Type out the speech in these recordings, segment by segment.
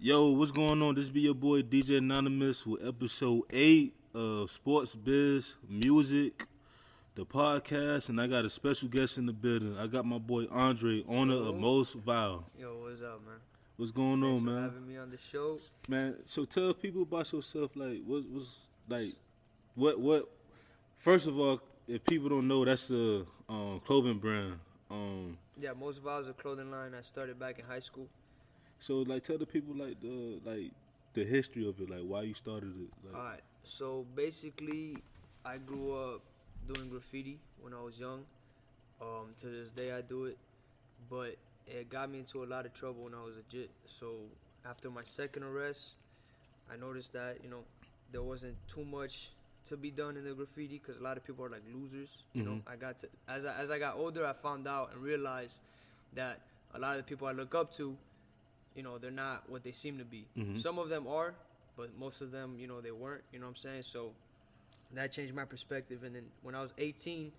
Yo, what's going on? This be your boy DJ Anonymous with episode 8 of Sports Biz Music, the podcast, and I got a special guest in the building. I got my boy Andre, owner of Mostvile. Yo, what's up, man? What's going Thanks on, for man? having me on the show. Man, so tell people about yourself. Like, what? First of all, if people don't know, that's a clothing brand. Yeah, Mostvile is a clothing line I started back in high school. So like, tell the people the history of it, like why you started it. Like. All right, so basically, I grew up doing graffiti when I was young. To this day, I do it, but it got me into a lot of trouble when I was a jit. So after my second arrest, I noticed that there wasn't too much to be done in the graffiti because a lot of people are like losers. You know, I got to as I got older, I found out and realized that a lot of the people I look up to, they're not what they seem to be. Some of them are, but most of them, they weren't. You know what I'm saying? So that changed my perspective. And then when I was 18,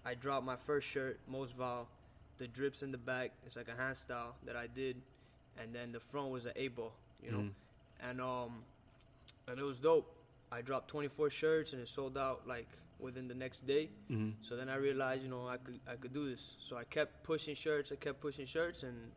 I dropped my first shirt, Mostvile. The drips in the back, it's like a hand style that I did, and then the front was an A-ball, and it was dope. I dropped 24 shirts and it sold out like within the next day. So then I realized, I could do this. So I kept pushing shirts, and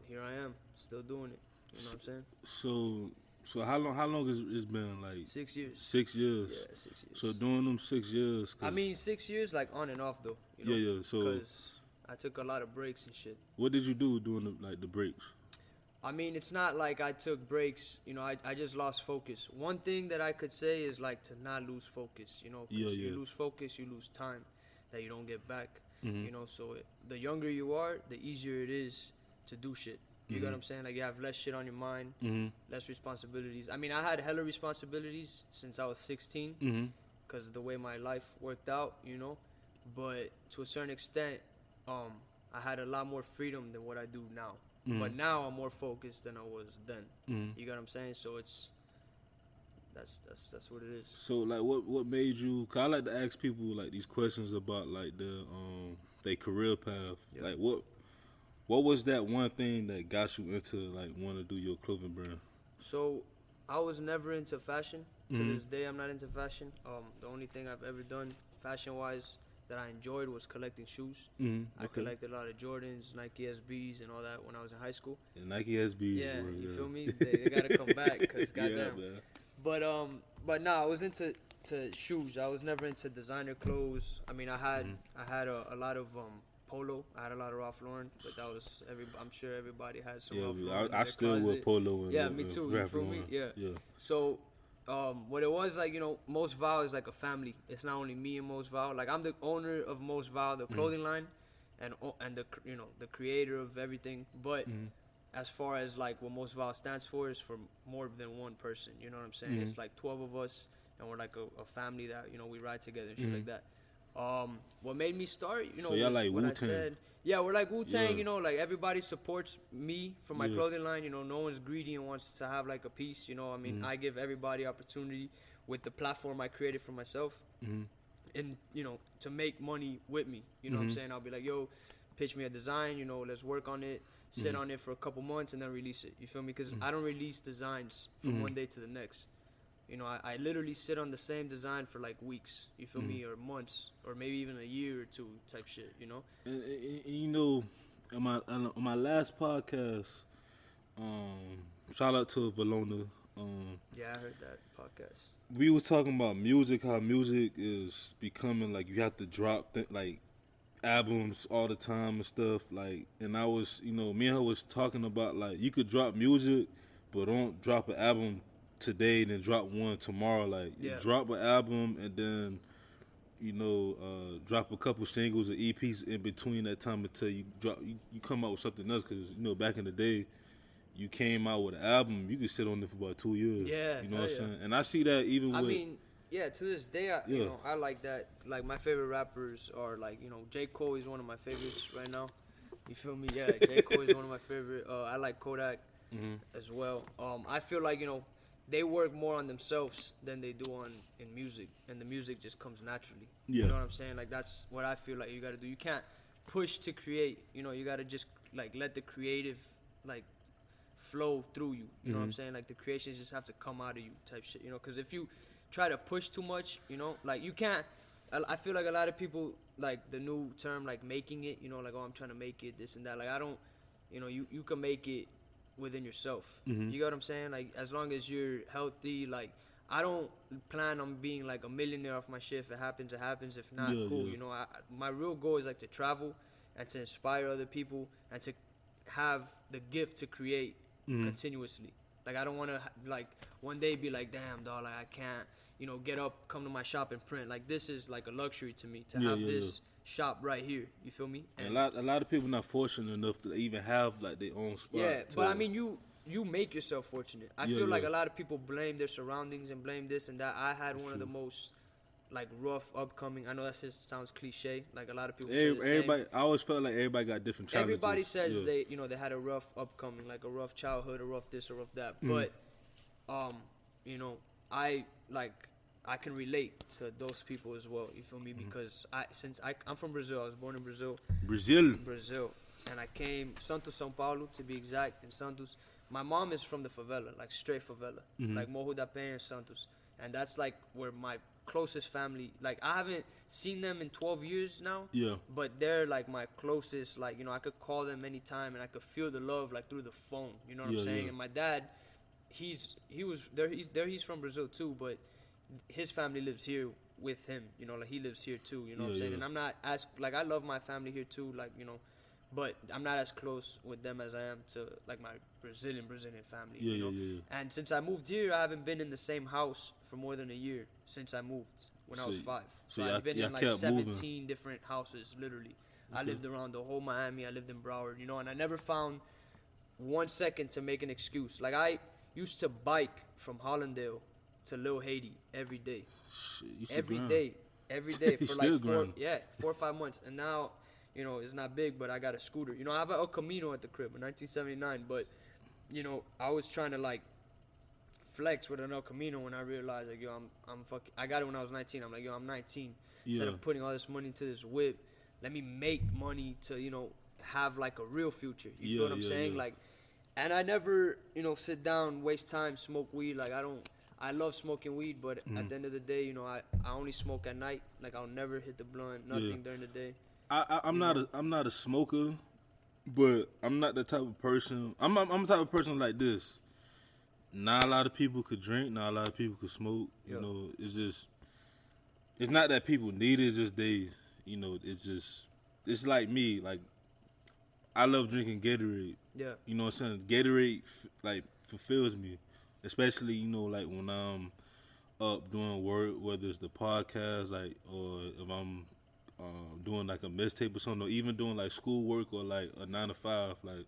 here I am, still doing it. You know what I'm saying? So how long has it been? Like 6 years. 6 years. Yeah, 6 years. So during them 6 years, I mean 6 years like on and off though. Yeah. So because I took a lot of breaks and shit. What did you do during the breaks? I mean, it's not like I took breaks. I just lost focus. One thing that I could say is like to not lose focus. You lose focus, you lose time that you don't get back. So the younger you are, the easier it is to do shit. You get what I'm saying? Like you have less shit on your mind, less responsibilities. I mean, I had hella responsibilities since I was 16 because of the way my life worked out. But to a certain extent, I had a lot more freedom than what I do now. But now I'm more focused than I was then. You get what I'm saying? So that's what it is. So like what made you? Cause I like to ask people like these questions about like their career path. Yep. Like what was that one thing that got you into like wanting to do your clothing brand? So I was never into fashion. To this day, I'm not into fashion. The only thing I've ever done fashion wise that I enjoyed was collecting shoes. I collected a lot of Jordans, Nike SBs, and all that when I was in high school. Yeah, Nike SBs. Yeah, you feel me? They gotta come back because goddamn. Yeah, but no, I was into shoes. I was never into designer clothes. I mean, I had a lot of Polo. I had a lot of Ralph Lauren, but that was I'm sure everybody had some Ralph Lauren. I still wear Polo. And me too. You feel me? Yeah. So. What it was like, Mostvile is like a family. It's not only me and Mostvile. Like I'm the owner of Mostvile, the clothing line, and the creator of everything. But as far as like what Mostvile stands for is for more than one person. You know what I'm saying? It's like 12 of us, and we're like a family that we ride together and shit like that. What made me start, so y'all like Wu-Tang. Yeah, we're like Wu-Tang, like everybody supports me for my clothing line, no one's greedy and wants to have like a piece, I mean, I give everybody opportunity with the platform I created for myself and, to make money with me, what I'm saying? I'll be like, yo, pitch me a design, let's work on it, sit on it for a couple months and then release it, you feel me? Because I don't release designs from one day to the next. I literally sit on the same design for like weeks, you feel me, or months, or maybe even a year or two type shit, And on my last podcast, shout out to Valona. Yeah, I heard that podcast. We was talking about music, how music is becoming like you have to drop like albums all the time and stuff. Like, and I was, me and her was talking about like you could drop music, but don't drop an album today, then drop one tomorrow. Like, drop an album and then, drop a couple singles or EPs in between that time until you come out with something else. Because, back in the day, you came out with an album, you could sit on it for about 2 years. Yeah. You know what I'm saying? And I see that even with... I mean, to this day, I like that. Like, my favorite rappers are, like, J. Cole is one of my favorites right now. You feel me? Yeah, J. Cole is one of my favorite. I like Kodak as well. I feel like, they work more on themselves than they do in music, and the music just comes naturally. You know what I'm saying? Like that's what I feel like you gotta do. You can't push to create. You gotta just like let the creative like flow through you. You know what I'm saying? Like the creations just have to come out of you, type shit. You know, because if you try to push too much, you know, like you can't. I feel like a lot of people like the new term like making it. You know, like, oh, I'm trying to make it, this and that. Like I don't. You know, you can make it within yourself. You get what I'm saying? Like as long as you're healthy, like I don't plan on being like a millionaire off my shit. If it happens, it happens. If not, cool. You know, my real goal is like to travel and to inspire other people and to have the gift to create continuously. Like I don't want to like one day be like, damn, dog, like I can't, you know, get up, come to my shop and print. Like this is like a luxury to me to have this shop right here. You feel me? And a lot of people not fortunate enough to even have like their own spot. Yeah, but I mean, you make yourself fortunate. I feel like a lot of people blame their surroundings and blame this and that. I had one of the most like rough upcoming. I know that just sounds cliche. Like a lot of people say the everybody, same. I always felt like everybody got different challenges. Everybody says they, you know, they had a rough upcoming, like a rough childhood, a rough this, or rough that. But, you know, I can relate to those people as well. You feel me? Because I'm from Brazil. I was born in Brazil. Brazil. And I came Santos, São Paulo, to be exact, in Santos. My mom is from the favela, like straight favela, like Morro da Penha, Santos. And that's like where my closest family, like I haven't seen them in 12 years now, but they're like my closest, like, you know, I could call them anytime and I could feel the love like through the phone, you know what I'm saying? And my dad, he's from Brazil too, but his family lives here with him, you know, like he lives here too, you know what I'm saying? And I'm not as, like, I love my family here too, like, you know, but I'm not as close with them as I am to like my Brazilian family. You know? And since I moved here, I haven't been in the same house for more than a year since I moved when I was 5. So I've been in like 17 different houses, literally. I lived around the whole Miami. I lived in Broward, you know, and I never found 1 second to make an excuse. Like I used to bike from Hollandale to Lil Haiti every day. Every day for like 4 or 5 months. And now, you know, it's not big, but I got a scooter. You know, I have a El Camino at the crib, a 1979. But, you know, I was trying to, like, flex with an El Camino when I realized, like, yo, I got it when I was 19. I'm like, yo, I'm 19. Instead of putting all this money into this whip, let me make money to, you know, have, like, a real future. You feel what I'm saying? Like, and I never, you know, sit down, waste time, smoke weed. Like, I love smoking weed, but at the end of the day, you know, I only smoke at night. Like, I'll never hit the blunt, nothing during the day. I'm not a smoker, but I'm not the type of person. I'm the type of person like this. Not a lot of people could drink. Not a lot of people could smoke. You know, it's not that people need it. It's just they, you know, it's like me. Like I love drinking Gatorade. Yeah. You know what I'm saying? Gatorade like fulfills me, especially, you know, like when I'm up doing work, whether it's the podcast, like, or if I'm doing like a mixtape or something, or even doing like school work or like a 9 to 5, like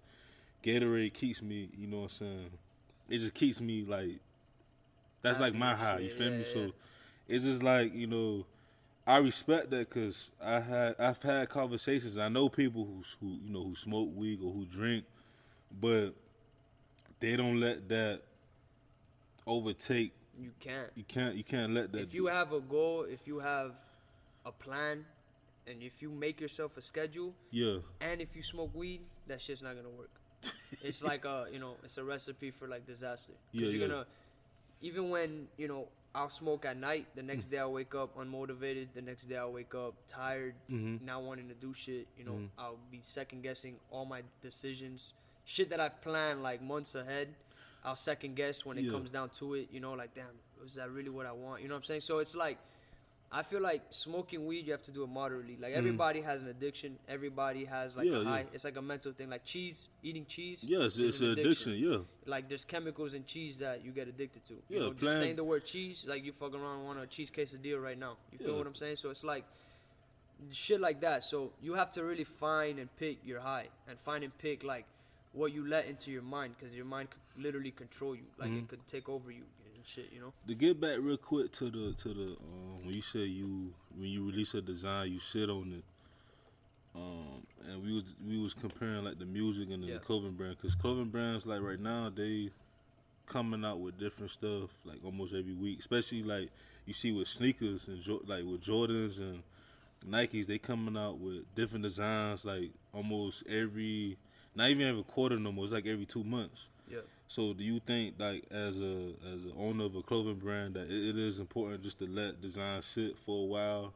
Gatorade keeps me, you know what I'm saying? It just keeps me like, that's like my high, you feel me? So it's just like, you know, I respect that because I've had conversations. I know people who you know, who smoke weed or who drink, but they don't let that overtake. You can't. You can't let that. If you have a goal, if you have a plan, and if you make yourself a schedule, and if you smoke weed, that shit's not gonna work. It's like you know, it's a recipe for like disaster. Because you're gonna, even when, you know, I'll smoke at night, the next day I'll wake up unmotivated, the next day I'll wake up tired, not wanting to do shit, you know, I'll be second guessing all my decisions, shit that I've planned like months ahead, I'll second guess when it comes down to it, you know, like, damn, is that really what I want, you know what I'm saying? So it's like, I feel like smoking weed, you have to do it moderately. Like, everybody has an addiction. Everybody has, like, a high. It's like a mental thing. Like, eating cheese. Yes, it's an addiction, Like, there's chemicals in cheese that you get addicted to. You know, just saying the word cheese, like, you fucking around want a cheese quesadilla right now. You feel what I'm saying? So, it's like, shit like that. So, you have to really find and pick your high. And find and pick, like, what you let into your mind. Because your mind could literally control you. Like, it could take over you. Shit, you know. To get back real quick to the when you said when you release a design, you sit on it, and we was comparing like the music and the clothing brand, because clothing brands like right now they coming out with different stuff like almost every week, especially like you see with sneakers and like with Jordans and Nikes, they coming out with different designs like almost not even every quarter no more, it's like every 2 months. Yeah. So do you think, like, as a owner of a clothing brand, that it is important just to let design sit for a while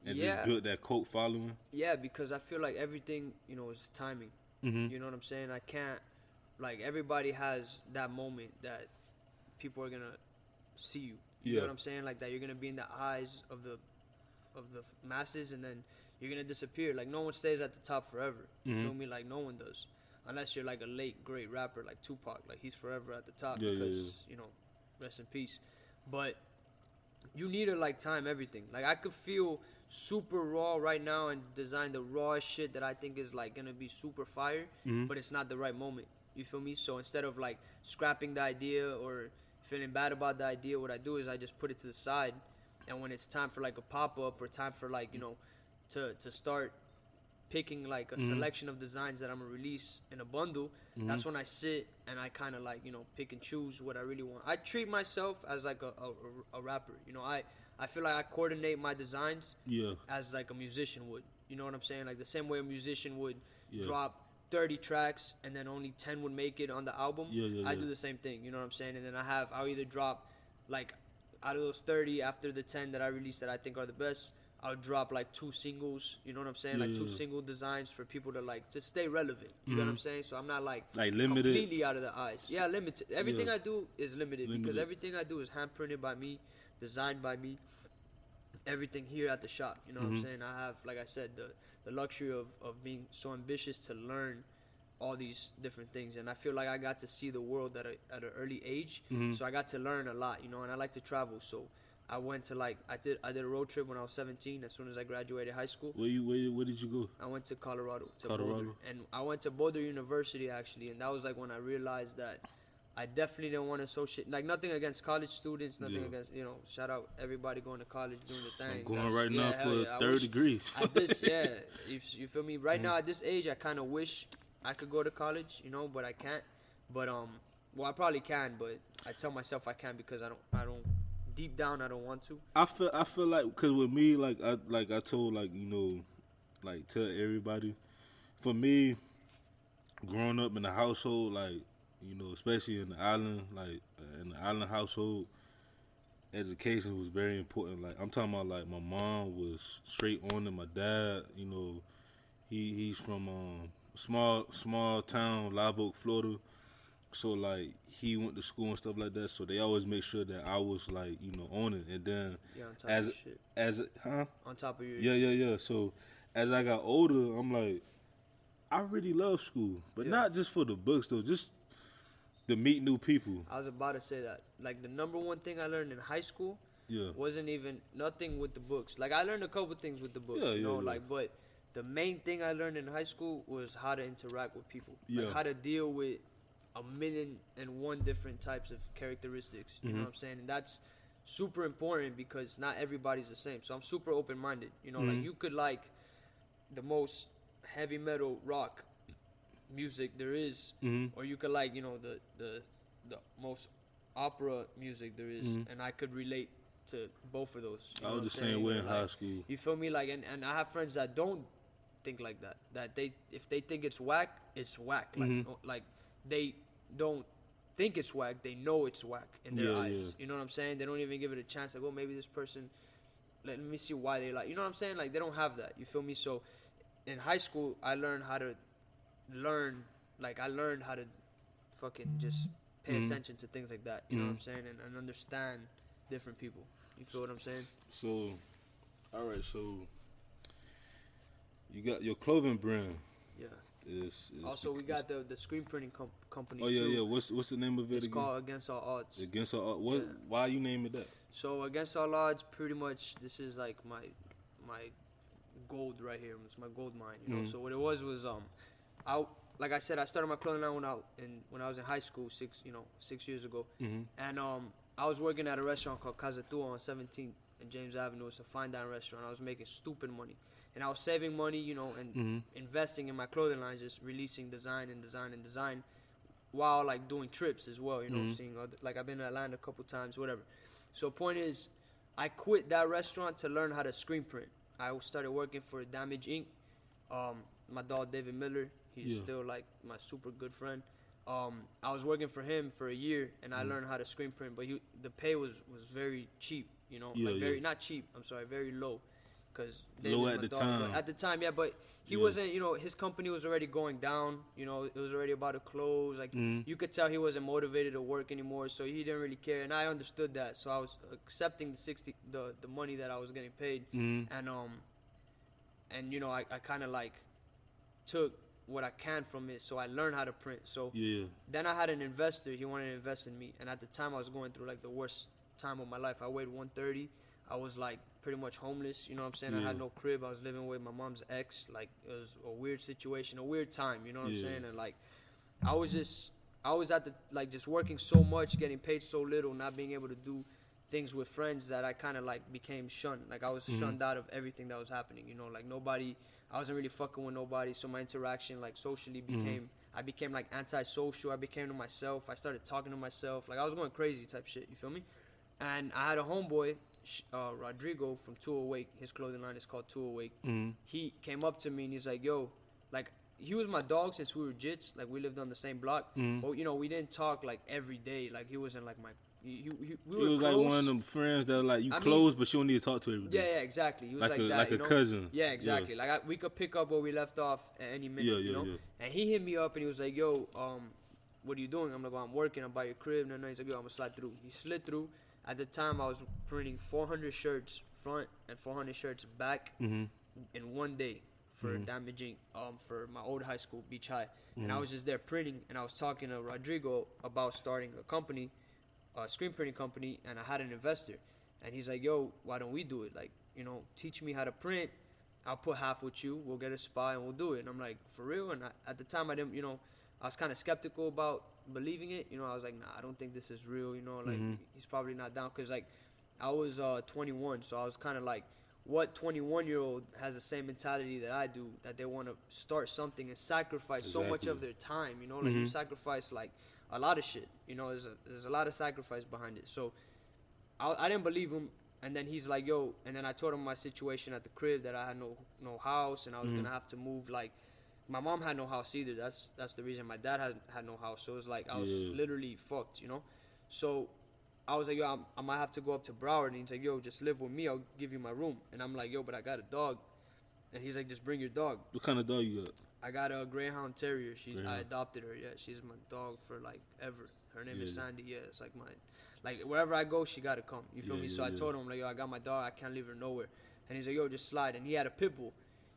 and just Yeah. build that cult following? Yeah, because I feel like everything, is timing. Mm-hmm. You know what I'm saying? I can't, like, everybody has that moment that people are gonna see you. You know Yeah. what I'm saying? Like that you're gonna be in the eyes of the masses, and then you're gonna disappear. Like no one stays at the top forever. You Mm-hmm. feel me? Like no one does, unless you're like a late great rapper like Tupac. Like he's forever at the top Yeah, yeah, yeah. because rest in peace. But you need to like time everything. Like I could feel super raw right now and design the rawest shit that I think is like gonna be super fire, Mm-hmm. but it's not the right moment. You feel me? So instead of like scrapping the idea or feeling bad about the idea, what I do is I just put it to the side, and when it's time for like a pop up or time for like to start picking like a Mm-hmm. selection of designs that I'm gonna release in a bundle, Mm-hmm. that's when I sit and I kind of like pick and choose what I really want. I treat myself as like a rapper. I feel like I coordinate my designs Yeah. as like a musician would. You know what I'm saying? Like the same way a musician would Yeah. drop 30 tracks and then only 10 would make it on the album. Yeah, yeah, I yeah. do the same thing. You know what I'm saying? And then I'll either drop like out of those 30 after the 10 that I released that I think are the best. I'll drop like 2 singles, you know what I'm saying? Yeah, like 2 yeah. single designs for people to like to stay relevant. You know what I'm saying? So I'm not like limited. completely out of the eyes. Yeah, limited. Everything Yeah. I do is limited because Limited. everything I do is hand printed by me, designed by me. Everything here at the shop, you know what I'm saying? I have, like I said, the luxury of being so ambitious to learn all these different things, and I feel like I got to see the world at an early age, so I got to learn a lot, and I like to travel. So I went to I did a road trip when I was 17. As soon as I graduated high school, Where did you go? I went to Colorado, to Colorado? Boulder, and I went to Boulder University actually, and that was like when I realized that I definitely didn't want to associate, like nothing against college students, nothing Yeah. against, shout out everybody going to college doing the thing. I'm going That's- right now hell for yeah. I 30 wish- degrees. At this, yeah, you feel me? Right now at this age, I kind of wish I could go to college, but I can't. But well, I probably can, but I tell myself I can't because I don't. Deep down, I don't want to. I feel like, cause with me, I told, tell everybody. For me, growing up in the household, especially in the island, in the island household, education was very important. Like I'm talking about, like my mom was straight on, and my dad, he's from small town, Live Oak, Florida. So like he went to school and stuff like that. So they always make sure that I was on it. And then Yeah, on top of your shit. On top of your Yeah. So as I got older, I'm like, I really love school, but not just for the books though, just to meet new people. I was about to say that. Like the number one thing I learned in high school Yeah. wasn't even nothing with the books. Like I learned a couple things with the books, Yeah. but the main thing I learned in high school was how to interact with people. Yeah. Like how to deal with 1,000,001 different types of characteristics. You know what I'm saying? And that's super important because not everybody's the same. So I'm super open minded. Like you could like the most heavy metal rock music there is, or you could like the most opera music there is, and I could relate to both of those. You know I was what the I'm saying? same way in Like, high school. You feel me? Like, and I have friends that don't think like that. That if they think it's whack, it's whack. Like like they don't think it's whack. They know it's whack in their eyes. Yeah. You know what I'm saying? They don't even give it a chance. Like, oh, maybe this person. Let me see why they like. You know what I'm saying? Like they don't have that. You feel me? So in high school, I learned how to learn. Like I learned how to fucking just pay attention to things like that. You know what I'm saying? And understand different people. You feel what I'm saying? So, all right. So you got your clothing brand. Yeah. Is Also, we got the screen printing company. Oh yeah, too. yeah. What's the name of it It's again? called Against All Odds. Against All. What? Yeah. Why you name it that? So Against All Odds, pretty much, this is like my gold right here. It's my gold mine. So what it was I like I said, I started my clothing line when I was in high school 6 years ago, and I was working at a restaurant called Casa Tua on 17th and James Avenue. It's a fine dining restaurant. I was making stupid money, and I was saving money, and investing in my clothing line, just releasing design, while like doing trips as well. Seeing like I've been to Atlanta a couple times, whatever. So point is, I quit that restaurant to learn how to screen print. I started working for Damage Inc. My dog David Miller, he's still like my super good friend. I was working for him for a year, and I learned how to screen print. But the pay was very cheap, you know, Yeah, like very yeah. not cheap. I'm sorry, very low, because Low at the time. But at the time, yeah. But he Yeah. wasn't, you know, his company was already going down. You know, it was already about to close. Like you could tell he wasn't motivated to work anymore, so he didn't really care. And I understood that, so I was accepting the money that I was getting paid, and you know, I kind of like took what I can from it, so I learned how to print. So Yeah. then I had an investor. He wanted to invest in me, and at the time I was going through like the worst time of my life. I weighed 130. I was like pretty much homeless. You know what I'm saying? I had Yeah. no crib. I was living with my mom's ex. Like it was a weird situation, a weird time. You know what I'm Yeah. saying? And like I was at the like just working so much, getting paid so little, not being able to do things with friends that I kind of like became shunned. Like I was shunned out of everything that was happening. You know, like nobody. I wasn't really fucking with nobody, so my interaction like socially became. I became like antisocial. I became to myself. I started talking to myself. Like I was going crazy type shit. You feel me? And I had a homeboy, Rodrigo from 208. His clothing line is called 208. He came up to me and he's like, "Yo, like." He was my dog since we were jits. Like we lived on the same block, but you know we didn't talk like every day. Like he wasn't like my. We were was close. like one of them friends that like you close, but you don't need to talk to every day. Yeah, exactly. He was like that, like a you know? cousin. Yeah, exactly. Like we could pick up where we left off at any minute. Yeah, you know. yeah. And he hit me up and he was like, "Yo, what are you doing?" I'm like, "I'm working. I'm by your crib." No, he's like, "Yo, I'm gonna slide through." He slid through. At the time, I was printing 400 shirts front and 400 shirts back in one day for damaging for my old high school, Beach High. And I was just there printing, and I was talking to Rodrigo about starting a company, a screen printing company, and I had an investor. And he's like, "Yo, why don't we do it? Like, you know, teach me how to print. I'll put half with you. We'll get a spot and we'll do it." And I'm like, "For real?" And at the time, I didn't, you know, I was kind of skeptical about believing it. You know, I was like, "Nah, I don't think this is real." You know, like he's probably not down, because like I was 21, so I was kind of like, what 21-year-old has the same mentality that I do, that they want to start something and sacrifice so much of their time, you know, like you sacrifice like a lot of shit, you know, there's a lot of sacrifice behind it. So I didn't believe him, and then he's like, "Yo," and then I told him my situation at the crib, that I had no house, and I was gonna have to move. Like my mom had no house either. That's the reason. My dad had no house, so it was like I was literally fucked, you know. So I was like, "Yo, I might have to go up to Broward." And he's like, "Yo, just live with me. I'll give you my room." And I'm like, "Yo, but I got a dog." And he's like, "Just bring your dog." What kind of dog you got? I got a Greyhound Terrier. Greyhound. I adopted her. Yeah, she's my dog for like ever. Her name is Sandy. Yeah, it's like wherever I go, she gotta come. You feel me? So I told him like, "Yo, I got my dog. I can't leave her nowhere." And he's like, "Yo, just slide." And he had a pit bull.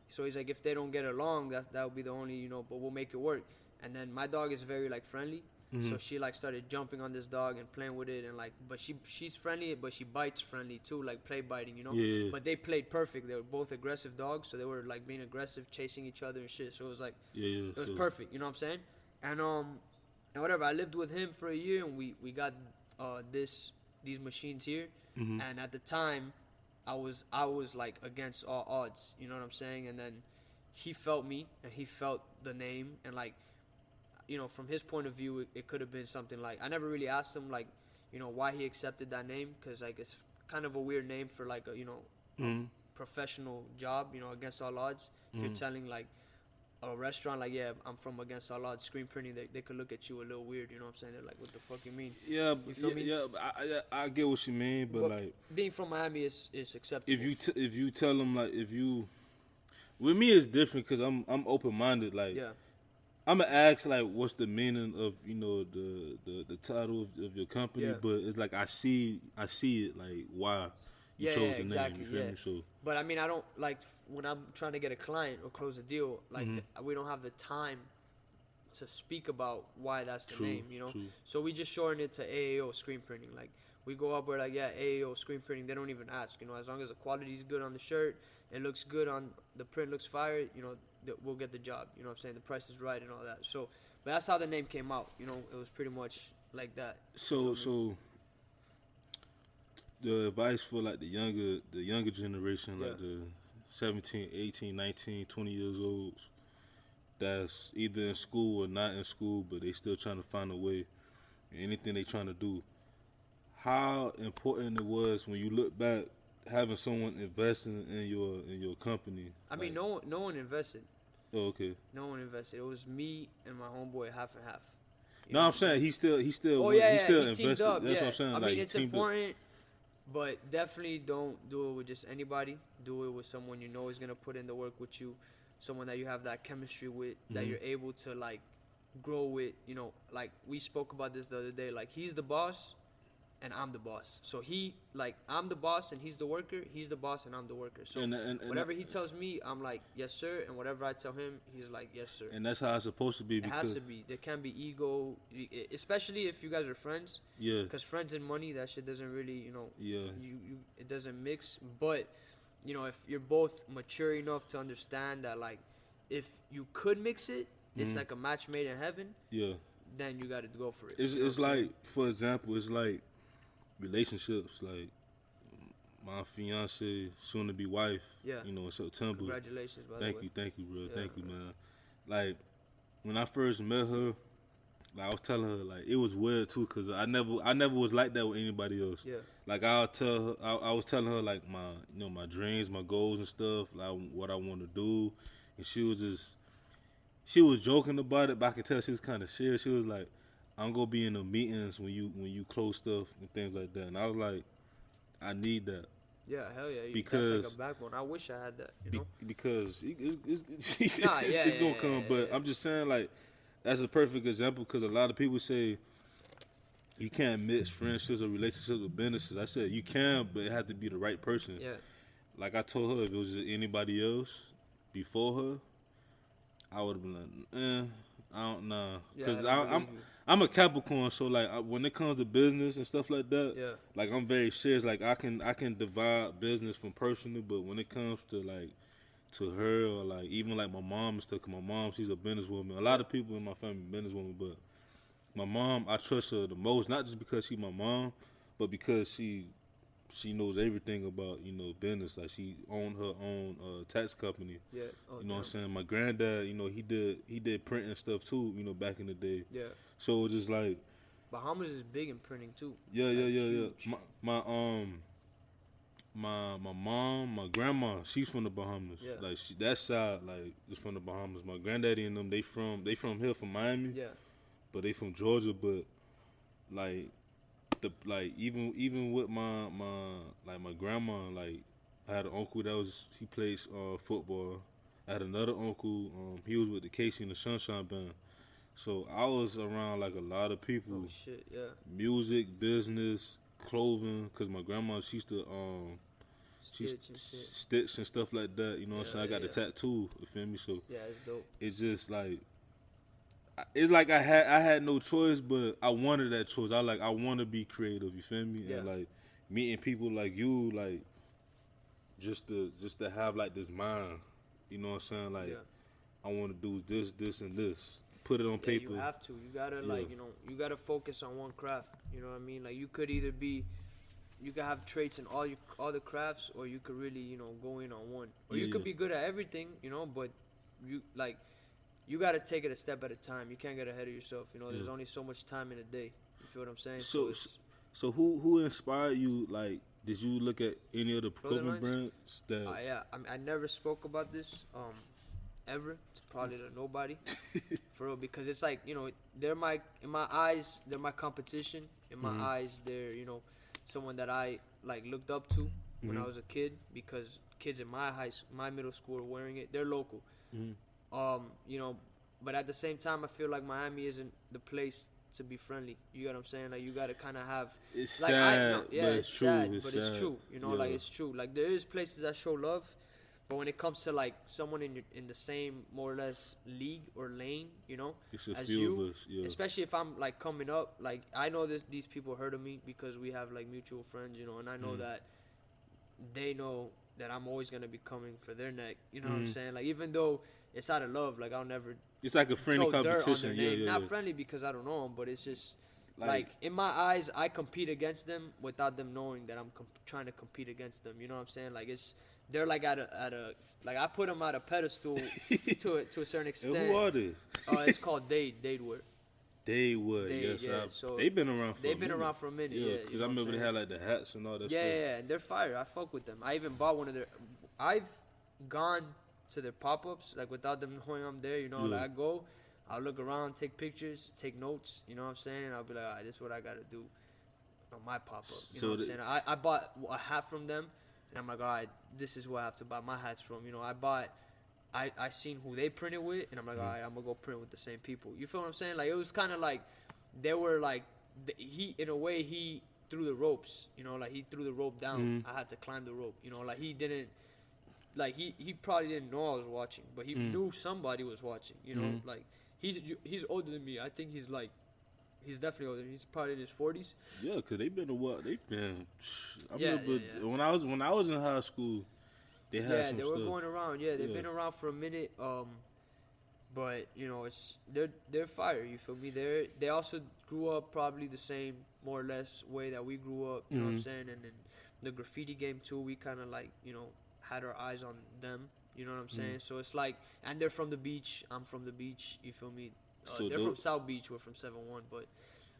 So he's like, if they don't get along, that'll be the only, you know, but we'll make it work. And then my dog is very like friendly. So she like started jumping on this dog and playing with it, and like, but she's friendly, but she bites friendly too, like play biting, you know. Yeah. But they played perfect. They were both aggressive dogs, so they were like being aggressive, chasing each other and shit. So it was like, it was perfect, you know what I'm saying? And whatever. I lived with him for a year, and we got these machines here. And at the time, I was like against all odds, you know what I'm saying? And then he felt me, and he felt the name, and like, you know, from his point of view, it could have been something like, I never really asked him, like, you know, why he accepted that name, because, like, it's kind of a weird name for, like, a, you know, a professional job, you know, against all odds. If you're telling, like, a restaurant, like, "Yeah, I'm from Against All Odds Screen Printing," they could look at you a little weird, you know what I'm saying? They're like, "What the fuck you mean?" Yeah, you feel me? Yeah, I get what you mean, but like, being from Miami is acceptable. If you tell them, like, with me it's different, because I'm open minded, like, Yeah. I'm gonna ask, like, what's the meaning of, you know, the title of your company, but it's like I see it, like, why you chose the name, you feel me? So, but I mean, I don't like when I'm trying to get a client or close a deal, like we don't have the time to speak about why that's the name, you know. So we just shorten it to AAO Screen Printing. Like we go up, we're like, "Yeah, AAO Screen Printing." They don't even ask, you know, as long as the quality is good on the shirt, it looks good on the print, looks fire, you know, we'll get the job, you know what I'm saying? The price is right and all that. So, but that's how the name came out, you know. It was pretty much like that. So the advice for, like, the younger generation, like the 17, 18, 19, 20 years old, that's either in school or not in school, but they still trying to find a way in anything they trying to do. How important it was when you look back, having someone investing in your company. I mean, no one invested. Oh, okay. No one invested. It was me and my homeboy, half and half. You No, know I'm saying he still he still teamed invested. up. That's Yeah, what I'm saying. I like mean it's teamed up. important, but definitely don't do it with just anybody. Do it with someone you know is gonna put in the work with you, someone that you have that chemistry with, that you're able to like grow with. You know, like we spoke about this the other day. Like he's the boss, and I'm the boss. So I'm the boss and he's the worker. He's the boss and I'm the worker. So And whatever he tells me, I'm like, yes sir. And whatever I tell him, he's like, yes sir. And that's how it's supposed to be. It has to be. There can't be ego, especially if you guys are friends. Yeah. Because friends and money, that shit doesn't really, Yeah. it doesn't mix. But if you're both mature enough to understand that, like, if you could mix it, it's like a match made in heaven. Yeah. Then you got to go for it. It's like, for example, it's like relationships. Like my fiance, soon to be wife. Yeah. In September. Congratulations, by the way. Thank you, bro. Yeah. Thank you, man. Like when I first met her, like I was telling her, like it was weird too, cause I never was like that with anybody else. Yeah. Like I'll tell her, I was telling her like my dreams, my goals and stuff, like what I want to do, and she was joking about it, but I could tell she was kind of serious. She was like, I'm gonna be in the meetings when you close stuff and things like that, and I was like, I need that. Yeah, hell yeah. Because that's like a backbone. I wish I had that. Because it's yeah, gonna come, but I'm just saying like that's a perfect example because a lot of people say you can't mix friendships or relationships with businesses. I said you can, but it had to be the right person. Yeah. Like I told her, if it was anybody else before her, I would have been like, I don't know, because I'm a Capricorn, so like when it comes to business and stuff like that, Yeah. like I'm very serious. Like I can divide business from personal, but when it comes to like to her or like even like my mom and stuff, 'cause my mom, she's a businesswoman. A lot of people in my family businesswoman, but my mom, I trust her the most, not just because she's my mom, but because she knows everything about business. Like she owned her own tax company. Yeah. Oh, what I'm saying? My granddad, he did printing stuff too, back in the day. Yeah. So it's just like Bahamas is big in printing too. Yeah. Huge. My mom, my grandma, she's from the Bahamas. Yeah. Like that side, like is from the Bahamas. My granddaddy and them, they from here, from Miami. Yeah. But they from Georgia. But like even with my grandma, like I had an uncle he plays football. I had another uncle, he was with the Casey and the Sunshine Band. So I was around like a lot of people. Oh shit, yeah. Music, business, clothing, cause my grandma, she used to stitch and stuff like that. You know what I'm saying? I got the tattoo. You feel me? So yeah, it's dope. It's just like I had no choice, but I wanted that choice. I want to be creative. You feel me? Yeah. And like meeting people like you, like just to have like this mind. You know what I'm saying? Like I want to do this, and this. Put it on paper. You have to. You gotta you gotta focus on one craft. You know what I mean? Like you could either you could have traits in all the crafts, or you could really go in on one. Or you could be good at everything, but you gotta take it a step at a time. You can't get ahead of yourself. There's only so much time in a day. You feel what I'm saying? So who inspired you? Like, did you look at any of the clothing brands that? I never spoke about this ever. It's probably to nobody for real, because it's like they're in my eyes they're my competition. In my eyes they're someone that I like looked up to when I was a kid, because kids in my middle school are wearing it. They're local. But at the same time I feel like Miami isn't the place to be friendly. You get what I'm saying? Like you gotta kind of have. It's like, sad, but it's true. Sad, it's but sad. it's true. Like it's true. Like there is places that show love, but when it comes to like someone in the same more or less league or lane, It's a as few you, of us, yeah. especially if I'm like coming up, like I know these people heard of me because we have like mutual friends, and I know that they know that I'm always gonna be coming for their neck. You know what I'm saying? Like even though it's out of love, like I'll never. It's like a friendly competition. Yeah. Not friendly because I don't know them, but it's just like in my eyes, I compete against them without them knowing that I'm trying to compete against them. You know what I'm saying? Like they're like at a like I put them at a pedestal to a certain extent. And who are they? It's called Dadewood. Yes. Yeah, so they've been around. They've been around for a minute. Yeah, because I remember they had like the hats and all that stuff. Yeah, and they're fire. I fuck with them. I even bought one of their. I've gone to their pop-ups like without them knowing I'm there. Like I go, I'll look around, take pictures, take notes. You know what I'm saying? And I'll be like, all right, this is what I gotta do on my pop up. You know what I'm saying? I bought a hat from them, and I'm like, all right, this is where I have to buy my hats from. You know, I seen who they printed with, and I'm like, all right, I'm gonna go print with the same people. You feel what I'm saying? Like, it was kind of like they were like he in a way he threw the ropes. You know, like he threw the rope down. I had to climb the rope. You know, like he didn't. Like he probably didn't know I was watching, but he knew somebody was watching. You know, like he's older than me. I think he's definitely older. He's probably in his 40s. Yeah, cause they've been to what? They've been. I remember when I was in high school, they had some they were stuff. going around. Yeah, they've been around for a minute. But you know, they're fire. You feel me? They also grew up probably the same, more or less, way that we grew up. You know what I'm saying? And then the graffiti game too. We kind of like, you know, had our eyes on them. You know what I'm saying? So it's like, and they're from the beach. I'm from the beach. You feel me? So they're from South Beach. We're from 7-1.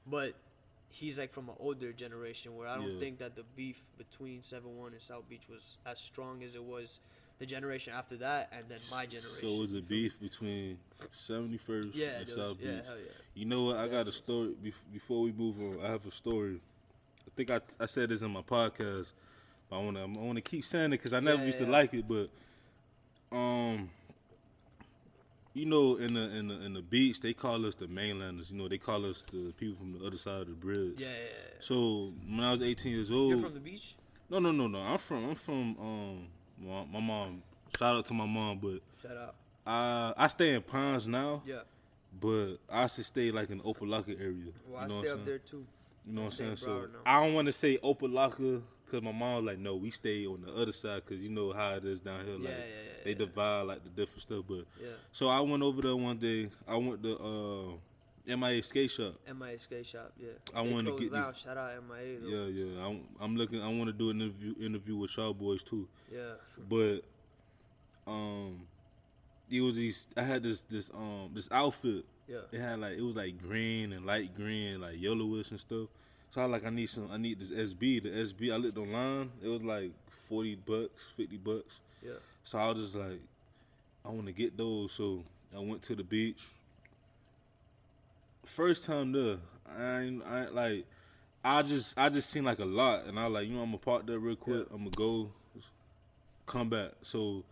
But he's like from an older generation where I don't think that the beef between 7-1 and South Beach was as strong as it was the generation after that, and then my generation. So it was a beef between 71st and South Beach. Hell yeah. You know what? I got a story. Before we move on, I have a story. I think I said this in my podcast. But I wanna keep saying it because I never used to like it. But you know, in the beach, they call us the mainlanders. You know, they call us the people from the other side of the bridge. Yeah. So when I was 18 years old, You're from the beach? No. I'm from my mom. Shout out to my mom, but shout out. I stay in Ponds now. Yeah. But I should stay like in the Opelika area. Well, you know I stay up there too. You know what I'm saying? So I don't want to say Opelika because my mom was like, no, we stay on the other side because you know how it is down here. Like they divide like the different stuff. But so I went over there one day. I went to MIA Skate Shop. MIA Skate Shop, yeah. I want to get this. Shout out MIA though. Yeah. I'm looking. I want to do an interview with y'all boys too. Yeah. But it was I had this outfit. Yeah. It was like green and light green, like yellowish and stuff. So I like I need this SB. The SB I looked online, it was like $40, $50. Yeah. So I was just like, I want to get those. So I went to the beach. First time there, I just seen like a lot, and I was like, you know, I'm gonna park there real quick. I'm gonna go, come back. So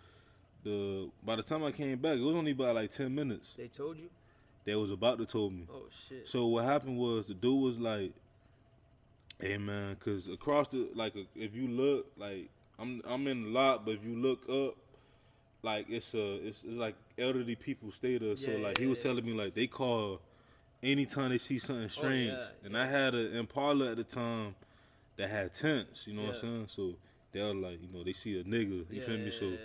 by the time I came back, it was only about like 10 minutes. They told you? They was about to told me. Oh shit. So what happened was the dude was like, "Hey man, cause across the if you look like I'm in the lot, but if you look up, like it's like elderly people stay there. So like he was telling me like they call anytime they see something strange, and I had an Impala at the time that had tents. You know what I'm saying? So they were like, you know, they see a nigga. You feel me? So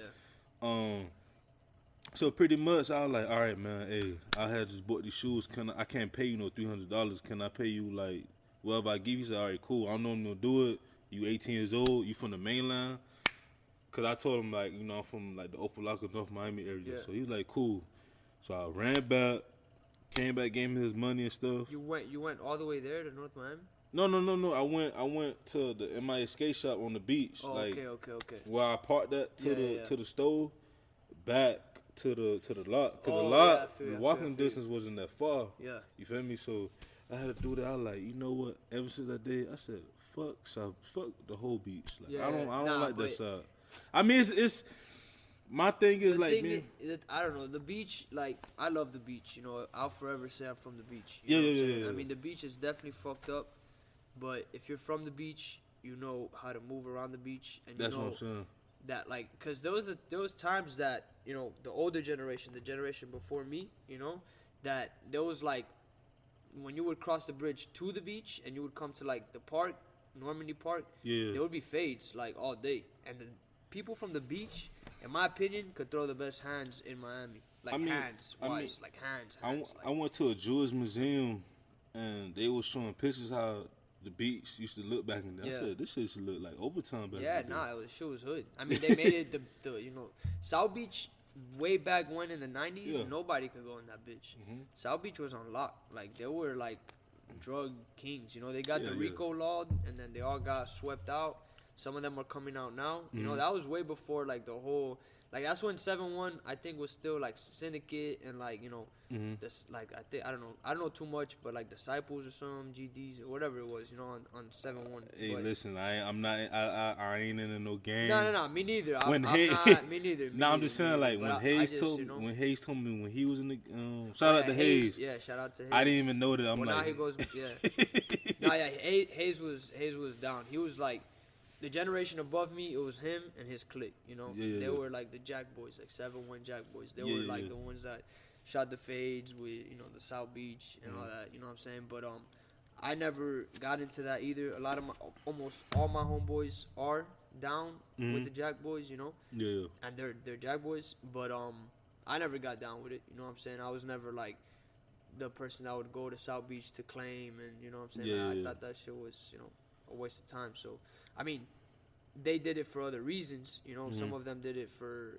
So pretty much, I was like, all right, man, hey, I had just bought these shoes. I can't pay you no $300. Can I pay you like whatever I give you? He said, all right, cool. I know I'm gonna do it. You 18 years old. You from the mainland? Cause I told him like, you know, I'm from like the Opelika, North Miami area. Yeah. So he's like, cool. So I ran back, came back, gave him his money and stuff. You went all the way there to North Miami? No. I went to the MIA Skate Shop on the beach. Oh, like, okay. Where I parked that to the stove, back to the lot, cause the walking distance wasn't that far. Yeah, you feel me? So I had to do that. I was like, you know what? Ever since that day, I said, fuck the whole beach. Like I don't like that side. I mean, it's my thing is like, man, I don't know the beach. Like I love the beach. You know, I'll forever say I'm from the beach. Yeah. I mean, the beach is definitely fucked up, but if you're from the beach, you know how to move around the beach, and that's you know what I'm saying. That like, cause there was times that, you know, the older generation, the generation before me, you know, that there was like when you would cross the bridge to the beach and you would come to like the park, Normandy Park, there would be fades like all day, and the people from the beach, in my opinion, could throw the best hands in Miami. Like hands. I went to a Jewish museum and they was showing pictures how the beach used to look back in there. I said, this shit used to look like overtime back then. The shit was hood. I mean, they made it the you know, South Beach way back when in the 90s, nobody could go in that bitch. Mm-hmm. South Beach was on lock. Like, they were like drug kings. You know, they got the RICO law, and then they all got swept out. Some of them are coming out now. You know, that was way before like the whole like that's when 7-1 I think was still like Syndicate and like this like I don't know too much, but like Disciples or some GDs or whatever it was, on 7-1. Hey, but, listen, I ain't into no game. No, me neither. When I'm not, me neither. No, I'm just saying, like, when Hayes told me when he was in the shout out to Hayes. Yeah, shout out to Hayes. I didn't even know that. I'm well, like, now he goes, yeah. No, yeah, Hayes was down. He was like the generation above me. It was him and his clique. They were like the Jack Boys, like 7-1 Jack Boys. They were like the ones that shot the fades with the South Beach and all that. You know what I'm saying? But I never got into that either. A lot of almost all my homeboys are down with the Jack Boys, Yeah. and they're Jack Boys, but I never got down with it. You know what I'm saying? I was never like the person that would go to South Beach to claim, and you know what I'm saying? I thought that shit was a waste of time. So I mean, they did it for other reasons. Some of them did it for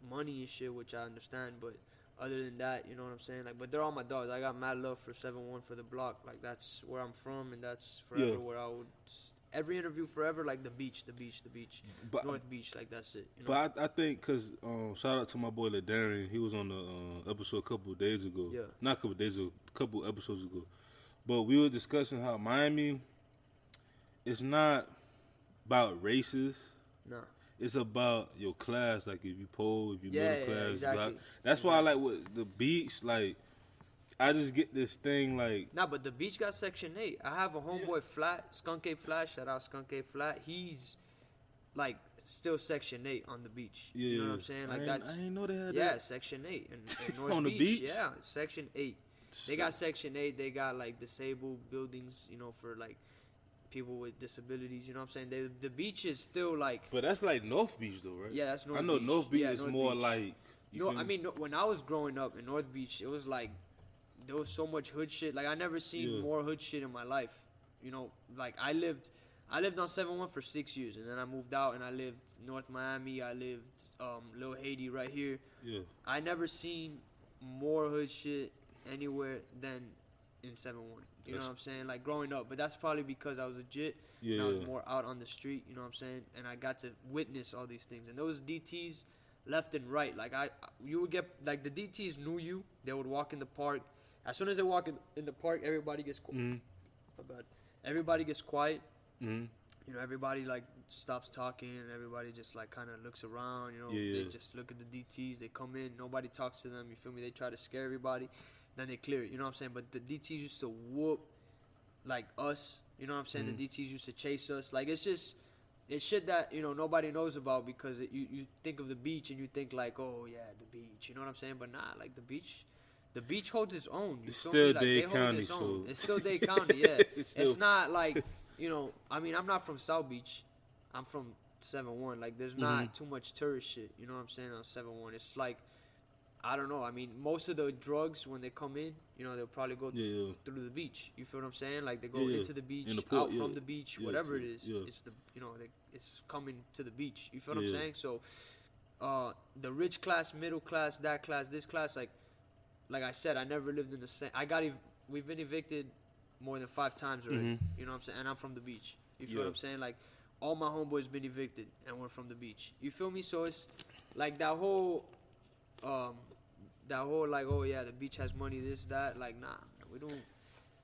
money and shit, which I understand, but other than that, you know what I'm saying? Like, but they're all my dogs. I got mad love for 7-1 for the block. Like, that's where I'm from, and that's forever where I would. Every interview forever, like the beach, but, North Beach, like that's it. But I think because shout out to my boy LaDarian, he was on the episode a couple of days ago. Yeah, not a couple of days ago, a couple episodes ago. But we were discussing how Miami, it's not about races. No. It's about your class. Like if you poor, if you middle class, exactly. That's why I like what the beach. Like I just get this thing like. Nah, but the beach got Section 8. I have a homeboy Flat, Skunk 8 Flat. Shout out Skunk 8 Flat. He's like still Section 8 on the beach. Yeah, you know what I'm saying? Like I didn't know they had that. Yeah, Section 8 in North on Beach. The beach. Yeah, Section 8. They got Section 8. They got like disabled buildings. For like people with disabilities, you know what I'm saying? The beach is still like. But that's like North Beach though, right? Yeah, that's North Beach. I know North Beach is North more Beach. like. I mean, when I was growing up in North Beach, it was like there was so much hood shit. Like I never seen more hood shit in my life. Like I lived on 7-1 for 6 years, and then I moved out and I lived North Miami. I lived Little Haiti right here. Yeah. I never seen more hood shit anywhere than in 7-1. You know what I'm saying? Like growing up, but that's probably because I was legit. Yeah. And I was more out on the street. You know what I'm saying? And I got to witness all these things. And those DTs, left and right, like you would get like the DTs knew you. They would walk in the park. As soon as they walk in the park, everybody gets quiet. Everybody gets quiet. Everybody like stops talking, and everybody just like kind of looks around. They just look at the DTs. They come in, nobody talks to them. You feel me? They try to scare everybody. Then they clear it, you know what I'm saying? But the DTs used to whoop, like, us, you know what I'm saying? The DTs used to chase us. Like, it's shit that, nobody knows about because you think of the beach and you think, like, oh, yeah, the beach, you know what I'm saying? But nah, like, the beach holds its own. It's still Dade County, so. It's still Dade County, yeah. It's not like, I mean, I'm not from South Beach. I'm from 7-1. Like, there's not too much tourist shit, you know what I'm saying, on 7-1. It's like, I don't know. I mean, most of the drugs, when they come in, they'll probably go through the beach. You feel what I'm saying? Like, they go into the beach, out from the beach, whatever it is. It's it's coming to the beach. You feel what I'm saying? So, the rich class, middle class, that class, this class, like I said, I never lived in the same. We've been evicted more than 5 times already. You know what I'm saying? And I'm from the beach. You feel what I'm saying? Like, all my homeboys been evicted, and we're from the beach. You feel me? So it's like that whole like, oh yeah, the beach has money, this, that. Like, nah, we don't.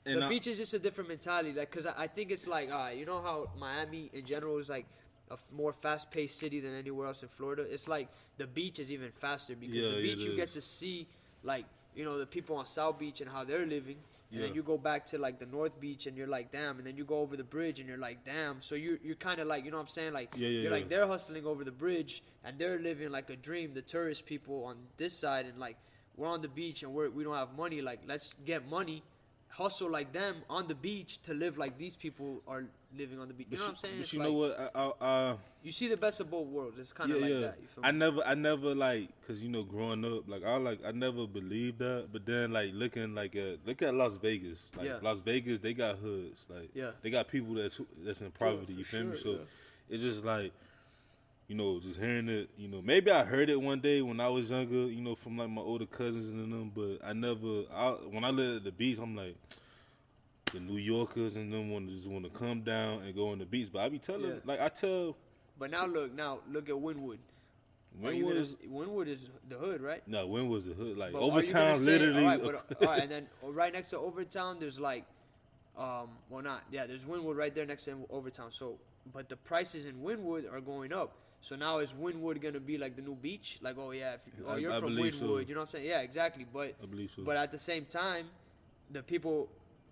And the beach is just a different mentality. Like, cause I think it's like, you know how Miami in general is like a more fast-paced city than anywhere else in Florida. It's like the beach is even faster because the beach you get to see like the people on South Beach and how they're living. And then you go back to like the North Beach and you're like, damn. And then you go over the bridge and you're like, damn. So you're kind of like, you know what I'm saying? Like, you're like, they're hustling over the bridge and they're living like a dream. The tourist people on this side, and like, we're on the beach and we don't have money. Like, let's get money, hustle like them on the beach to live like these people are living on the beach. You know what I'm saying? But you know what? You see the best of both worlds. It's kind of like that. You feel me? I never like, cause growing up, like I never believed that. But then like look at Las Vegas. Like Las Vegas, they got hoods. Like they got people that's in poverty. You feel me? So it's just like, just hearing it. Maybe I heard it one day when I was younger. From like my older cousins and them. But I never. When I lived at the beach, I'm like, the New Yorkers and them want to come down and go on the beach. But I be telling, like I tell. But now look at Wynwood. Winwood is the hood, right? No, when was the hood? Like But are you gonna Overtown, say- literally. all right, and then right next to Overtown, there's like, well, not yeah, there's Winwood right there next to Overtown. So, but the prices in Winwood are going up. So now is Winwood gonna be like the new beach? Like, oh yeah, you're I from believe Winwood, so. you know what I'm saying? Yeah, exactly. But I believe so. but at the same time, the people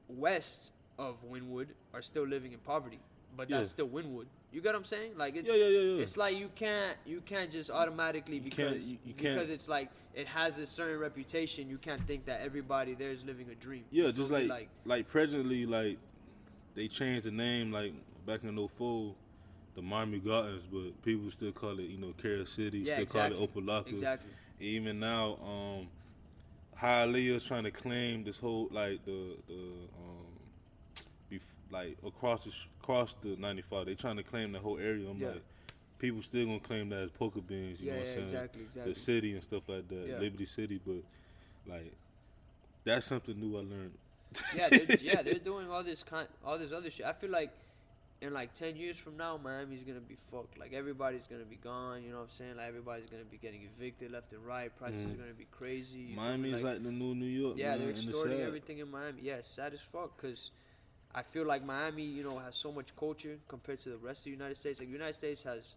west of Winwood are still living in poverty. But that's Yeah. still Winwood. You get what I'm saying? Like it's Yeah. it's like you can't just automatically because you can't. because it's like it has a certain reputation. You can't think that everybody there is living a dream. Yeah, You just feel me? like presently, like they changed the name, like back in '04, the Miami Gardens, but people still call it, Carol City, Yeah, still exactly. call it Opalaka. Exactly. Even now, Hialeah's trying to claim this whole like like across the 95. They trying to claim the whole area. I'm Yeah. like, people still gonna claim that as Poker Beans. You know what I'm saying? Exactly. The city and stuff like that, Yeah. Liberty City. But like, that's something new I learned. They're doing all this other shit. I feel like in like 10 years from now, Miami's gonna be fucked. Like everybody's gonna be gone. You know what I'm saying? Like everybody's gonna be getting evicted left and right. Prices are gonna be crazy. You feel me? Miami's like the new New York. Yeah, man, they're and it's extorting sad. everything in Miami. Yeah, it's sad as fuck because I feel like Miami, has so much culture compared to the rest of the United States. Like, the United States has,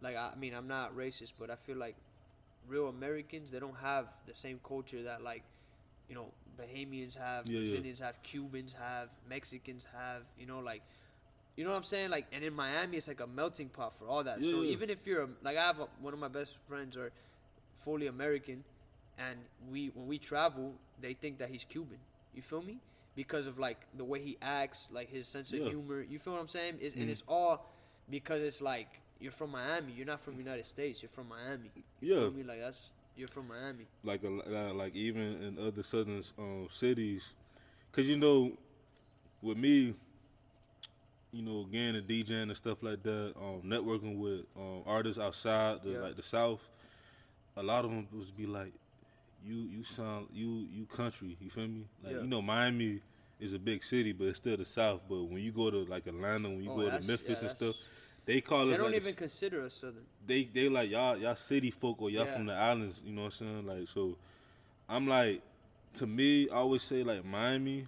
like, I mean, I'm not racist, but I feel like real Americans, they don't have the same culture that, like, Bahamians have, Brazilians have, Cubans have, Mexicans have, like, you know what I'm saying? Like, and in Miami, it's like a melting pot for all that. Yeah, so yeah. even if you're, like, I have one of my best friends are fully American, and when we travel, they think that he's Cuban. You feel me? Because of like the way he acts, like his sense of humor. You feel what I'm saying? And it's all because it's like you're from Miami. You're not from the United States. You're from Miami. You feel me? Like you're from Miami. Like like even in other southern cities, cause with me, again the DJing and stuff like that, networking with artists outside like the South, a lot of them was be like, you sound you country, you feel me? Like Miami is a big city, but it's still the South. But when you go to like Atlanta, when you go to Memphis and stuff, they call us. They don't like even consider us Southern. They like y'all city folk or y'all from the islands. You know what I'm saying? Like so, I'm like, to me, I always say like Miami,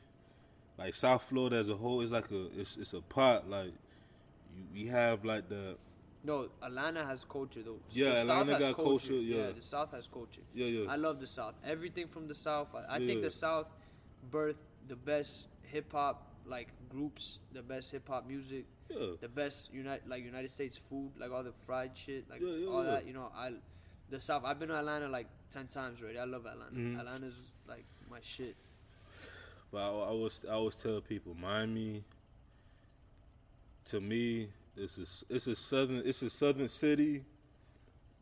like South Florida as a whole is like it's a pot. Like we have like the. No, Atlanta has culture though. Yeah, the Atlanta South has got culture. Yeah, the South has culture. Yeah. I love the South. Everything from the South. I think the South birthed the best hip hop like groups, the best hip hop music, the best United States food, like all the fried shit, like all that. The South. I've been to Atlanta like 10 times already. I love Atlanta. Mm-hmm. Atlanta's like my shit. But I always tell people, Miami, to me, it's a southern city,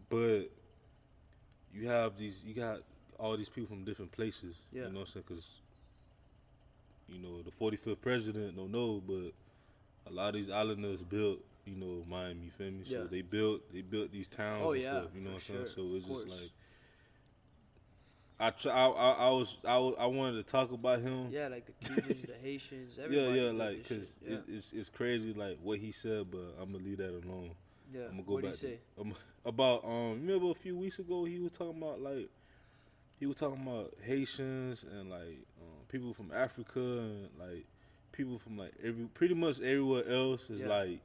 but you got all these people from different places. Yeah. You know what I'm saying? Because the 45th president don't know, but a lot of these islanders built Miami. You feel me? So they built these towns and stuff. You know what I'm saying? So it's just like. I wanted to talk about him. Yeah, like the Cubans, the Haitians, everybody. Yeah, like because it's crazy like what he said, but I'm gonna leave that alone. Yeah, I'm gonna go what back. What did he say? About remember a few weeks ago he was talking about Haitians and like people from Africa and like people from like pretty much everywhere else is like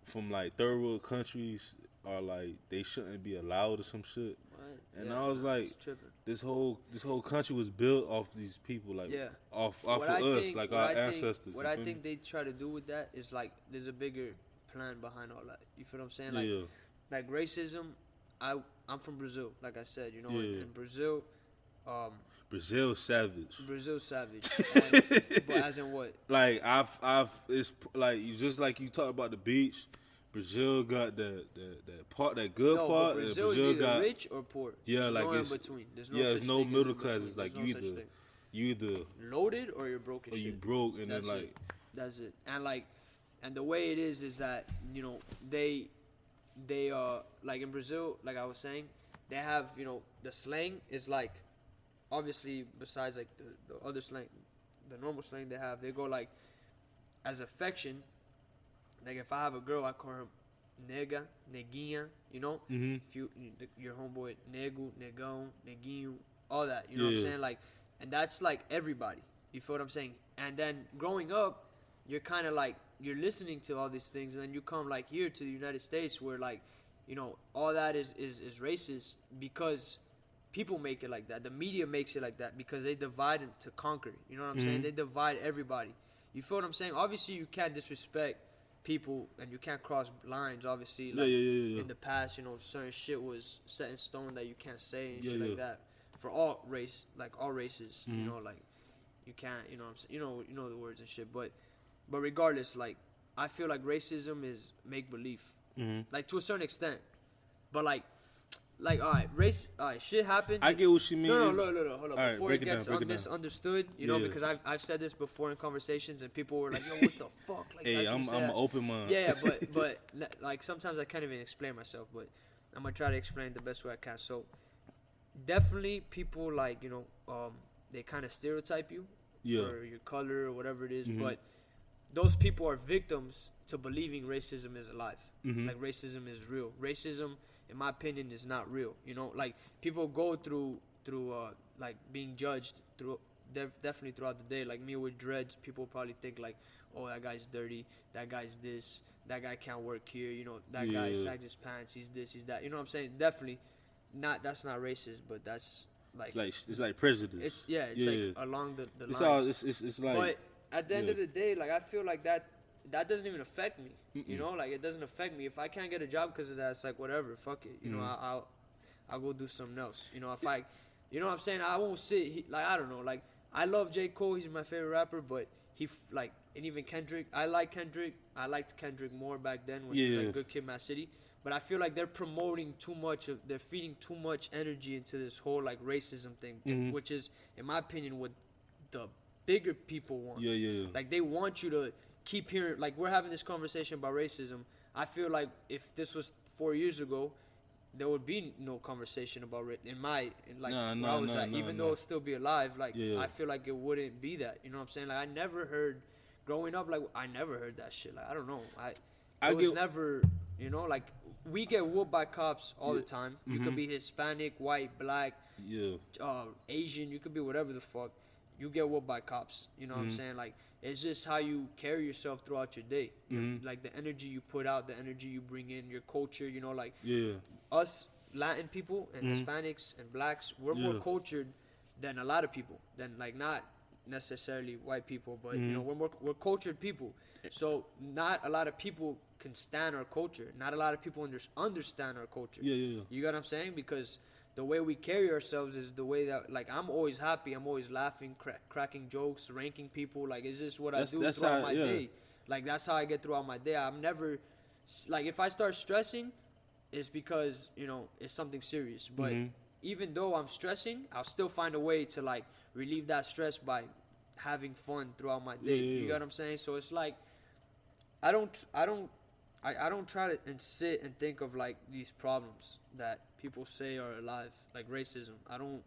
from like third world countries are like they shouldn't be allowed or some shit. And I was like, this whole country was built off these people, like off of us, like our ancestors. What I think they try to do with that is like there's a bigger plan behind all that. You feel what I'm saying? Like racism. I'm from Brazil, like I said. In Brazil, Brazil savage. Brazil savage. But as in what? Like it's like just like you talk about the beach. Brazil got that part, that good part. But Brazil is either rich or poor. Yeah, there's like no it's in between. There's there's no middle class. It's like you either loaded or you're broke. Or you broke, and that's then like that's it. And the way it is that they like in Brazil, like I was saying, they have the slang is like obviously besides like the other slang, the normal slang they have, they go like as affection. Like if I have a girl, I call her nega, neguinha, you know? Mm-hmm. If your homeboy, nego, negão, neguinho, all that, you know what I'm saying? Like, and that's like everybody. You feel what I'm saying? And then growing up, you're kind of like, you're listening to all these things, and then you come like here to the United States where like, you know, all that is racist because people make it like that. The media makes it like that because they divide to conquer. You know what I'm saying? They divide everybody. You feel what I'm saying? Obviously, you can't disrespect people and you can't cross lines. Obviously, like in the past, you know, certain shit was set in stone that you can't say and shit like that for all race, like all races. You know, like you can't. You know what I'm saying? You know the words and shit. But regardless, like I feel like racism is make believe, like to a certain extent. But like all right, shit happens. I get what she means. No, hold up. Right, before it gets misunderstood, you know, because I've said this before in conversations, and people were like, "Yo, what the fuck?" Like, hey, I'm an open mind. Yeah, but like sometimes I can't even explain myself, but I'm gonna try to explain the best way I can. So definitely, people like they kind of stereotype you for your color or whatever it is, but those people are victims to believing racism is alive. Like racism is real. Racism, in my opinion, is not real. You know, like people go through like being judged through definitely throughout the day. Like me with dreads, people probably think like, oh, that guy's dirty, that guy's this, that guy can't work here. You know, that guy sags his pants, he's this, he's that. You know what I'm saying? Definitely not. That's not racist, but that's like it's like prejudice. It's like along the it's lines. All, it's like. But at the end of the day, like I feel like that doesn't even affect me. You know, like it doesn't affect me. If I can't get a job because of that, it's like whatever, fuck it. You know, I'll go do something else. You know, if I, you know what I'm saying, I won't sit like I don't know. Like I love J. Cole, he's my favorite rapper, but like and even Kendrick, I like Kendrick. I liked Kendrick more back then when he was like Good Kid, Mad City. But I feel like they're promoting too much they're feeding too much energy into this whole like racism thing, which is, in my opinion, what the bigger people want. Like they want you to keep hearing, like we're having this conversation about racism. I feel like if this was 4 years ago, there would be no conversation about it even though it'd still be alive. Like I feel like it wouldn't be that. You know what I'm saying? Like I never heard growing up. Like I never heard that shit. Like I don't know. I was never. You know, like we get whooped by cops all the time. You could be Hispanic, white, black, Asian. You could be whatever the fuck. You get whooped by cops. You know what I'm saying? Like it's just how you carry yourself throughout your day. Like the energy you put out, the energy you bring in, your culture. You know, like us Latin people and Hispanics and blacks, we're more cultured than a lot of people. Than like not necessarily white people, but you know we're cultured people. So not a lot of people can stand our culture. Not a lot of people understand our culture. You get what I'm saying? Because the way we carry ourselves is the way that, like, I'm always happy. I'm always laughing, cracking jokes, ranking people. Like, it's just what I do throughout my day. Like, that's how I get throughout my day. I'm never, like, if I start stressing, it's because, you know, it's something serious. But even though I'm stressing, I'll still find a way to, like, relieve that stress by having fun throughout my day. You get what I'm saying? So it's like, I don't try to sit and think of like these problems that people say are alive, like racism. I don't,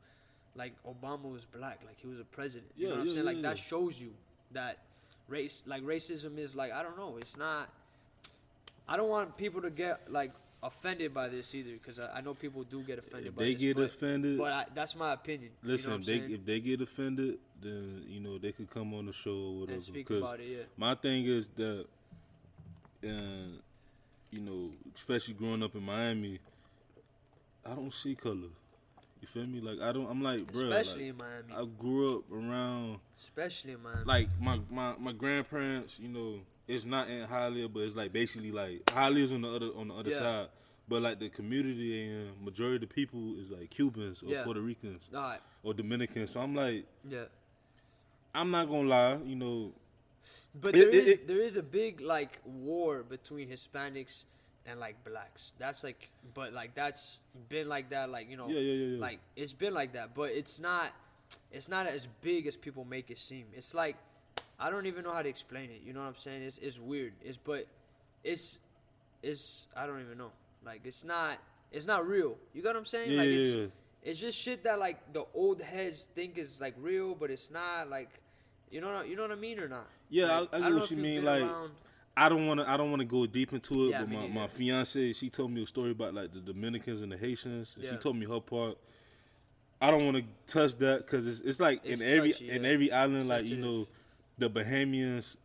like Obama was black, like he was a president. You know what I'm saying? Like that shows you that racism is like, I don't know, it's not. I don't want people to get like offended by this either, because I know people do get offended by this. They get offended, but that's my opinion. Listen, you know if they get offended, then you know they could come on the show or whatever. And speak about it. My thing is that. You know, especially growing up in Miami, I don't see color. You feel me? Like I'm like, bro. Especially like, in Miami. I grew up around. Especially in Miami. Like my grandparents, you know, it's not in Hialeah, but it's like basically like Hialeah's on the other side. But like the community and majority of the people is like Cubans or Puerto Ricans or Dominicans. So I'm like, I'm not gonna lie, you know. But there is a big like war between Hispanics and like blacks. That's like, but like that's been like that, like, you know, like it's been like that. But it's not as big as people make it seem. It's like, I don't even know how to explain it. You know what I'm saying? It's weird. It's I don't even know. Like it's not real. You got what I'm saying? It's just shit that like the old heads think is like real, but it's not. Like, you know what I mean or not? Yeah, like, I get what you mean. Like, I don't wanna go deep into it, Yeah, but my fiance, she told me a story about like the Dominicans and the Haitians, and she told me her part. I don't want to touch that because it's like It's in every island, like sensitive. the Bahamians,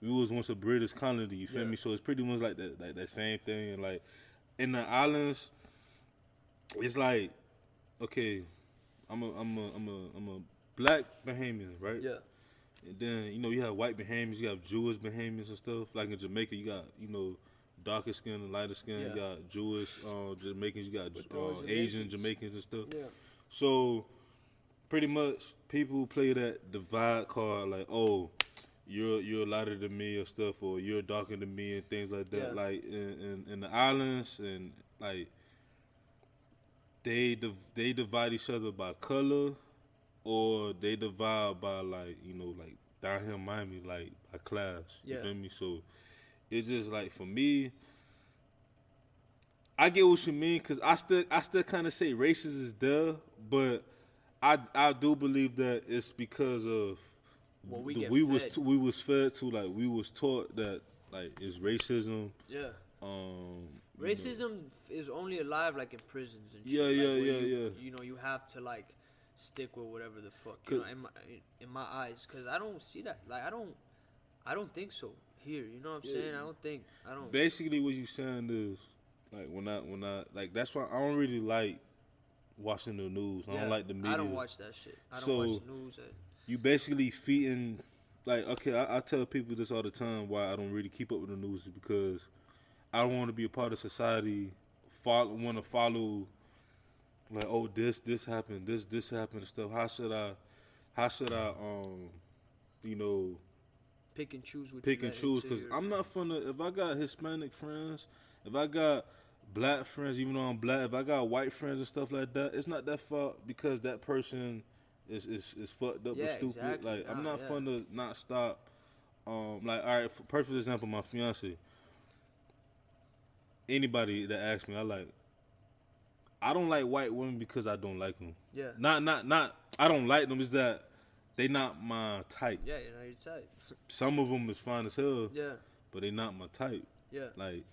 we was once a British colony. You feel me? So it's pretty much like that same thing. And like in the islands, it's like okay, I'm a black Bahamian, right? Yeah. And then you have white Bahamians, you have Jewish Bahamians and stuff. Like in Jamaica, you got darker skin and lighter skin. You got Jewish Jamaicans, you got Asian Jamaicans and stuff. Yeah. So pretty much people play that divide card like, oh, you're lighter than me or stuff, or you're darker than me and things like that. Yeah. Like in the islands and like they divide each other by color, or they divide by like like down here in Miami like by class. You feel me? So it's just like for me, I get what you mean because I still kind of say racist is there, but I do believe that it's because of we was fed to, like we was taught that like it's racism. Yeah. Racism is only alive like in prisons and shit. Yeah, You know, you have to like stick with whatever the fuck. You know, in my eyes, because I don't see that. Like I don't think so here. You know what I'm saying? I don't. Basically, what you saying is like when I like that's why I don't really like watching the news. I don't like the media. I don't watch that shit. I don't watch the news. You basically feeding like okay. I tell people this all the time. Why I don't really keep up with the news is because I don't want to be a part of society. Want to follow like this happened, this happened and stuff. How should I pick and choose because I'm not finna. If I got Hispanic friends, if I got black friends, even though I'm black, if I got white friends and stuff like that, it's not that fault because that person is fucked up or stupid. Exactly. Like I'm not finna not stop. Like all right, for perfect example, my fiance. Anybody that asks me, I don't like white women because I don't like them. Yeah. Not. I don't like them. Is that they not my type. Yeah, you're not your type. Some of them is fine as hell. Yeah. But they not my type. Yeah. Like,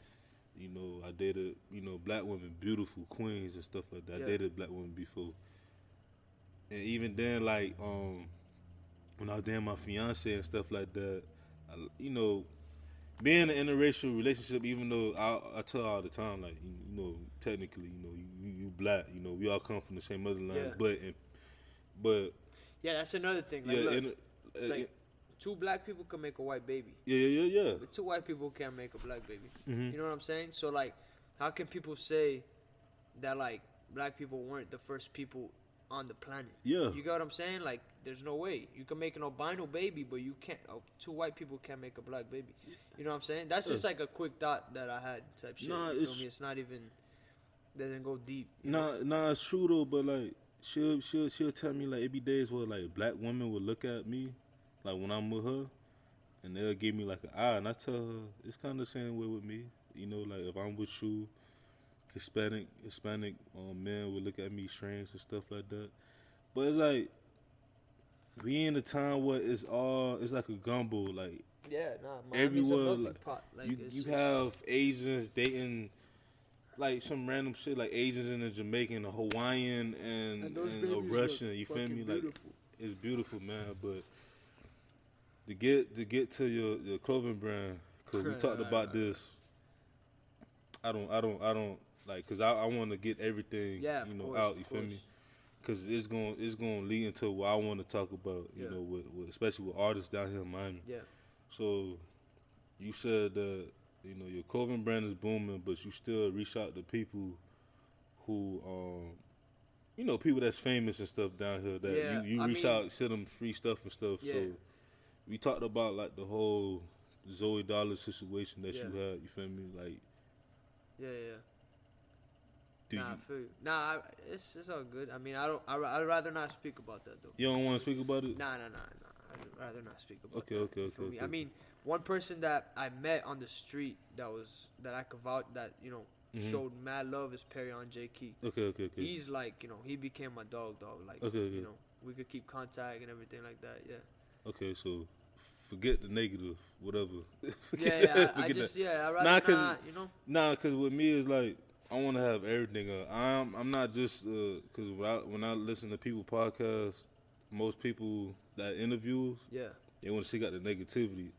I dated, black women, beautiful queens and stuff like that. Yeah. I dated black women before. And even then, like, when I was dating my fiance and stuff like that, being in an interracial relationship, even though I tell her all the time, like, technically, you black, we all come from the same motherland, but yeah, that's another thing. Like, two black people can make a white baby. Yeah. But two white people can't make a black baby. Mm-hmm. You know what I'm saying? So like, how can people say that like black people weren't the first people on the planet? Yeah. You get what I'm saying? Like, there's no way you can make an albino baby, but you can't. Two white people can't make a black baby. You know what I'm saying? That's just like a quick thought that I had type shit. Nah, you feel me? It's not even doesn't go deep. Nah, it's true though. But like, she'll tell me like it be days where like black women would look at me, like when I'm with her, and they'll give me like an eye, and I tell her it's kind of the same way with me. Like if I'm with you, Hispanic men would look at me strange and stuff like that. But it's like we in a time where it's like a gumbo, like everywhere. Like, you have Asians dating like some random shit, like Asians and a Jamaican, a Hawaiian, and a Russian. You feel me? Like it's beautiful, man. But to get to your clothing brand, because we talked about this. I don't like, cause I want to get everything out. You feel me? Cause it's gonna lead into what I want to talk about. You know, with especially with artists down here in Miami. Yeah. So you said that your clothing brand is booming, but you still reach out to people who people that's famous and stuff down here that you reach out, send them free stuff and stuff. Yeah. So we talked about like the whole Zoe Dollar situation that you had. You feel me? Like. Yeah. I feel you. Nah, it's all good. I mean, I'd rather not speak about that though. You don't want to speak about it? Nah. I'd rather not speak about that. Okay. I mean, one person that I met on the street that I could vouch that showed mad love is Perion J. Key. Okay. He's like he became my dog. Like we could keep contact and everything like that. Yeah. Okay, so forget the negative, whatever. I rather not, you know. Nah, cause with me it's like I want to have everything up. I'm not just cause when I listen to people podcasts, most people that interviews, Yeah. they want to seek out the negativity.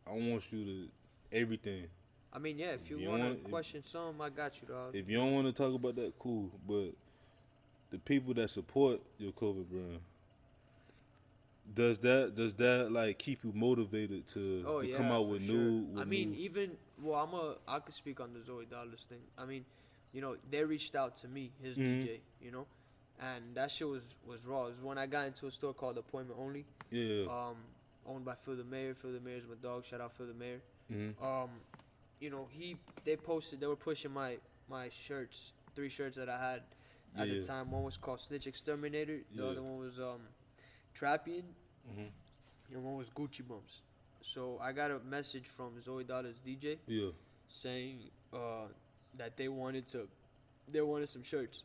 I want you to everything. I mean, yeah, if you want to question something, I got you, dog. If you don't want to talk about that, cool. But the people that support your COVID brand, does that like keep you motivated to come out with sure. new? I mean, I could speak on the Zoe Dollars thing. I mean, you know, they reached out to me, his DJ, you know, and that shit was raw. It was when I got into a store called Appointment Only. Yeah. Owned by Phil the Mayor. Phil the Mayor's my dog. Shout out Phil the Mayor. Mm-hmm. You know, they were pushing my shirts, 3 shirts that I had at the time. One was called Snitch Exterminator. The other one was Trappian. And one was Gucci Bumps. So I got a message from Zoe Dollars DJ saying that they wanted some shirts.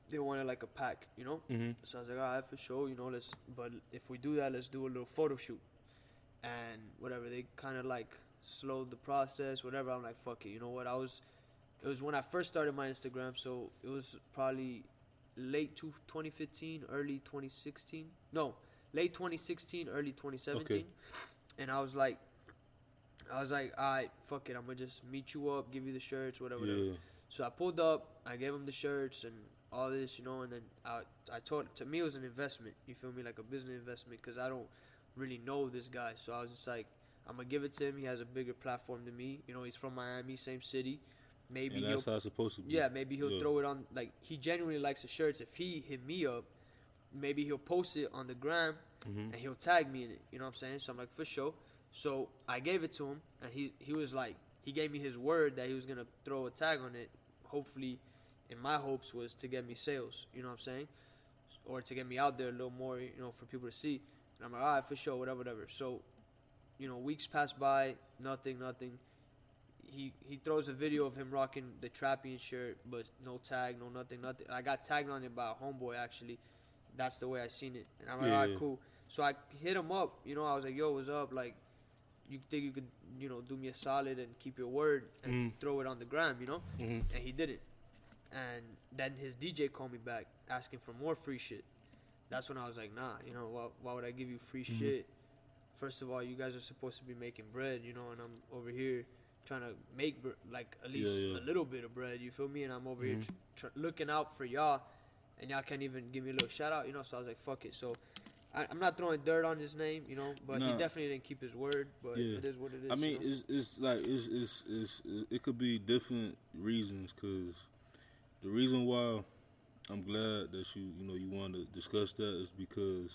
They wanted like a pack, you know. So I was like, all right, for sure, you know. But if we do that, let's do a little photo shoot and whatever. They kind of like slowed the process, whatever. I'm like, fuck it, you know what? It was when I first started my Instagram, so it was probably late 2015, early 2016. No, late 2016, early 2017. Okay. And I was like, all right, fuck it, I'm gonna just meet you up, give you the shirts, whatever. So I pulled up, I gave him the shirts and all this, you know, and then I told, to me it was an investment, you feel me, like a business investment, because I don't really know this guy. So I was just like, I'm gonna give it to him. He has a bigger platform than me, you know. He's from Miami, same city. Maybe and that's how it's supposed to be. Yeah, maybe he'll throw it on. Like, he genuinely likes the shirts. If he hit me up, maybe he'll post it on the gram and he'll tag me in it. You know what I'm saying? So I'm like, for sure. So I gave it to him, and he was like, he gave me his word that he was gonna throw a tag on it. Hopefully, in my hopes was to get me sales. You know what I'm saying? Or to get me out there a little more, you know, for people to see. And I'm like, all right, for sure, whatever. So, you know, weeks pass by, nothing. He throws a video of him rocking the Trappian shirt, but no tag, no nothing. I got tagged on it by a homeboy, actually. That's the way I seen it. And I'm like, all right, cool. So I hit him up, you know, I was like, yo, what's up? Like, you think you could, you know, do me a solid and keep your word and throw it on the gram, you know? And he didn't. And then his DJ called me back asking for more free shit. That's when I was like, nah, you know, why would I give you free shit? First of all, you guys are supposed to be making bread, you know, and I'm over here trying to make, like, at least a little bit of bread, you feel me? And I'm over here looking out for y'all, and y'all can't even give me a little shout-out, you know? So I was like, fuck it. So I'm not throwing dirt on his name, you know, but he definitely didn't keep his word, but it is what it is. I mean, you know? it's like, it could be different reasons, because the reason why I'm glad that you want to discuss that is because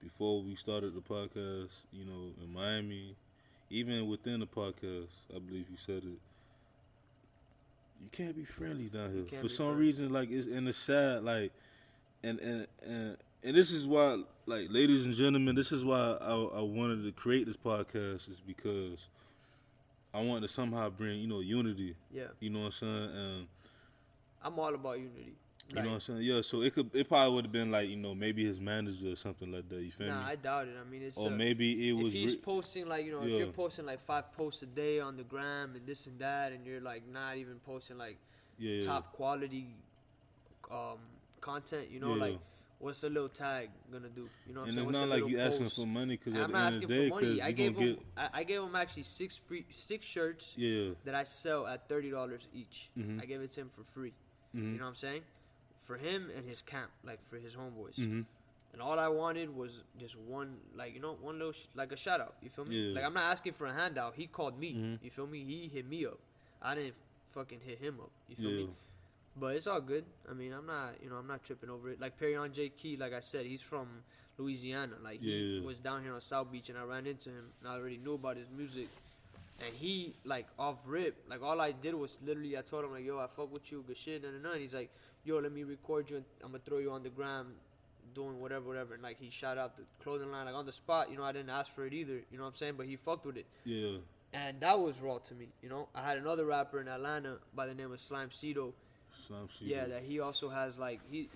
before we started the podcast, you know, in Miami, even within the podcast, I believe you said it, you can't be friendly down here. For some reason, like, it's in the sad, like, and this is why, like, ladies and gentlemen, this is why I wanted to create this podcast, is because I wanted to somehow bring, you know, unity. Yeah. You know what I'm saying? And I'm all about unity. You know what I'm saying? Yeah, so it probably would have been like, you know, maybe his manager or something like that. You feel me? Nah, I doubt it. I mean, it's or maybe it was. If he's posting, like, you know, if you're posting like 5 posts a day on the gram and this and that, and you're like not even posting like top quality content, you know, like, what's a little tag gonna do? You know what I'm saying? And it's not like you asking for money, because at the end of the day, because I gave him actually 6 shirts that I sell at $30 each. I gave it to him for free. You know what I'm saying? For him and his camp, like, for his homeboys. And all I wanted was just one, like, you know, one little, like, a shout out. You feel me? Like, I'm not asking for a handout. He called me. You feel me? He hit me up. I didn't fucking hit him up. You feel me? But it's all good. I mean, I'm not tripping over it. Like, Perion J. Key, like I said, he's from Louisiana. Like, he was down here on South Beach, and I ran into him, and I already knew about his music. And he, like, off rip, like, all I did was literally, I told him, like, yo, I fuck with you, good shit, and he's like, yo, let me record you, and I'm gonna throw you on the gram, doing whatever, and, like, he shout out the clothing line, like, on the spot, you know, I didn't ask for it either, you know what I'm saying, but he fucked with it. Yeah. And that was raw to me, you know. I had another rapper in Atlanta by the name of Slime Cedo. Yeah, that he also has, like, he's,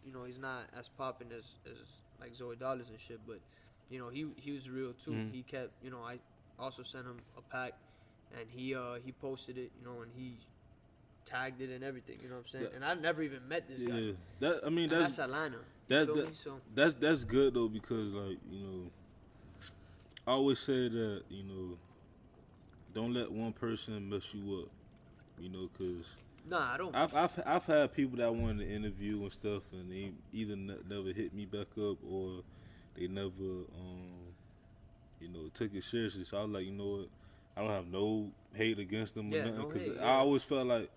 you know, he's not as popping as like, Zoe Dollars and shit, but he was real too. He kept, I also sent him a pack, and he posted it, and he tagged it and everything. You know what I'm saying? And I never even met this guy. Yeah, that's Atlanta. You feel me? So that's good though, because like, I always say that, don't let one person mess you up, because nah, I don't. I've had people that wanted to interview and stuff, and they either never hit me back up, or they never took it seriously. So I was like, you know what, I don't have no hate against them or nothing, because I always felt like,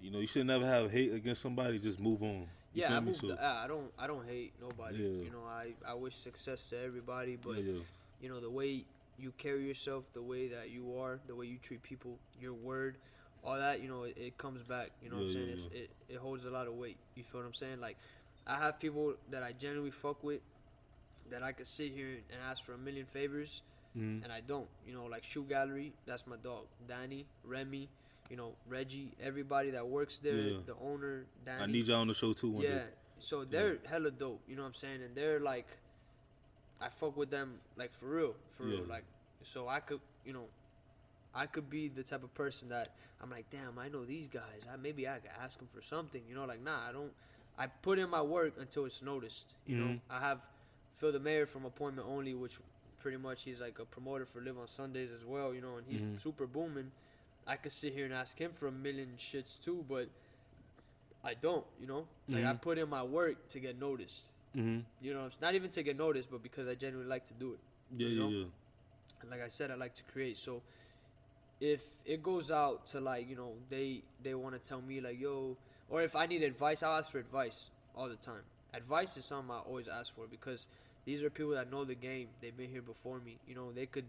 you should never have hate against somebody. Just move on. You feel me? I don't hate nobody. Yeah. I wish success to everybody, but the way you carry yourself, the way that you are, the way you treat people, your word, all that, it comes back. You know what I'm saying? It holds a lot of weight. You feel what I'm saying? Like, I have people that I genuinely fuck with, that I could sit here and ask for a million favors, and I don't. Like Shoe Gallery, that's my dog. Danny, Remy, Reggie, everybody that works there, the owner, Danny. I need y'all on the show too one day. So they're hella dope, you know what I'm saying? And they're like, I fuck with them, like, for real, like, so I could be the type of person that I'm like, damn, I know these guys, maybe I could ask them for something, like, nah, I put in my work until it's noticed, you know. I have Phil the Mayor from Appointment Only, which pretty much he's like a promoter for Live on Sundays as well, and he's super booming. I could sit here and ask him for a million shits too, but I don't, like, I put in my work to get noticed. Not even to get noticed, but because I genuinely like to do it. Yeah. And like I said, I like to create. So if it goes out to, like, they want to tell me, like, yo, or if I need advice, I'll ask for advice all the time. Advice is something I always ask for, because these are people that know the game. They've been here before me. They could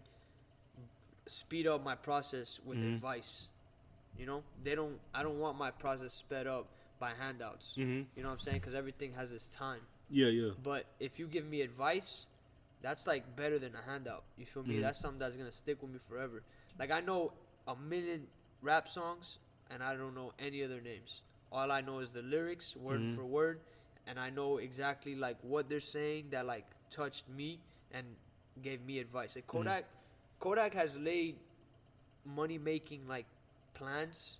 speed up my process with advice. I don't want my process sped up by handouts. You know what I'm saying? Because everything has its time. Yeah. But if you give me advice, that's like better than a handout. You feel me? That's something that's gonna stick with me forever. Like, I know a million rap songs, and I don't know any other names. All I know is the lyrics, word for word, and I know exactly, like, what they're saying that, like, touched me and gave me advice. Like Kodak has laid money making, like, plans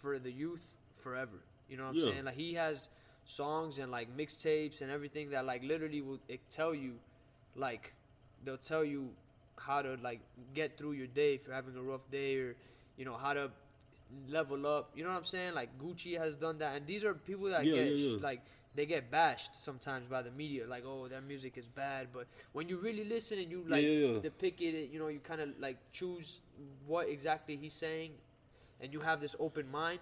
for the youth forever. You know what I'm saying? Like, he has songs and, like, mixtapes and everything that, like, literally will tell you, like, they'll tell you how to, like, get through your day if you're having a rough day, or how to level up. You know what I'm saying? Like, Gucci has done that, and these are people that like, they get bashed sometimes by the media, like, oh, their music is bad. But when you really listen and you, like, depict it, you kind of, like, choose what exactly he's saying, and you have this open mind,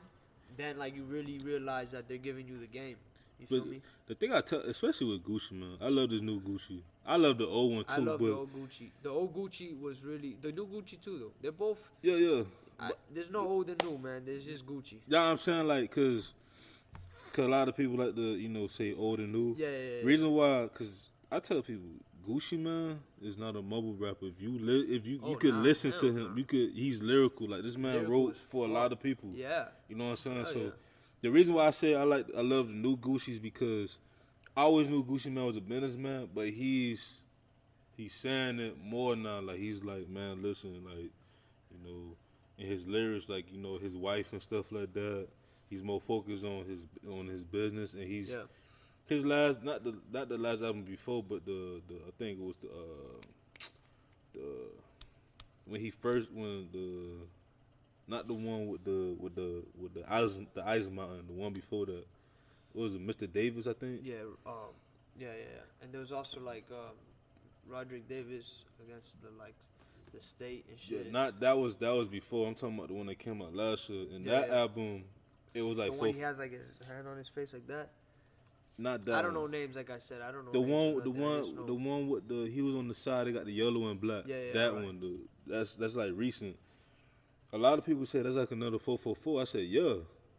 then, like, you really realize that they're giving you the game. You feel me? The thing I tell, especially with Gucci, man, I love this new Gucci. I love the old one too. I love the old Gucci. The old Gucci was really, the new Gucci too, though. They're both. Yeah. There's no old and new, man. There's just Gucci. Yeah, I'm saying, like, cause a lot of people like to, say old and new. Yeah. Reason why, cause I tell people, Gucci, man, is not a mumble rapper. If you could listen to him, he's lyrical. Like, this man wrote for a lot of people. Yeah. You know what I'm saying? So the reason why I say I love the new Gucci is because I always knew Gucci Man was a businessman, but he's saying it more now. Like, he's like, man, listen, like, in his lyrics, like, his wife and stuff like that. He's more focused on his business, and he's his last, not the last album before, but the I think it was the not the one with the Ice Mountain, the one before that. What was it, Mr. Davis, I think? Yeah. And there was also, like, Roderick Davis against the state and shit. Yeah, that was before. I'm talking about the one that came out last year. And that album, it was like the one he has, like, his hand on his face like that. Not that. I don't know names, like I said. I don't know the names, the one with he was on the side. They got the yellow and black. Yeah, that one, dude. That's like recent. A lot of people say that's like another 444. I said, yeah,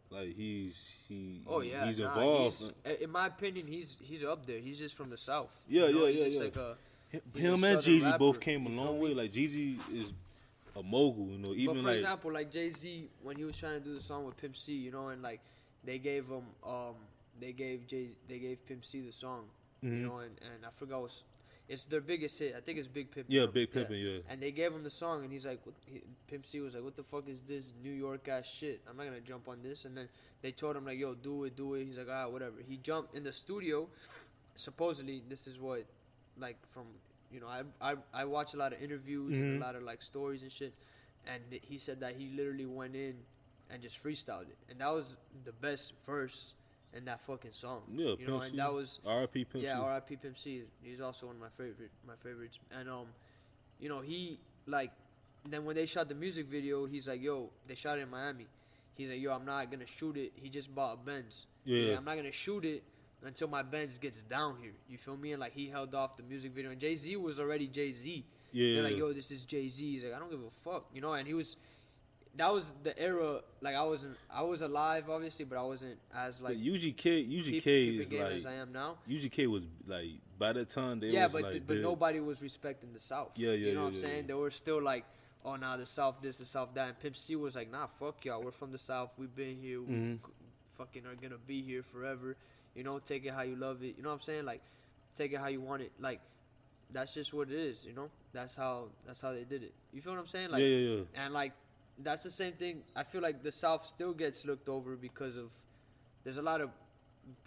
like he's involved. In my opinion, he's up there. He's just from the South. Yeah. Like him and Jeezy both came a long way. Like, Jeezy is a mogul, Even, but for like, example, like Jay-Z, when he was trying to do the song with Pimp C, and, like, they gave they gave Pimp C the song, and I forgot It's their biggest hit. I think it's Big Pimpin'. Yeah, Big Pimpin', yeah. And they gave him the song, and he's like, Pimp C was like, what the fuck is this New York ass shit? I'm not gonna jump on this. And then they told him like, yo, do it. He's like, ah, whatever. He jumped in the studio. Supposedly, this is what, like, from, you know, I watch a lot of interviews and a lot of like stories and shit, and he said that he literally went in and just freestyled it, and that was the best verse in that fucking song. Yeah, you know, Pimp and C. that was R.I.P. Pimp C. Yeah, R.I.P. Pimp C. He's also one of my favorites, and you know, he like, then when they shot the music video, he's like, yo, they shot it in Miami. He's like, yo, I'm not gonna shoot it. He just bought a Benz. Yeah, like, I'm not gonna shoot it until my Benz gets down here. You feel me? And like, he held off the music video, and Jay-Z was already Jay-Z. Yeah, they're like, yo, this is Jay-Z. He's like, I don't give a fuck, you know. And that was the era. Like, I was alive, obviously, but I wasn't as like UGK is like as I am now. UGK was like, by that time they was but like but nobody was respecting the South. You know what I'm saying? They were still like, oh, nah, the South this, the South that. And Pimp C was like, nah, fuck y'all. We're from the South. We've been here. We fucking are gonna be here forever. You know, take it how you love it. You know what I'm saying? Like, take it how you want it. Like, that's just what it is. You know, that's how they did it. You feel what I'm saying? Like, yeah. And like, that's the same thing. I feel like the South still gets looked over because of, there's a lot of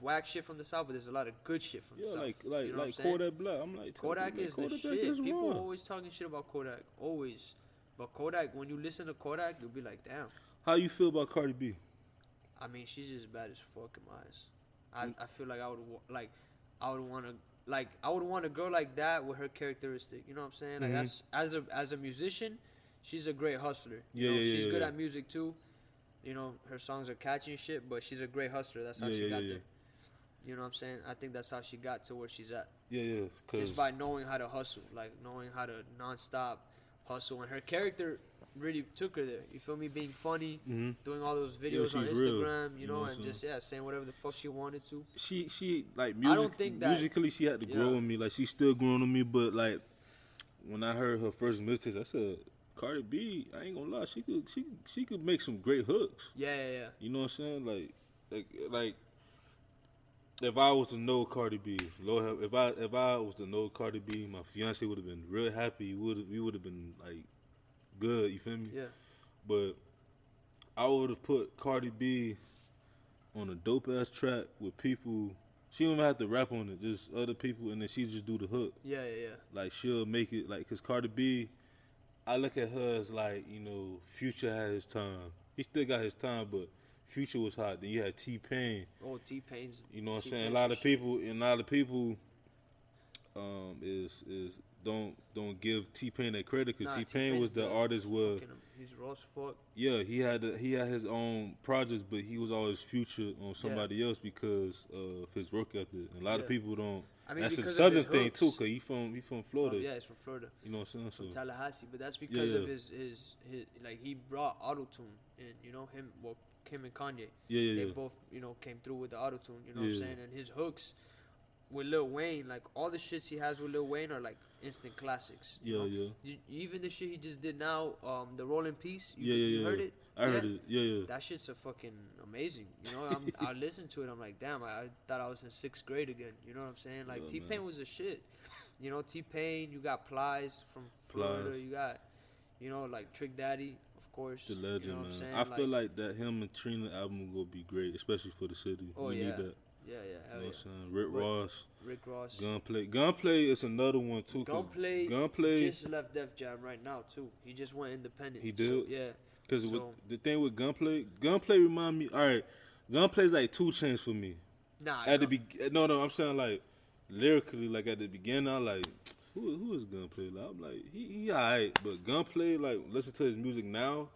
whack shit from the South, but there's a lot of good shit from the South. Like you know Kodak Black. I'm like, Kodak is Kodak the shit. is People wrong. always talking shit about Kodak, always. But Kodak, when you listen to Kodak, you'll be like, damn. How you feel about Cardi B? I mean, she's just bad as fuck in my eyes. I feel like I would want a girl like that with her characteristic. You know what I'm saying? Like, that's as a musician, she's a great hustler. She's good at music too. You know, her songs are catchy and shit, but she's a great hustler. That's how she got there. You know what I'm saying? I think that's how she got to where she's at. Yeah. Just by knowing how to hustle, like knowing how to nonstop hustle, and her character really took her there. You feel me? Being funny, doing all those videos on Instagram, real, you know, and just saying whatever the fuck she wanted to. She like I don't think that, musically she had to grow on me. Like, she's still growing on me, but like when I heard her first mixtapes, I said, Cardi B, I ain't gonna lie, she could make some great hooks. Yeah. You know what I'm saying? Like if I was to know Cardi B, Lord help, if I was to know Cardi B, my fiance would have been real happy. We would have been like good. You feel me? Yeah. But I would have put Cardi B on a dope ass track with people. She don't even have to rap on it, just other people, and then she just do the hook. Yeah. Like, she'll make it, like, cause Cardi B, I look at her as like, you know, Future had his time. He still got his time, but Future was hot. Then you had T-Pain. Oh, T-Pain's. You know what I'm saying? A lot of people is don't give T-Pain that credit, because T-Pain was the artist where he's raw as fuck. Yeah, he had his own projects, but he was always Future on somebody else because of his work ethic. And a lot of people don't. I mean, that's a southern thing too, cause he from Florida. He's from Florida. You know what I'm saying? From Tallahassee, but that's because of his like, he brought auto-tune in. You know, him and Kanye. They both, you know, came through with the auto-tune. You know what I'm saying? And his hooks with Lil Wayne, like, all the shits he has with Lil Wayne are like instant classics. Even the shit he just did now, the Rolling Piece. You heard it? I heard it. Yeah. That shit's a fucking amazing. You know, I listened to it. I'm like, damn, I thought I was in 6th grade again. You know what I'm saying? Like, T-Pain was a shit. You know, T-Pain. You got Plies from Florida. You got, you know, like Trick Daddy, of course. The legend, you know what man. I'm saying? I feel like that him and Trina album will be great, especially for the city. We need that. Yeah, hell, you know what I'm saying? Rick Ross. Gunplay is another one too. Gunplay just left Def Jam right now too. He just went independent. He did? So, yeah. Because the thing with Gunplay remind me, alright, Gunplay's like 2 Chainz for me. Nah. No, I'm saying, like, lyrically, like, at the beginning, I'm like, who is Gunplay? Like, I'm like, he alright, but Gunplay, like, listen to his music now,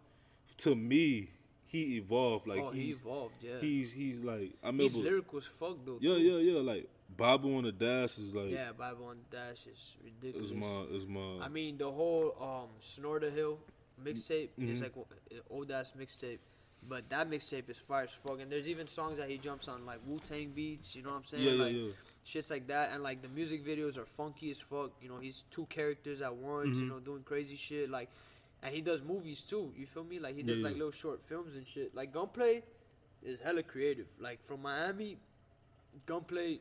to me, he evolved. Like, he evolved, yeah. He's like, I remember. He's lyrical as fuck, though. Yeah. Like, Bible on the Dash is like. Yeah, Bible on the Dash is ridiculous. Is my. I mean, the whole Snore the Hill mixtape is like an old ass mixtape, but that mixtape is fire as fuck. And there's even songs that he jumps on, like Wu-Tang beats. You know what I'm saying? Yeah. Shits like that, and like the music videos are funky as fuck. You know, he's 2 characters at once. You know, doing crazy shit like. And he does movies too, you feel me? Like, he does like little short films and shit. Like, Gunplay is hella creative. Like, from Miami, Gunplay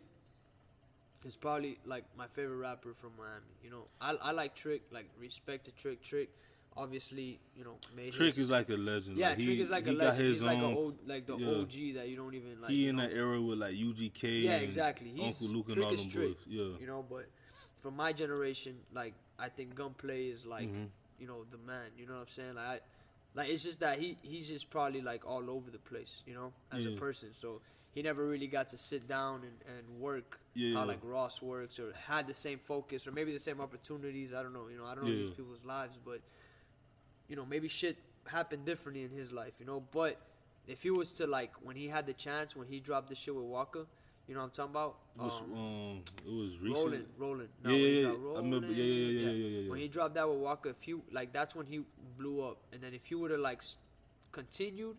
is probably like my favorite rapper from Miami. You know, I like Trick, like respect to Trick. Trick, obviously, you know, made Trick his, is like a legend. yeah. Like Trick is like a he got legend. his He's like own. like the Yeah, OG that you don't even like. he You in know, that era with like UGK yeah, and exactly. He's Uncle Luke and Trick all is them Trick. boys. Yeah. You know, but from my generation, like I think Gunplay is like, you know, the man. You know what I'm saying? Like it's just that he's just probably like all over the place. You know, as a person. So he never really got to sit down and work how like Ross works, or had the same focus, or maybe the same opportunities. I don't know. You know, I don't know these people's lives, but you know, maybe shit happened differently in his life. You know, but if he was to like when he had the chance, when he dropped the shit with Walker, you know what I'm talking about? It was recent. Rolling. No, I remember. Yeah. When he dropped that with Walker, if you like, that's when he blew up. And then if he would have like continued,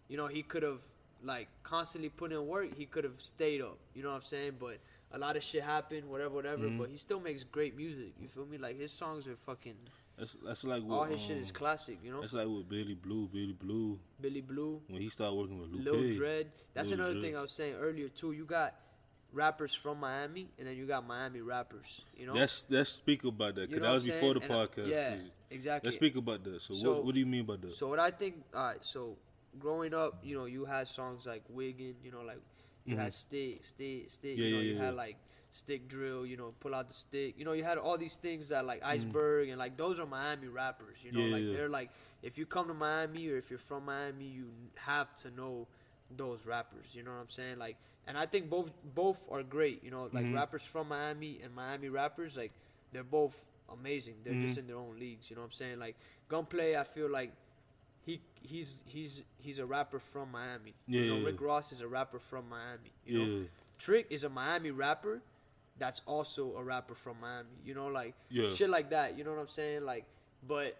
you know, he could have like constantly put in work. He could have stayed up. You know what I'm saying? But a lot of shit happened, whatever. But he still makes great music. You feel me? Like his songs are fucking. That's like what, all his shit is classic, you know. That's like with Billy Blue. When he started working with Lupe. Lil Dread. That's another thing I was saying earlier too. You got rappers from Miami, and then you got Miami rappers. You know. Let's speak about that, because that was before the podcast. Yeah, exactly. Let's speak about that. So what do you mean by that? So what I think, so growing up, you know, you had songs like Wiggin, you know, like you had Stick, you had like Stick Drill, you know, Pull Out the Stick, you know, you had all these things that like Iceberg, and like those are Miami rappers, you know, they're like, if you come to Miami or if you're from Miami, you have to know those rappers, you know what I'm saying? Like, and I think both are great, you know, like rappers from Miami and Miami rappers, like they're both amazing. They're just in their own leagues, you know what I'm saying? Like Gunplay, I feel like he's a rapper from Miami. You know, Rick Ross is a rapper from Miami. You know, Trick is a Miami rapper that's also a rapper from Miami. You know, like shit like that. You know what I'm saying? Like, but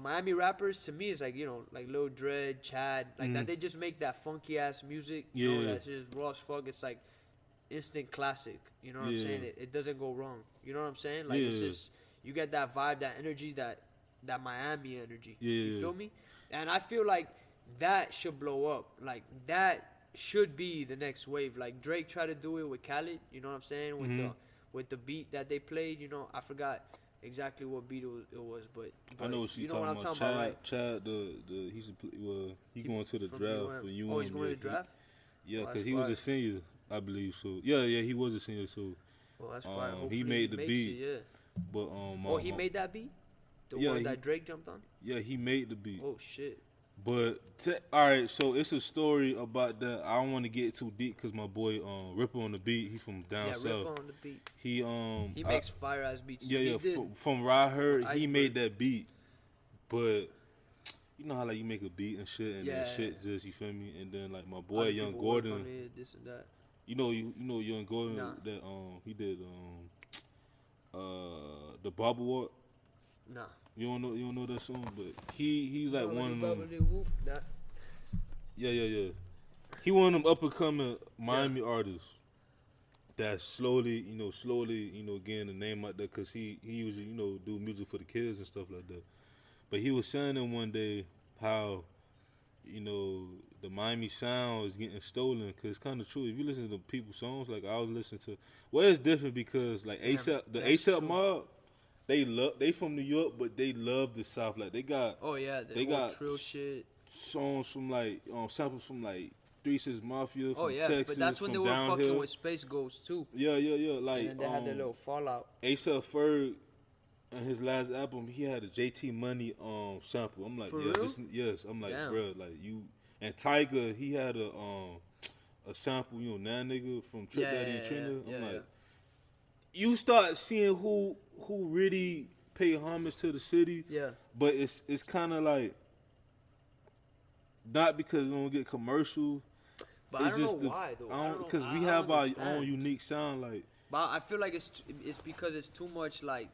Miami rappers to me is like, you know, like Lil Dread, Chad, like that. They just make that funky ass music. You know, that's just raw as fuck. It's like instant classic. You know what I'm saying? It doesn't go wrong. You know what I'm saying? Like it's just, you get that vibe, that energy, that Miami energy. You feel me? And I feel like that should blow up. Like that should be the next wave. Like Drake tried to do it with Khaled. You know what I'm saying? With the beat that they played. You know, I forgot exactly what beat it was, but I know what you know what I'm talking about, right? Chad, he going to the draft for UM. Oh, he's going to the draft. Yeah, because he was a senior, I believe. So yeah, he was a senior. So that's fine. He made the beat. But he made that beat. The one that Drake jumped on? Yeah, he made the beat. Oh, shit. But, all right, so it's a story about that. I don't want to get too deep because my boy Ripper on the beat, he from down south. Ripper on the beat. He makes fire-ass beats. Yeah. From what I heard, he made that beat. But, you know how, like, you make a beat and shit, and then shit just, you feel me? And then, like, my boy, Young Gordon. This and that. You know Young Gordon, that he did the Bobble Walk. Nah. You don't know that song, but he's like one of them. Yeah. He one of them up and coming Miami artists that slowly, getting the name out there, because he usually, do music for the kids and stuff like that. But he was saying them one day how, the Miami sound is getting stolen, because it's kind of true. If you listen to people's songs, like I was listening to, well, it's different because like ASAP Mob. They from New York, but they love the South. Like they got they got trill shit. Songs from like samples from like 3 6 Mafia from Texas. But that's when they were fucking with Space Ghost too. Yeah. Like and then they had their little fallout. A$AP Ferg in his last album, he had a JT Money sample. I'm like, yes. I'm like, bro, like you and Tiger, he had a sample, Nah Nigga from Trip Daddy and Trina. I'm like, you start seeing who really pay homage to the city. Yeah. But it's kind of like, not because it don't get commercial. But I don't know why though. Because we have our own unique sound. Like, but I feel like it's because it's too much, like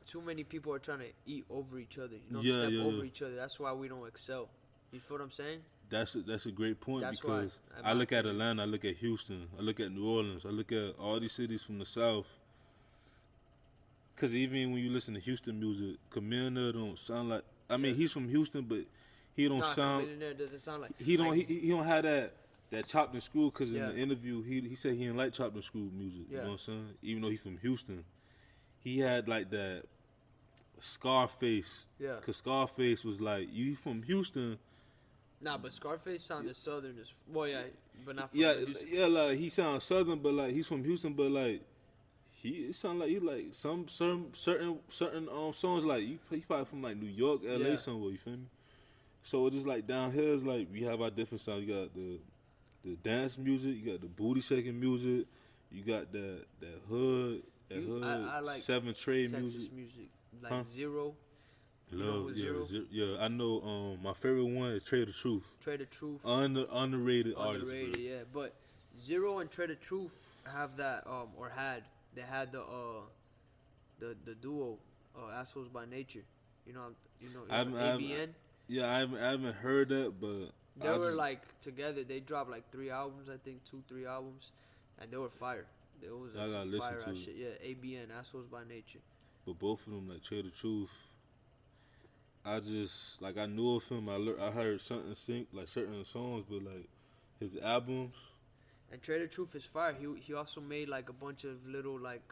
too many people are trying to eat over each other. Step over each other. That's why we don't excel. You feel what I'm saying? That's a great point. That's because I look at Atlanta, I look at Houston, I look at New Orleans, I look at all these cities from the South. Because even when you listen to Houston music, Camille don't sound like. I mean, he's from Houston, but he don't sound. Camille doesn't sound like. He don't have that that chopped and screw, because in Yeah. the interview he said he didn't like chopped and screw music. You Yeah. know what I'm saying? Even though he's from Houston, he had like that Scarface. Yeah. Cause Scarface was like, you from Houston. Nah, but Scarface sounded southern as well, yeah, but not from Yeah, Houston. yeah, like he sounds southern, but like he's from Houston, but like it sound like he like some certain songs like he probably from like New York, LA Yeah. somewhere. You feel me? So it's just like down here, it's like we have our different sounds. You got the dance music, you got the booty shaking music, you got that hood, I like seven trade Texas music. like Huh? Zero. You know Love, who's yeah, Zero? yeah. I know. My favorite one is Trade the Truth. Trade the Truth. Underrated artist. Underrated, Bro. yeah. But Zero and Trade the Truth have that or had they had the duo Assholes by Nature. You know ABN. Yeah, I haven't heard that, but They were like together. They dropped like 3 albums, I think 2-3 albums, and they were fire. It was I gotta some listen fire to ass it. shit. Yeah, ABN, Assholes by Nature. But both of them, like Trade the Truth, I just like I knew of him. I heard certain songs, but like his albums. And Trade the Truth is fire. He also made like a bunch of little like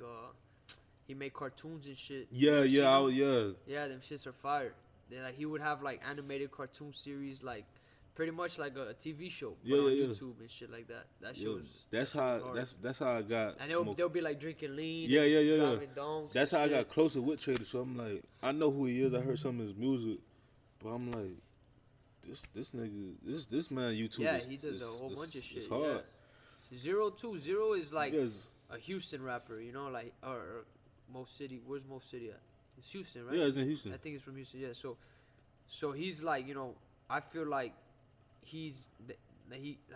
he made cartoons and shit. Yeah, You yeah, seen them? yeah. Yeah, them shits are fire. They like he would have like animated cartoon series, like pretty much like a TV show, but Yeah, on yeah, yeah. YouTube and shit like that. That shit Yeah, was that's that shit how was hard. that's how I got. And they'll be like drinking lean. Yeah, and yeah, yeah, yeah. driving donks That's and how I shit. got closer with Trader. So I'm like, I know who he is. I heard some of his music, but I'm like, this nigga, this man YouTube. Yeah, is, he does a whole is- bunch of shit. It's hard. Yeah. Zero is like Yes. a Houston rapper, you know, like or Most City. Where's Most City at? It's Houston, right? Yeah, it's in Houston. I think it's from Houston. Yeah, so he's like, you know, I feel like he's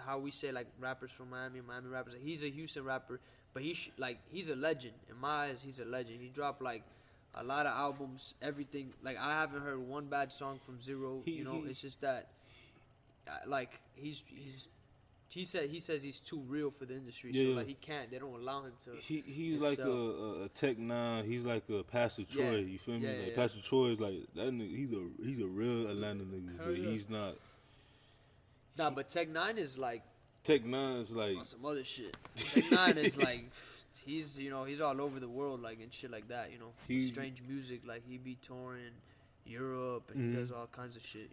how we say like rappers from Miami rappers. Like, he's a Houston rapper, but he's a legend in my eyes. He's a legend. He dropped like a lot of albums, everything. Like I haven't heard one bad song from Zero. It's just that like he says he's too real for the industry, Yeah, so yeah. like he can't. They don't allow him to. He's like a Tech Nine. He's like a Pastor Troy. Yeah. You feel me? Yeah, like yeah. Pastor Troy is like that nigga. He's a real Atlanta nigga, Hell but yeah. he's not. Nah, but Tech Nine is like Tech Nine is like on some other shit. Tech Nine is like he's all over the world like and shit like that. Strange music, like he be touring Europe and he does all kinds of shit.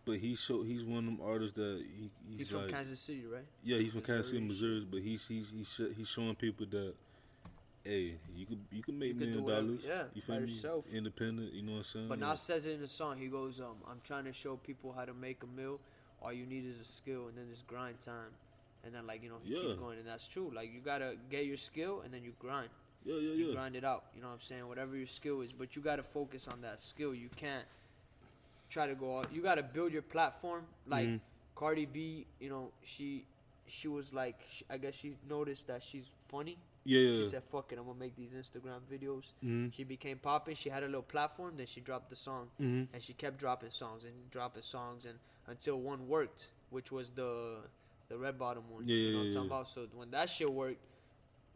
But he's one of them artists that He's from like, Kansas City, right? Yeah, he's from Kansas City, Missouri. Missouri. But he's showing people that, hey, you could make $1 You could do million. whatever, yeah, You by feel me? yourself. Independent. You know what I'm saying? But Nas says it in the song. He goes, I'm trying to show people how to make a meal. All you need is a skill, and then it's grind time. And then he Yeah. keeps going, and that's true. Like you gotta get your skill, and then you grind. Yeah. You grind it out. You know what I'm saying? Whatever your skill is, but you gotta focus on that skill. You can't try to go out. You gotta build your platform. Like Cardi B, she was like, I guess she noticed that she's funny. Yeah. She said, "Fuck it, I'm gonna make these Instagram videos." Mm-hmm. She became popping. She had a little platform. Then she dropped the song, and she kept dropping songs and until one worked, which was the Red Bottom one. Yeah, you know what I'm yeah, talking yeah. about. So when that shit worked,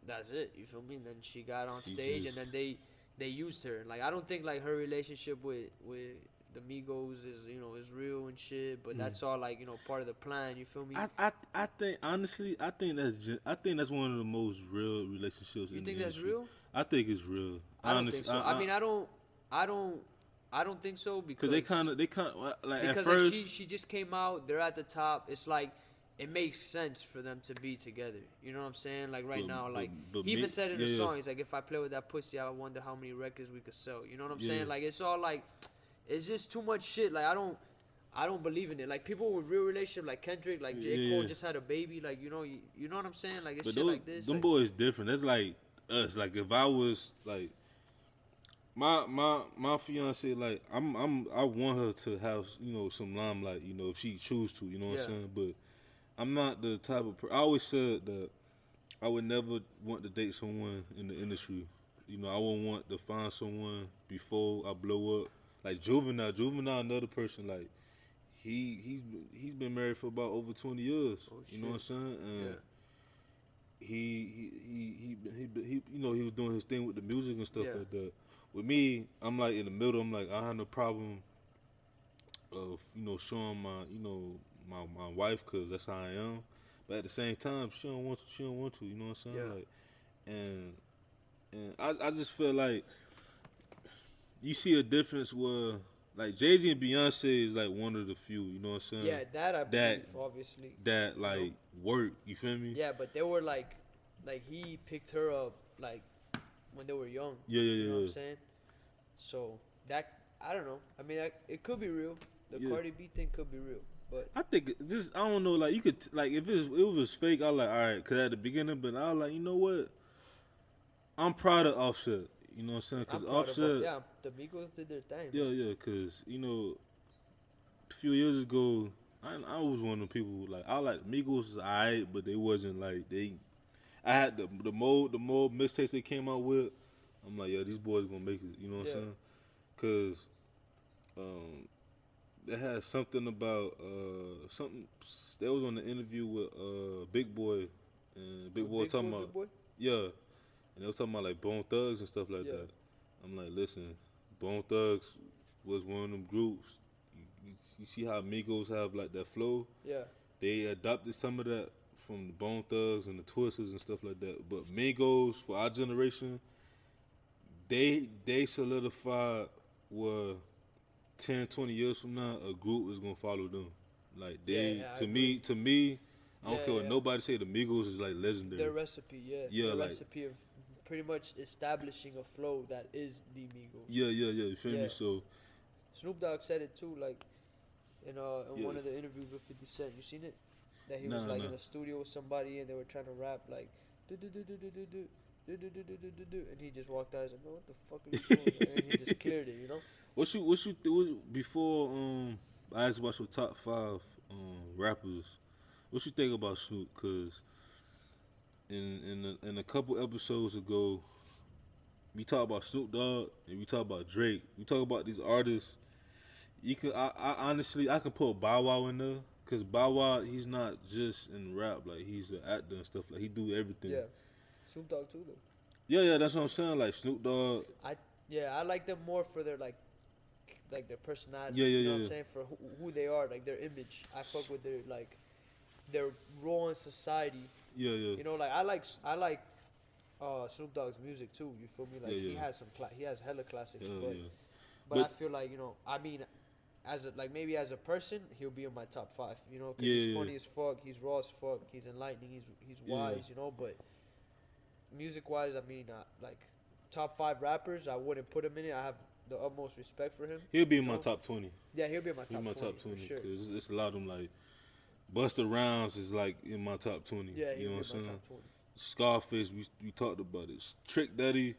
that's it. You feel me? And then she got on She stage, just- and then they used her. Like I don't think like her relationship with the Migos is real and shit, but that's all like part of the plan. You feel me? I think honestly, I think that's one of the most real relationships. You in think the that's industry. real? I think it's real. I don't think so. I mean, I don't think so because they kind of like because at first. like, she just came out. They're at the top. It's like it makes sense for them to be together. You know what I'm saying? Like right now, like he even said in the song, he's like, if I play with that pussy, I wonder how many records we could sell. You know what I'm saying? Like it's all like, it's just too much shit. Like I don't believe in it. Like people with real relationship, like Kendrick, like J. Cole just had a baby. Like you know what I'm saying? Like it's But shit like this. them Like, boys different. That's like us. Like if I was like my fiance, like I want her to have some limelight. If she choose to. You know what I'm saying? But I'm not the type of. I always said that I would never want to date someone in the industry. I would want to find someone before I blow up. Like Juvenile, another person. Like he's been married for about over 20 years. You know what I'm saying? And he he was doing his thing with the music and stuff like that. With me, I'm like in the middle. I'm like I have no problem of showing my my wife because that's how I am. but at the same time, she don't want to. She don't want to. You know what I'm saying? Yeah. Like, and I just feel like you see a difference where like Jay-Z and Beyonce is like one of the few. You know what I'm saying? Yeah, that I believe, obviously. That you know? like work. You feel me? Yeah, but they were like he picked her up like when they were young. Yeah, You know what I'm saying? So that I don't know. I mean, it could be real. The Cardi B thing could be real, but I think just I don't know. Like you could like if it was fake, I was like all right, cause at the beginning, but I was like, you know what? I'm proud of Offset. You know what I'm saying? Cause I'm proud Offset, of yeah, the Migos did their thing. yeah, cause you know, a few years ago, I was one of the people who, like I like Migos was alright, but they wasn't like they. I had the more mixtapes they came out with. I'm like, yeah, these boys gonna make it. You know what I'm saying? Cause they had something about something. They was on the interview with Big Boy, and Big Boy talking about yeah, and they was talking about like Bone Thugs and stuff like that. I'm like, listen, Bone Thugs was one of them groups. You see how Migos have like that flow? Yeah. They adopted some of that from the Bone Thugs and the Twisters and stuff like that. But Migos, for our generation, they solidified where 10, 20 years from now, a group is gonna follow them. Like they, to me, I don't care what nobody say. The Migos is like legendary. Their recipe, their recipe of pretty much establishing a flow that is the Migos. Yeah. You feel me? So Snoop Dogg said it too, like in one of the interviews with 50 Cent. You seen it? That he was like in a studio with somebody and they were trying to rap like do do do do do do do do do do do do do, and he just walked out. He's like, "No, what the fuck are you doing?" And he just cleared it, you know. What you before I asked about your top 5 rappers? What you think about Snoop? Cause in a couple episodes ago, we talked about Snoop Dogg and we talked about Drake. We talk about these artists. You can I honestly I can put Bow Wow in there. Cause Bow Wow, he's not just in rap, like he's an actor and stuff. Like he do everything. Yeah, Snoop Dogg too though. Yeah, that's what I'm saying. Like Snoop Dogg. I like them more for their like their personality. Yeah. You know what I'm saying? For who they are, like their image. I fuck with their role in society. Yeah. You know, like I like Snoop Dogg's music too. You feel me? Like he has he has hella classics. But I feel like, you know, I mean, maybe as a person, he'll be in my top 5. You know, because he's funny as fuck, he's raw as fuck, he's enlightening, he's wise. You know, but music wise, I mean, like top 5 rappers, I wouldn't put him in it. I have the utmost respect for him. He'll be in my top 20. Yeah, he'll be in my top 20 for sure. Because it's a lot of them, like Busta Rhymes is like in my top 20. Yeah, you know what I'm saying? Top 20. Scarface, we talked about it. Trick Daddy.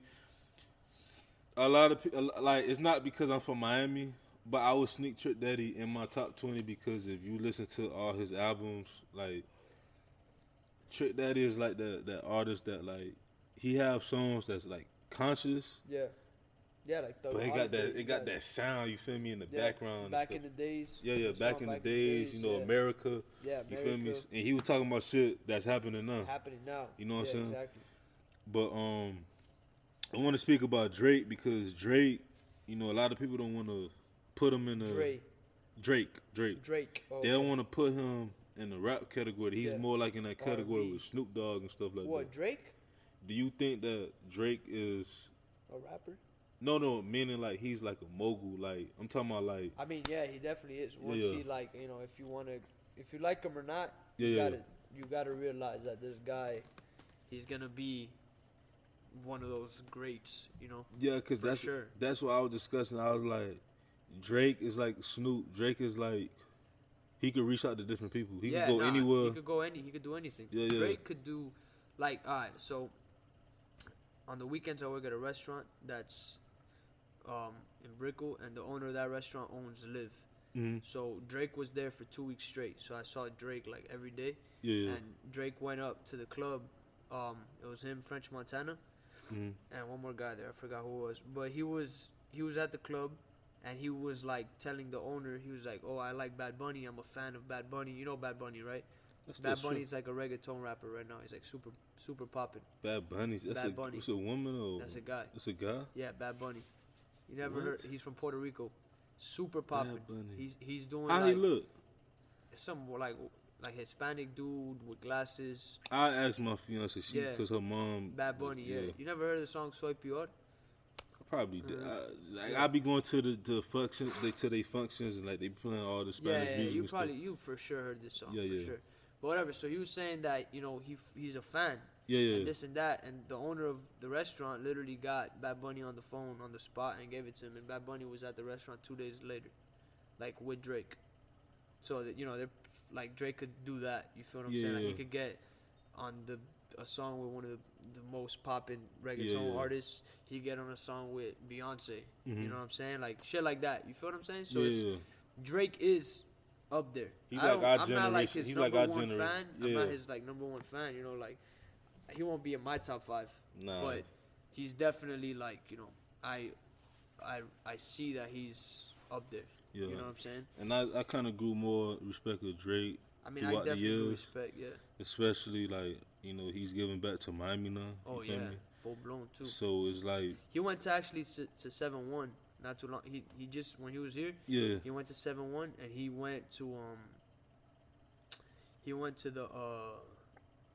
A lot of people, like, it's not because I'm from Miami, but I would sneak Trick Daddy in my top 20 because if you listen to all his albums, like, Trick Daddy is like that artist that, like, he have songs that's like conscious. Yeah, like but it got that sound, you feel me, in the background. Back in the days. Yeah, back in the days, you know, America. Yeah, you feel me? And he was talking about shit that's happening now. You know what I'm saying? Exactly. But I want to speak about Drake because Drake, you know, a lot of people don't want to put him in a Drake. Oh, they don't want to put him in the rap category. He's more like in that category with Snoop Dogg and stuff like that. What, Drake? Do you think that Drake is a rapper? No, meaning like he's like a mogul. Like I'm talking about like. I mean, yeah, he definitely is. Once he like, you know, if you like him or not, you gotta realize that this guy, he's gonna be one of those greats, you know. Yeah, because that's what I was discussing. I was like, Drake is like Snoop. Drake is like, he could reach out to different people. He could go anywhere. He could do anything. Yeah. Drake could do, like, all right. So on the weekends, I work at a restaurant that's in Brickell, and the owner of that restaurant owns Live. Mm-hmm. So Drake was there for 2 weeks straight. So I saw Drake like every day. Yeah. And Drake went up to the club. It was him, French Montana, and one more guy there. I forgot who it was. But he was at the club, and he was like telling the owner, he was like, "Oh, I like Bad Bunny. I'm a fan of Bad Bunny. You know Bad Bunny, right? Bad Bunny's like a reggaeton rapper right now. He's like super popping." Bad Bunny. It's a woman or? That's a guy. It's a guy. Yeah, Bad Bunny. You never heard? He's from Puerto Rico. Super popping. He's doing. How he look? Some like Hispanic dude with glasses. I asked my fiance, because her mom. Bad Bunny, yeah. You never heard the song Soy Peor? I probably did. I be going to the functions, to their functions, and like they playing all the Spanish music. You for sure heard this song, for sure. But whatever. So he was saying that he's a fan. Yeah. And this and that, and the owner of the restaurant literally got Bad Bunny on the phone on the spot and gave it to him, and Bad Bunny was at the restaurant 2 days later, like with Drake. So that they're like Drake could do that. You feel what I'm saying? Like he could get on a song with one of the most popping reggaeton artists. He get on a song with Beyonce. You know what I'm saying? Like shit like that. You feel what I'm saying? So Drake is up there. He's like our generation. I'm not like his He's number like our one generation. fan. I'm not his like number one fan. Like he won't be in my top 5. Nah. But he's definitely like I see that he's up there. Yeah. You know what I'm saying? And I kind of grew more respect of Drake. I mean, throughout I definitely the years, respect, especially like he's giving back to Miami now. Oh you feel me? Full blown too. So it's like he went to actually to 7-1 not too long. He just when he was here, he went to 7-1 and he went to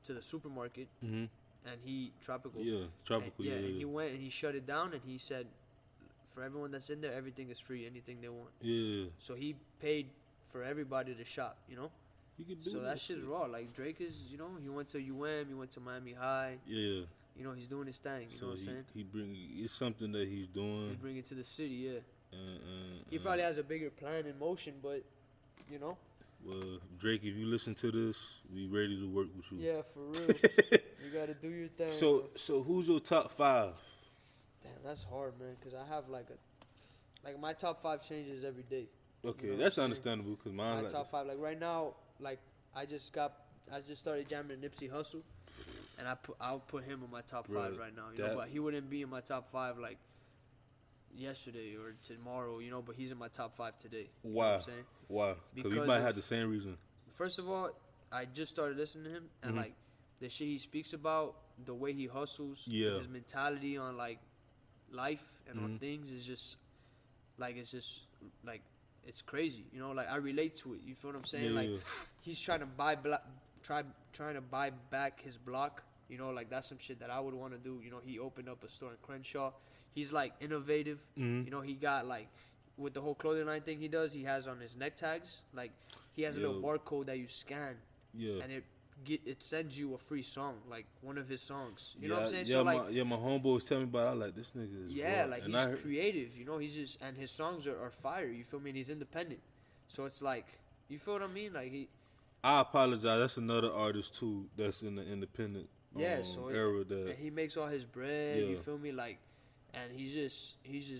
the supermarket and he tropical. Tropical. And he went and he shut it down and he said, for everyone that's in there, everything is free, anything they want. Yeah. So he paid for everybody to shop. He could do so that shit's raw. Like Drake is, he went to he went to Miami High. Yeah. He's doing his thing. You know what I'm saying? It's something that he's doing. He's bringing it to the city, he probably has a bigger plan in motion, but Well, Drake, if you listen to this, we ready to work with you. Yeah, for real. You gotta do your thing. So who's your top 5? Damn, that's hard, man. Cause I have like my top 5 changes every day. Okay, that's understandable. Cause my top 5, like right now, like I just started jamming Nipsey Hussle, and I'll put him in my top 5 right now. But he wouldn't be in my top 5 like yesterday or tomorrow. But he's in my top 5 today. Why? You know what I'm saying? Why? Because we might have the same reason. First of all, I just started listening to him, and like the shit he speaks about, the way he hustles, his mentality on like life and on things is just like it's crazy. Like I relate to it. You feel what I'm saying? He's trying to trying to buy back his block. Like that's some shit that I would want to do. He opened up a store in Crenshaw. He's like innovative. He got like with the whole clothing line thing he does. He has on his neck tags. Like he has a little barcode that you scan. And it sends you a free song, like one of his songs. You know what I'm saying? Yeah, so my homeboy was telling me about it. I was like, this nigga is like he's creative, he's just, and his songs are fire, you feel me? And he's independent. So it's like, you feel what I mean? Like I apologize, that's another artist too that's in the independent era and he makes all his bread, you feel me? Like, and he's just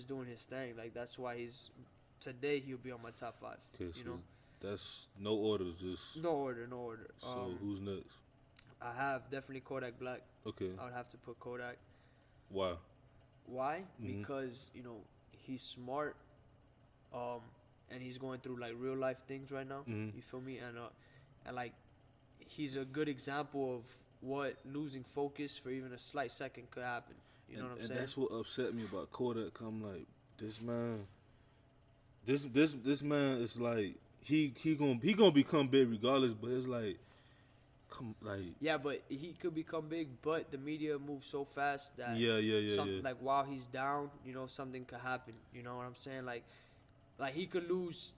doing his thing. Like that's why today he'll be on my top 5. Okay, so that's no order, just no order. So who's next? I have definitely Kodak Black. Okay. I would have to put Kodak. Why? Because he's smart, and he's going through like real life things right now. You feel me? And like he's a good example of what losing focus for even a slight second could happen. You know what I'm saying? And that's what upset me about Kodak. I'm like, this man is like he gonna become big regardless, but it's like yeah, but he could become big, but the media moves so fast that like while he's down, something could happen. You know what I'm saying? Like he could lose,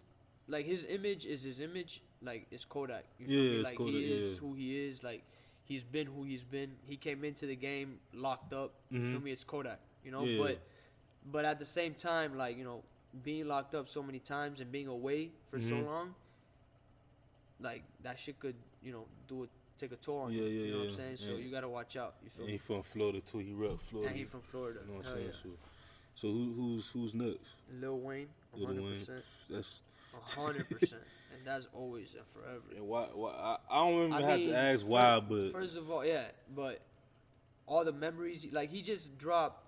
like his image is his image, like it's Kodak. You feel me? Like Kodak, he is who he is. Like he's been who he's been. He came into the game locked up. You feel me? It's Kodak. But at the same time, like being locked up so many times and being away for so long, like that shit could take a toll on you. You know what I'm saying? So you gotta watch out. You feel me? He from Florida too. He rep Florida. And he from Florida. You know what I'm saying? So who's next? Lil Wayne. 100%. That's 100%. And that's always and forever. And why I don't even have to ask why, but first of all, but all the memories, like he just dropped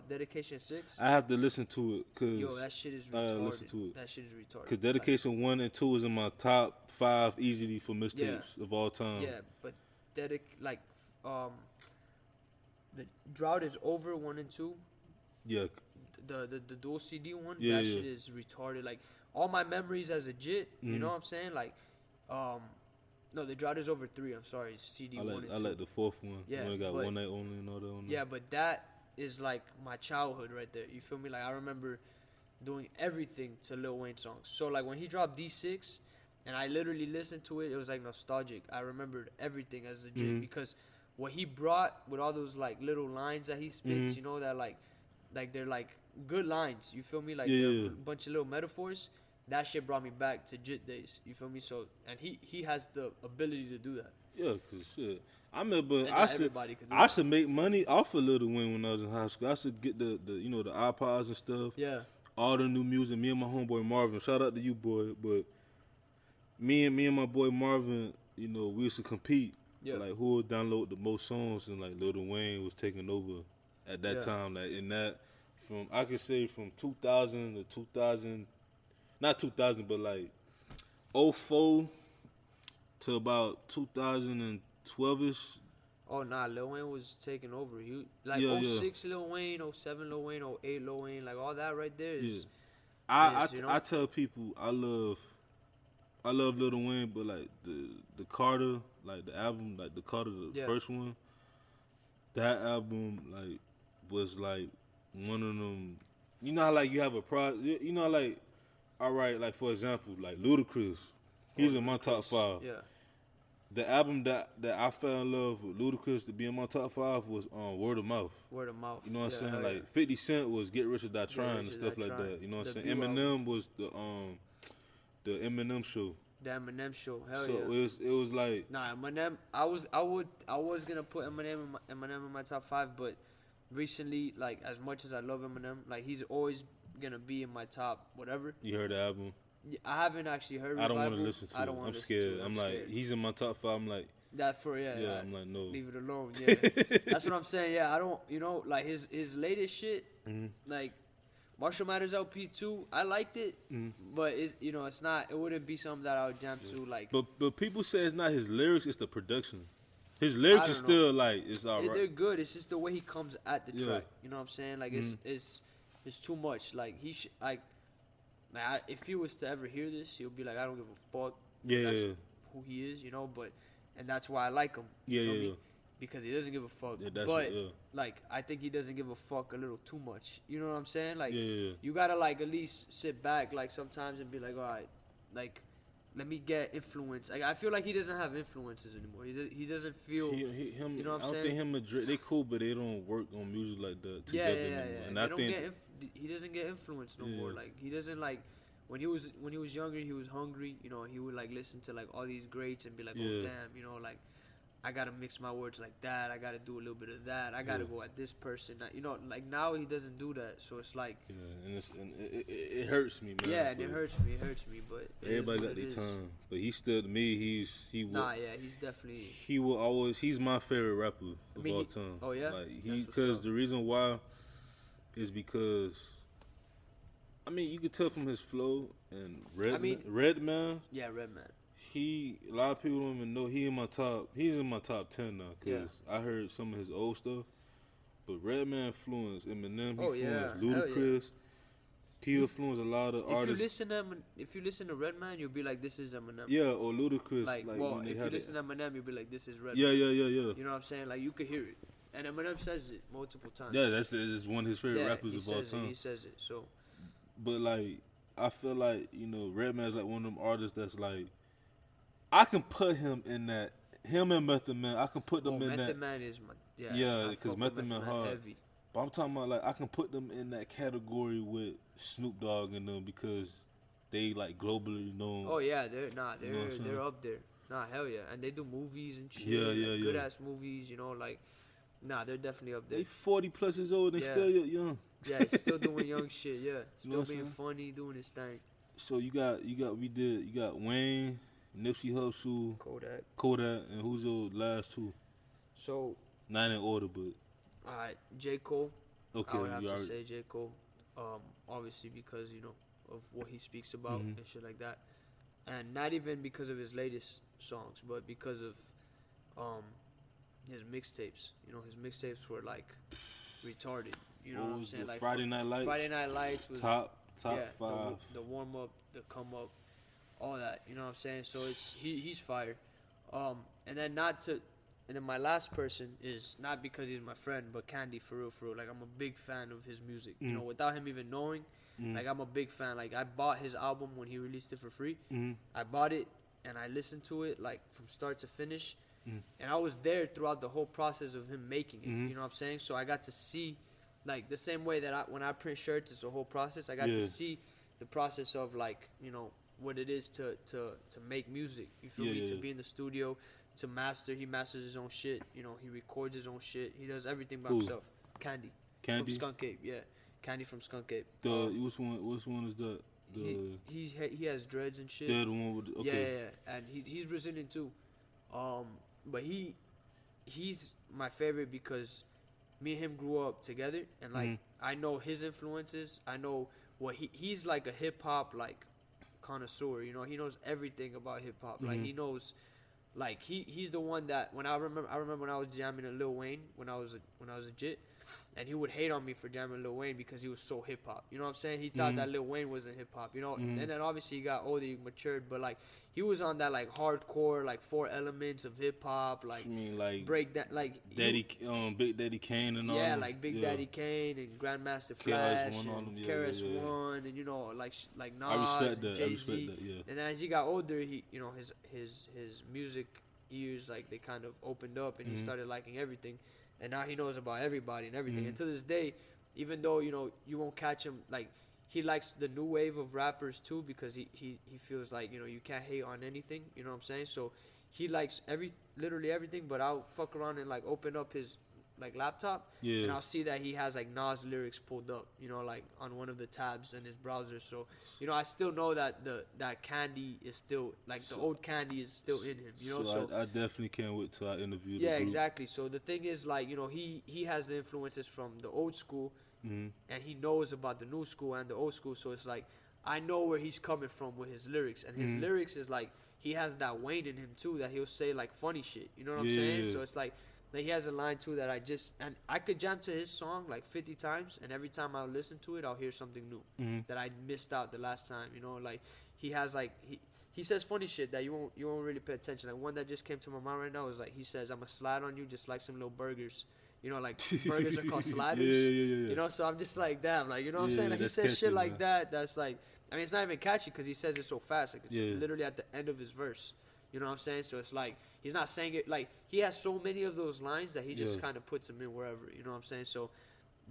Dedication 6. I have to listen to it because that shit is retarded. Listen to it. That shit is retarded. Because Dedication 1 and 2 is in my top 5 easily for mixtapes of all time. Yeah, but the Drought is Over 1 and 2. Yeah. The dual CD one, that shit is retarded. Like all my memories as a jit, you know what I'm saying? Like, No, the drought is over 3. I'm sorry, it's CD 1 and 2. I like the 4th one. Yeah, When it got but- One Night Only and all that on there. Yeah, but that is like my childhood right there. You feel me? Like I remember doing everything to Lil Wayne songs. So like when he dropped D6, and I literally listened to it, it was like nostalgic. I remembered everything as legit because what he brought with all those like little lines that he spits, you know, that like they're like good lines. You feel me? Like they're a bunch of little metaphors. That shit brought me back to JIT days. You feel me? So and he has the ability to do that. Yeah, cause shit. I remember And I not should everybody can do I that. should make money off of Lil Wayne when I was in high school. I should get the you know the iPods and stuff. Yeah. All the new music. Me and my homeboy Marvin. Shout out to you, boy. But me and my boy Marvin, you know, we used to compete. Yeah. Like who would download the most songs, and like Lil Wayne was taking over at that time. Like in that, from I could say from 2000 to 2000, not 2000, but like 04 to about 2012ish. Oh nah, Lil Wayne was taking over. He like Yeah, 06 Lil Wayne, 07 Lil Wayne, 08 Lil Wayne, like all that right there is. I you know? I tell people I love Lil Wayne, but like the Carter, like the album, like the Carter, the first one, that album like was like one of them. You know how like you have a you know like, all right, like for example, like Ludacris, he's in my top 5. Yeah. The album that I fell in love with Ludacris to be in my top 5 was Word of Mouth. Word of mouth. You know what I'm saying? hell Like 50 Cent was Get Rich or Die Trying and Rich or stuff Die like Trying. that. You know what I'm The saying? Blue Eminem was the Eminem show. The Eminem show. Hell So yeah. it was like Nah, Eminem. I was gonna put Eminem in my top 5, but recently, like as much as I love Eminem, like he's always gonna be in my top whatever. you heard the album. Yeah, I haven't actually heard. I don't want to Revival. listen to I don't it. wanna I'm listen scared. to it. I'm like scared. he's in my top 5. I'm like That for yeah. I'm like no. Leave it alone. Yeah, that's what I'm saying. Yeah, I don't. You know, like his latest shit, like Marshall Mathers LP 2. I liked it, but it's it's not. It wouldn't be something that I would jam to. Like, But people say it's not his lyrics. It's the production. His lyrics is still like it's all they're right. good. It's just the way he comes at the Yeah. track. You know what I'm saying? Like it's too much. Like he like if he was to ever hear this, he'll be like, I don't give a fuck. Yeah, That's yeah. who he is, but and that's why I like him. Yeah, You feel yeah, me? yeah. Because he doesn't give a fuck. Yeah, that's but yeah. like I think he doesn't give a fuck a little too much. You know what I'm saying? Like Yeah. you gotta like at least sit back like sometimes and be like, all right, like let me get influence. Like I feel like he doesn't have influences anymore. He doesn't feel. Him, you know what I'm I don't saying? think him and Drake, they cool, but they don't work on music like that together anymore. And They I don't think he doesn't get influence no more. Yeah. Like he doesn't like when he was younger, he was hungry. He would like listen to like all these greats and be like, oh Yeah. damn, like I gotta mix my words like that. I gotta do a little bit of that. I gotta go at this person. Like now he doesn't do that. So it's like yeah, and it hurts me, man. yeah, and it but hurts me. It hurts me. But it is everybody what got it their is. time, but he still to me he will. Nah, yeah, he's definitely. He will always. He's my favorite rapper of all time. Oh yeah. Like That's he, what's because up. the reason why is because, I mean, you could tell from his flow and Redman. Yeah, Redman. A lot of people don't even know he's in my top 10 now because I heard some of his old stuff. But Redman influenced Eminem. He influenced Ludacris. He influenced a lot of artists. If you listen to Redman, you'll be like, this is Eminem. Yeah, or Ludacris. Like when they if you had listen to Eminem, you'll be like, this is Redman. Yeah. You know what I'm saying? Like you could hear it, and Eminem says it multiple times. Yeah, that's one of his favorite rappers of all time. He says it. So, but like, I feel like Redman's like one of them artists that's like, I can put him in that. Him and Method Man, I can put them in that. Method Man is my because Method Man hard. Heavy. But I'm talking about like I can put them in that category with Snoop Dogg and them because they like globally known. Oh yeah, they're saying? up there. Nah, hell yeah, and they do movies and shit. Yeah. Good ass movies, like. Nah, they're definitely up there. They 40 plus years old. They still young. Yeah, he's still doing young shit. Yeah, still being funny, doing his thing. So you got Wayne, Nipsey Hussle, Kodak, and who's your last two? So not in order, but all right, J. Cole. Okay, I would have to say J. Cole. Obviously because of what he speaks about and shit like that, and not even because of his latest songs, but because of his mixtapes. His mixtapes were like retarded. You know what I'm saying? Like Friday Night Lights. Friday Night Lights was top 5. The warm up, the come up, all that. You know what I'm saying? So he's fire. And then not to, and then my last person is not because he's my friend, but Candy, for real, for real. Like, I'm a big fan of his music. You know, without him even knowing, like, I'm a big fan. Like, I bought his album when he released it for free. I bought it and I listened to it like from start to finish, and I was there throughout the whole process of him making it. You know what I'm saying? So I got to see, like, the same way that when I print shirts, it's a whole process. I got to see the process of, like, you know, what it is to make music. You feel me? To be in the studio, to master. He masters his own shit. You know, he records his own shit. He does everything by himself. Candy from Skunk Ape, yeah. Candy from Skunk Ape. Which one is that? He has dreads and shit. The one with yeah, and he's Brazilian too. But he's my favorite because me and him grew up together, and like I know his influences. I know what he's like a hip hop like connoisseur. You know, he knows everything about hip hop. Like, he knows, like, he's the one that when I remember when I was jamming a Lil Wayne when I was a jit, and he would hate on me for jamming Lil Wayne because he was so hip hop. You know what I'm saying? He thought that Lil Wayne wasn't hip hop. You know, and then obviously he got older, he matured, but like he was on that like hardcore like 4 elements of hip hop, like, you mean like break that, like Big Daddy Kane and all. Yeah, like Big Daddy Kane and Grandmaster Flash and KRS-One, and you know, like Nas and Jay-Z. Yeah. And then as he got older, he, you know, his music ears, like, they kind of opened up, and he started liking everything, and now he knows about everybody and everything. And to this day, even though, you know, you won't catch him, like, he likes the new wave of rappers too, because he feels like, you know, you can't hate on anything, you know what I'm saying? So he likes literally everything, but I'll fuck around and like open up his like laptop, and I'll see that he has like Nas lyrics pulled up, you know, like on one of the tabs in his browser. So, you know, I still know that that Candy is still like the old Candy is still in him, you know. So I definitely can't wait till I interview the yeah, group. exactly. So the thing is, like, you know, he has the influences from the old school, and he knows about the new school and the old school. So it's like I know where he's coming from with his lyrics, and his lyrics is like he has that Wayne in him too, that he'll say like funny shit. You know what I'm saying? So it's like he has a line too that and I could jam to his song like 50 times, and every time I listen to it, I'll hear something new that I missed out the last time. You know, like he has like he says funny shit that you won't really pay attention. Like one that just came to my mind right now is like he says, "I'ma slide on you just like some little burgers." You know, like burgers are called sliders. Yeah. You know, so I'm just like, damn, like, you know what I'm saying? Like he says catchy, shit like that. That's like, I mean, it's not even catchy because he says it so fast. Like it's literally at the end of his verse. You know what I'm saying? So it's like he's not saying it like he has so many of those lines that he just kind of puts them in wherever. You know what I'm saying? So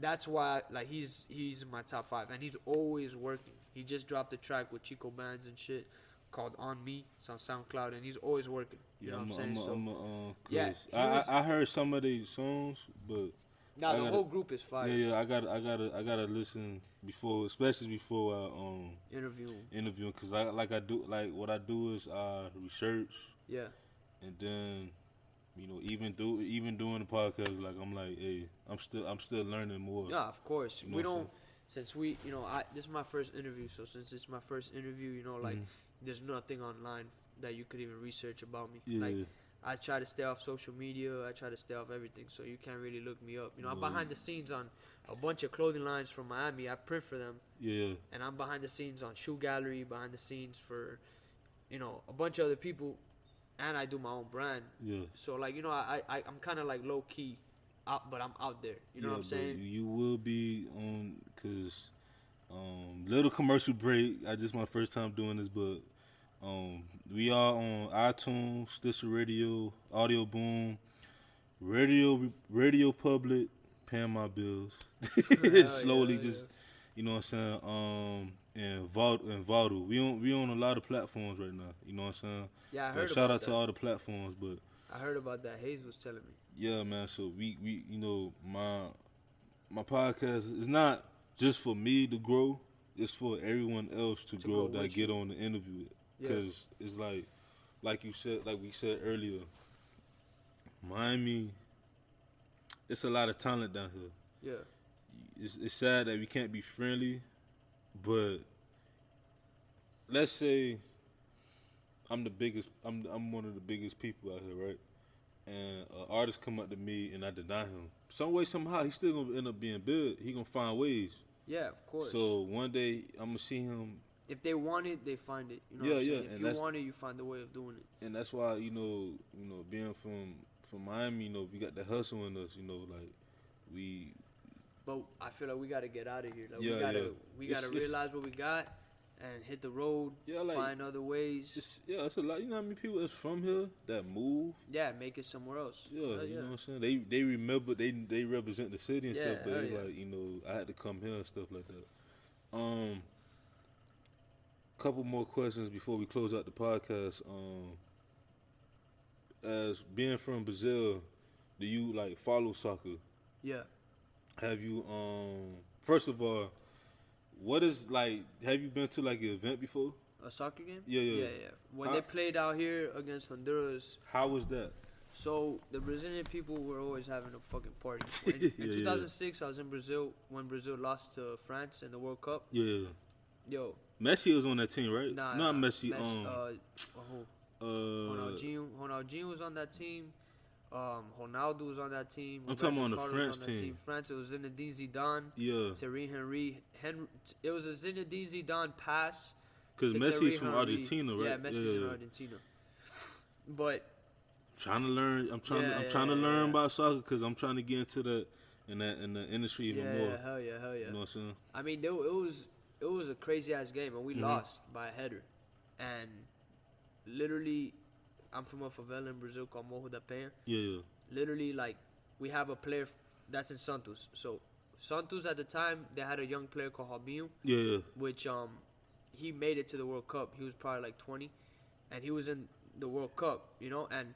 that's why like he's in my top 5, and he's always working. He just dropped a track with Chico Bands and shit called On Me. It's on SoundCloud, and he's always working. You know what I'm saying? I heard some of these songs, but the whole group is fire. Yeah, I gotta listen before, especially before I interview, because what I do is I research. Yeah. And then, you know, even doing the podcast, like I'm like, hey, I'm still learning more. Yeah, of course. You know, we don't, since we, you know, this is my first interview, so since it's my first interview, you know, like there's nothing online that you could even research about me. Yeah. Like I try to stay off social media. I try to stay off everything, so you can't really look me up. You know, I'm behind the scenes on a bunch of clothing lines from Miami. I print for them. Yeah. And I'm behind the scenes on Shoe Gallery, behind the scenes for, you know, a bunch of other people, and I do my own brand. Yeah. So like, you know, I'm kind of like low key, out, but I'm out there. You know what I'm saying? You will be on, cause little commercial break. This my first time doing this, but. We are on iTunes, Stitcher Radio, Audio Boom, Radio Public, paying my bills. Slowly, you know what I'm saying. And Vaudou. We on a lot of platforms right now. You know what I'm saying. Yeah, I heard shout out to all the platforms, but I heard about that. Hayes was telling me. Yeah, man. So we you know, my podcast is not just for me to grow. It's for everyone else to grow that get on the interview. Because it's like you said, like we said earlier, Miami, it's a lot of talent down here. Yeah. It's sad that we can't be friendly, but let's say I'm one of the biggest people out here, right? And an artist come up to me and I deny him. Some way, somehow, he's still going to end up being big. He going to find ways. Yeah, of course. So one day, I'm going to see him if they want it, they find it. You know Yeah, what I'm yeah, saying? If and you that's want it, you find a way of doing it. and that's why being from Miami, we got the hustle in us. Like we But I feel like we gotta get out of here. Like yeah yeah. we It's gotta it's realize what we got and hit the road. yeah like Find other ways. it's a lot. You know how many people that's from here that move. Yeah, make it somewhere else. Yeah, Hell you know what I'm saying. They remember they represent the city and Yeah, stuff, but hell it's yeah. like I had to come here and stuff like that. Couple more questions before we close out the podcast. As being from Brazil, do you like follow soccer? Yeah. Have you first of all, what is like? Have you been to like an event before? A soccer game? Yeah. Yeah. When they played out here against Honduras, How was that? so the Brazilian people were always having a fucking party. In Yeah, 2006, I was in Brazil when Brazil lost to France in the World Cup. Yeah. Yo, Messi was on that team, right? nah, Not Messi. Ronaldinho was on that team. Ronaldo was on that team. I'm talking Roberto on the Carlos French was on that team. France, it was Zinedine Zidane. Yeah. Thierry Henry. It was a Zinedine Zidane pass. Because to Messi's Thierry from Henry. Argentina, right? Yeah, Messi's in Argentina. But Trying to learn. I'm trying to learn about soccer because I'm trying to get into the in the industry even more. yeah, hell yeah. You know what I'm saying? I mean, it was a crazy ass game, and we lost by a header. And literally, I'm from a favela in Brazil called Morro da Penha. Yeah. Literally, like, we have a player that's in Santos. So Santos at the time, they had a young player called Robinho, Yeah. which he made it to the World Cup. He was probably like 20, and he was in the World Cup, and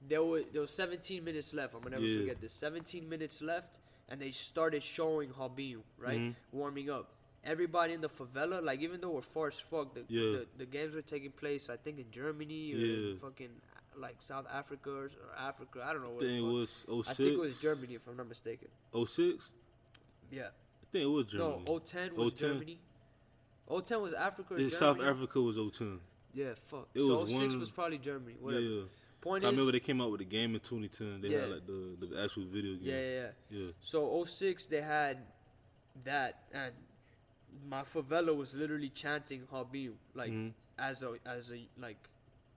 there was 17 minutes left. I'm gonna never forget this. 17 minutes left, and they started showing Robinho, right, warming up. Everybody in the favela, like, even though we're far as fuck, the games were taking place, I think, in Germany or in fucking like South Africa or Africa. I don't know. I think it was 06. I think it was Germany, if I'm not mistaken. 06? Yeah. I think it was Germany. No, 010 was Germany. 010 was Africa or Germany? South Africa was 010. Yeah, fuck. It so was 06 was probably Germany. Whatever. Yeah. Point I is, remember they came out with the game in 2010. They had like the actual video game. Yeah. So 06 they had that, and my favela was literally chanting Robinho, like as a like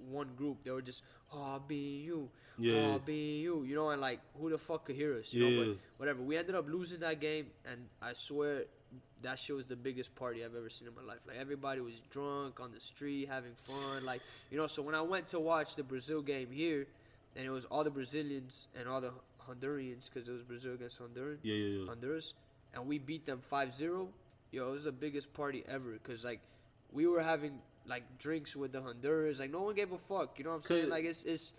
one group. They were just Robinho, Robinho, and like who the fuck could hear us, but whatever. We ended up losing that game, and I swear that shit was the biggest party I've ever seen in my life. Like, everybody was drunk on the street, having fun, like, so when I went to watch the Brazil game here, and it was all the Brazilians and all the Hondurans, because it was Brazil against Honduras, and we beat them 5-0. It was the biggest party ever, because, like, we were having, like, drinks with the Honduras. Like, no one gave a fuck, you know what I'm saying? Like, it's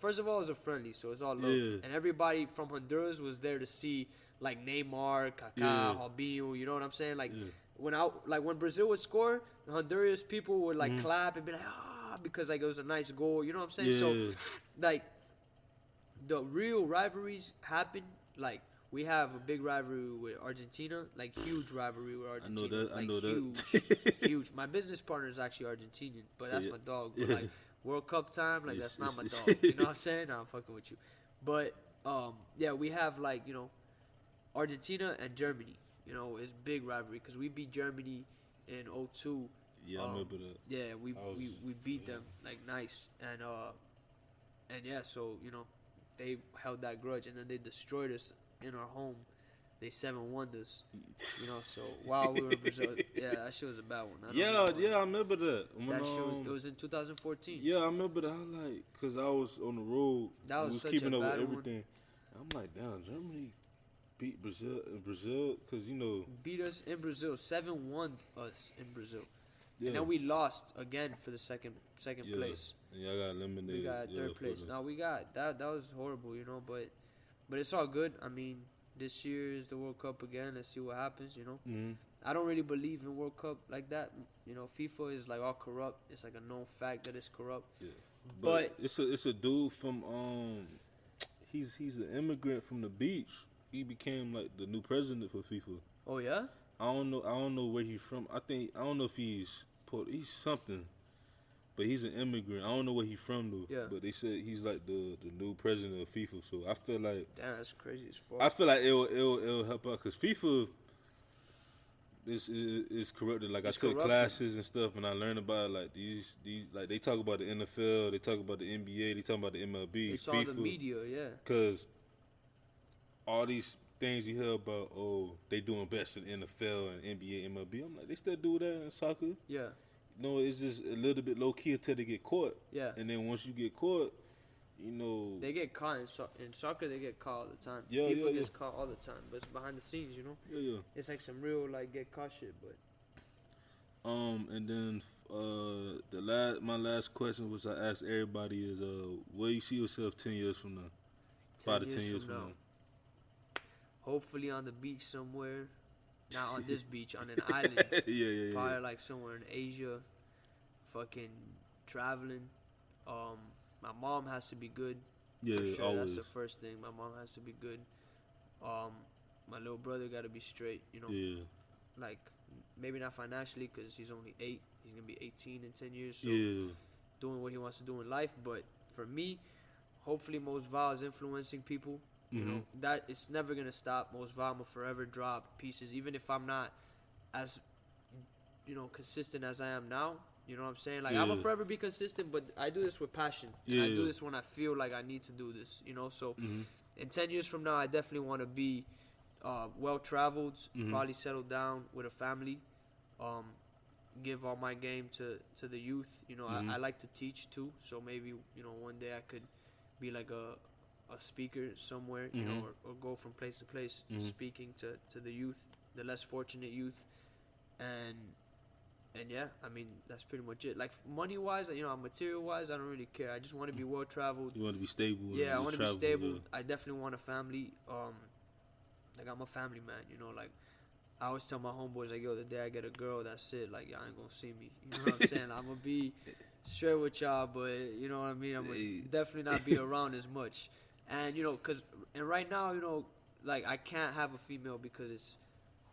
first of all, it was a friendly, so it's all love. And everybody from Honduras was there to see, like, Neymar, Kaká, Robinho, you know what I'm saying? Like, when Brazil would score, the Honduras people would, like, clap and be like, because, like, it was a nice goal, you know what I'm saying? So, like, the real rivalries happen, like, we have a big rivalry with Argentina, like, huge rivalry with Argentina. I know huge, that. huge. My business partner is actually Argentinian, but that's my dog. But, like, World Cup time, like, that's not my dog. You know what I'm saying? Nah, I'm fucking with you. But, we have, like, Argentina and Germany, is big rivalry, because we beat Germany in 2002. Yeah, I remember that. Yeah, we beat them, like, nice. And so, they held that grudge, and then they destroyed us in our home. They 7-1'd us, so while we were in Brazil. Yeah, that shit was a bad one. I remember that. It was in 2014. Yeah, I remember that. Because I was on the road. That was such keeping a up with bad everything. One. I'm like, damn, Germany beat Brazil, because, beat us in Brazil, 7-1 us in Brazil. Yeah. And then we lost again for the second place. And y'all got eliminated. We got third place. Now we got that was horrible, but it's all good. I mean, this year is the World Cup again. Let's see what happens, I don't really believe in World Cup like that. FIFA is like all corrupt. It's like a known fact that it's corrupt. Yeah. But it's a dude from he's an immigrant from the beach. He became like the new president for FIFA. Oh yeah? I don't know where he's from. I don't know if he's something, but he's an immigrant. I don't know where he's from though. Yeah. But they said he's like the new president of FIFA. So I feel like damn, that's crazy as fuck. I feel like it'll help out, because FIFA, this is corrupted. Like It's I took corrupted. classes and stuff, and I learned about like these like they talk about the NFL, they talk about the NBA, they talk about the MLB, It's all FIFA, the media, yeah. because all these things you hear about, oh, they doing best in the NFL and NBA, MLB. I'm like, they still do that in soccer. Yeah. No, it's just a little bit low key until they get caught. Yeah. And then once you get caught, you know. They get caught in soccer. They get caught all the time. Yeah, FIFA gets caught all the time, but it's behind the scenes, you know. Yeah. It's like some real like get caught shit, but. And then my last question, which I asked everybody, is where you see yourself 10 years from now? 5 to 10 years from now. Hopefully on the beach somewhere. Not on this beach, on an island. Yeah. Probably like somewhere in Asia. Fucking traveling. My mom has to be good. Yeah, for sure. always. That's the first thing. My mom has to be good. My little brother got to be straight, you know. Yeah. Like, maybe not financially because he's only 8. He's going to be 18 in 10 years. So doing what he wants to do in life. But for me, hopefully Mostvile is influencing people. You know, that it's never going to stop. Mostvile will forever drop pieces. Even if I'm not as, you know, consistent as I am now. You know what I'm saying? Like, I'm going to forever be consistent, but I do this with passion. And I do this when I feel like I need to do this, you know? So, in 10 years from now, I definitely want to be well-traveled, probably settle down with a family, give all my game to the youth. You know, I like to teach, too. So, maybe, you know, one day I could be like a speaker somewhere, you know, or go from place to place speaking to the youth, the less fortunate youth. And yeah, I mean, that's pretty much it. Like, money-wise, you know, material-wise, I don't really care. I just want to be well-traveled. You want to be stable. Yeah, I want to be stable. Yeah. I definitely want a family. Like, I'm a family man, you know. Like, I always tell my homeboys, like, yo, the day I get a girl, that's it. Like, y'all ain't going to see me. You know what I'm saying? I'm going to be straight with y'all, but, you know what I mean? I'm going to definitely not be around as much. And, you know, and right now, you know, like, I can't have a female because it's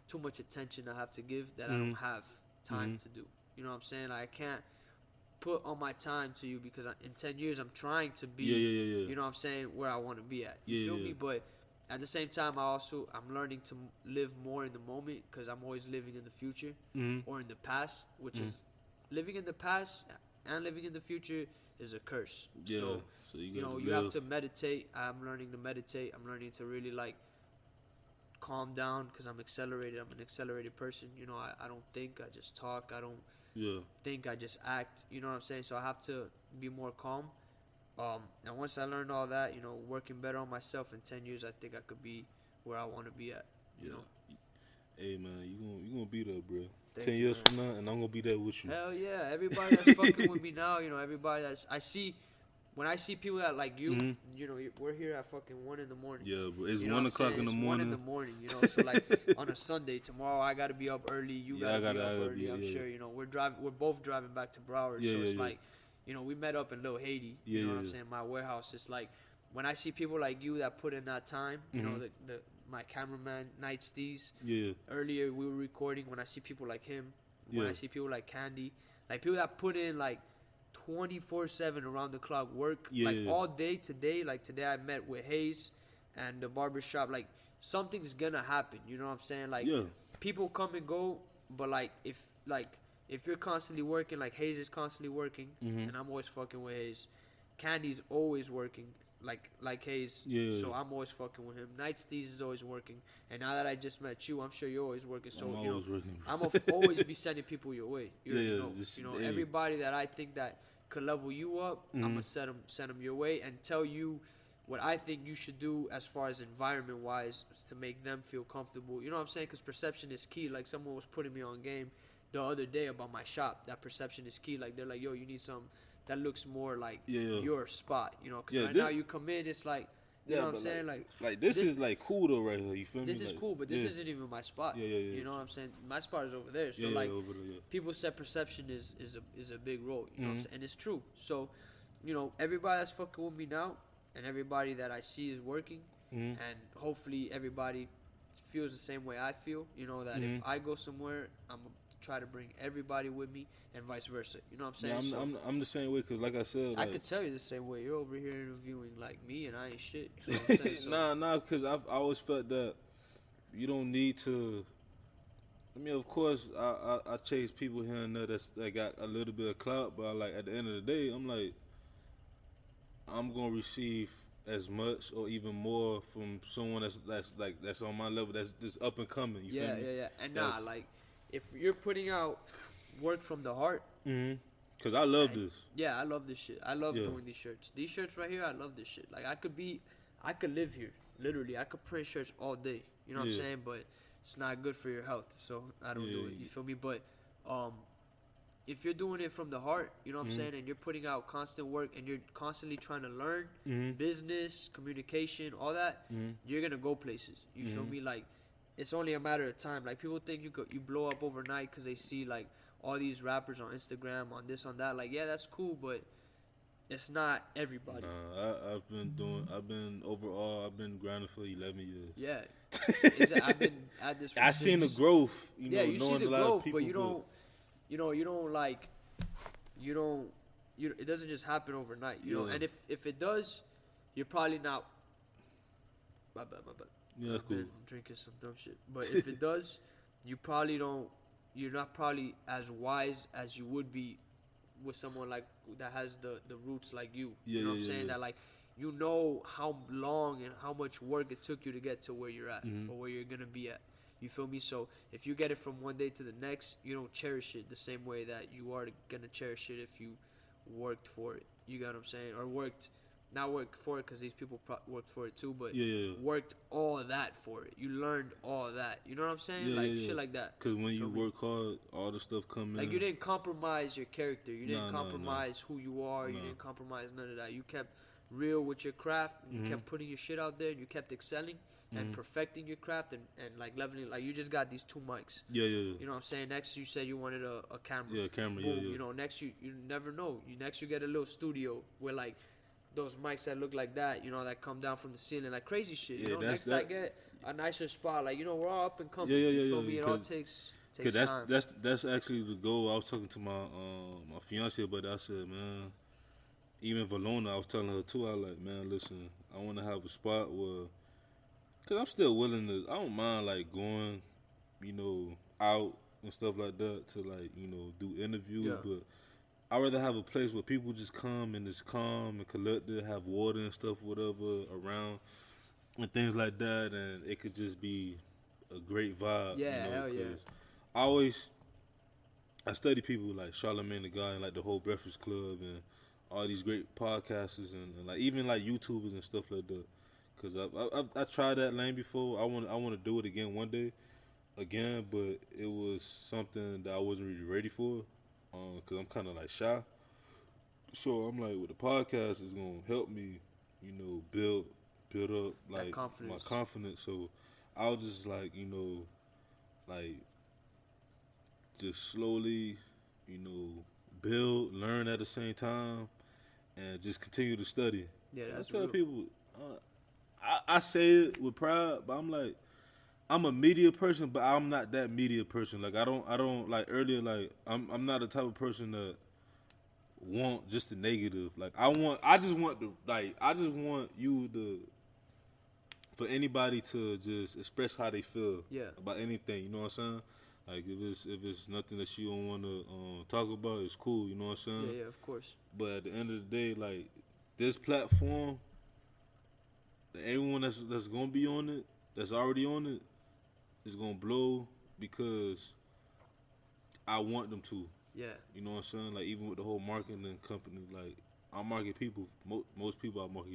too much attention I have to give that I don't have time to do. You know what I'm saying? Like, I can't put all my time to you because in 10 years I'm trying to be, you know what I'm saying, where I want to be at. You feel me? But at the same time, I'm learning to live more in the moment because I'm always living in the future or in the past, which is living in the past and living in the future is a curse. Yeah. So you know, you have to meditate. I'm learning to meditate. I'm learning to really, like, calm down because I'm accelerated. I'm an accelerated person. You know, I don't think, I just talk. I don't think, I just act. You know what I'm saying? So I have to be more calm. And once I learned all that, you know, working better on myself in 10 years, I think I could be where I want to be at. You know? Hey, man, you gonna be there, bro. Thank 10 you, years man. from now, and I'm gonna be there with you. Hell yeah. Everybody that's fucking with me now, you know, everybody when I see people that like you, you know, we're here at fucking 1 in the morning. Yeah, but it's 1 o'clock in the morning. 1 in the morning, you know. So like on a Sunday, tomorrow I gotta be up early. You gotta be up early. I'm sure, you know. We're both driving back to Broward, so it's like, you know, we met up in Little Haiti. You know what I'm saying? My warehouse. It's like when I see people like you that put in that time, you know, my cameraman Night Steez. Yeah. Earlier we were recording. When I see people like him, when I see people like Candy, like people that put in like 24/7 around the clock work, like all day today. Like today I met with Hayes and the barbershop. Like something's gonna happen, you know what I'm saying? Like people come and go, but like if you're constantly working, like Hayes is constantly working, and I'm always fucking with Hayes. Candy's always working, like Hayes. So I'm always fucking with him. Night Steez is always working, and now that I just met you, I'm sure you're always working. So I'm you know, always working. I'm gonna always be sending people your way. You know, everybody that I think that could level you up, I'm gonna send them your way and tell you what I think you should do as far as environment wise to make them feel comfortable. You know what I'm saying? Because perception is key. Like someone was putting me on game the other day about my shop. That perception is key. Like they're like, yo, you need some that looks more like your spot. You know, because now you come in, it's like. You know what I'm saying? Like this is like cool though right here. You feel me? This is cool, but this isn't even my spot. You know what I'm saying? My spot is over there. So like, over there, people said perception is a big role. You know what I'm saying? And it's true. So, you know, everybody that's fucking with me now, and everybody that I see is working, and hopefully everybody feels the same way I feel. You know that if I go somewhere, I'm gonna try to bring everybody with me, and vice versa. You know what I'm saying? Yeah, I'm the same way because, like I said, I could tell you the same way. You're over here interviewing like me, and I ain't shit. You know what I'm saying? Nah, because I always felt that you don't need to I mean, of course, I chase people here and there that got a little bit of clout, but like at the end of the day, I'm like, I'm gonna receive as much or even more from someone that's on my level, that's just up and coming. You feel me? Yeah. And That's like, if you're putting out work from the heart, cause I love and this. yeah, I love this shit. I love Yeah. doing these shirts. These shirts right here, I love this shit. Like, I could live here, literally. I could print shirts all day. You know what I'm Yeah. saying? But it's not good for your health, so I don't do it. You feel me? But um, if you're doing it from the heart, you know what I'm saying, and you're putting out constant work and you're constantly trying to learn business, communication, all that, you're gonna go places. You feel me? Like, it's only a matter of time. Like, people think you blow up overnight because they see like all these rappers on Instagram, on this, on that. Like, yeah, that's cool, but it's not everybody. Nah, I've been grinding for 11 years. Yeah, exactly. I've been at this. I seen the growth, Yeah, you see knowing the a lot of growth, people, but you don't. You don't like. You don't. It doesn't just happen overnight. You know, Yeah. and if it does, you're probably not. My bad. Yeah, that's I've cool. been drinking some dumb shit. But if it does, you probably don't. You're not probably as wise as you would be with someone like that has the roots like you. Yeah, you know what I'm yeah, saying? yeah. That like, you know how long and how much work it took you to get to where you're at or where you're gonna be at. You feel me? So if you get it from one day to the next, you don't cherish it the same way that you are gonna cherish it if you worked for it. You got what I'm saying? Or not worked for it because these people worked for it too, but Yeah. worked all that for it. You learned all that. You know what I'm saying? Yeah, like yeah, yeah. shit like that. Cause when you Feel me? work hard, all the stuff come in. Like, you didn't compromise your character. You didn't Nah, nah, compromise who you are. You Nah. didn't compromise none of that. You kept real with your craft. And you kept putting your shit out there. And you kept excelling and perfecting your craft and like leveling. Like, you just got these 2 mics. Yeah. You know what I'm saying? Next, you said you wanted a camera. Yeah, camera. Boom. Yeah. You know, next you never know. Next you get a little studio where like those mics that look like that, you know, that come down from the ceiling, like crazy shit. You Yeah, know, that's next I that. get a nicer spot. Like, you know, we're all up and coming. Yeah, You feel yeah, me? It all cause- takes Cause time. that's actually the goal. I was talking to my fiance, but I said, man, even Valona, I was telling her too. I was like, man, listen, I want to have a spot where, cause I'm still willing to. I don't mind like going, out and stuff like that to like do interviews, Yeah. but I'd rather have a place where people just come and it's calm and collected, have water and stuff, whatever around, and things like that, and it could just be a great vibe. Yeah, hell yeah. 'cause I study people like Charlamagne the Guy and like the whole Breakfast Club and all these great podcasters and like even like YouTubers and stuff like that. Cause I tried that lane before. I want to do it again one day, but it was something that I wasn't really ready for. Cause I'm kind of like shy. So I'm like, with the podcast, it's gonna help me, build up like my confidence. confidence. So I was just like, like just slowly, build, learn at the same time, and just continue to study. Yeah, that's I tell real. people, I say it with pride, but I'm like, I'm a media person, but I'm not that media person. Like I don't like earlier. Like I'm not the type of person that want just the negative. Like I just want you to, for anybody to just express how they feel Yeah. about anything. You know what I'm saying? Like if it's nothing that you don't want to talk about, it's cool. You know what I'm saying? Yeah, of course. But at the end of the day, like this platform, everyone that's gonna be on it, that's already on it, is gonna blow because I want them to. Yeah. You know what I'm saying? Like even with the whole marketing company, like I market people. Most people I market,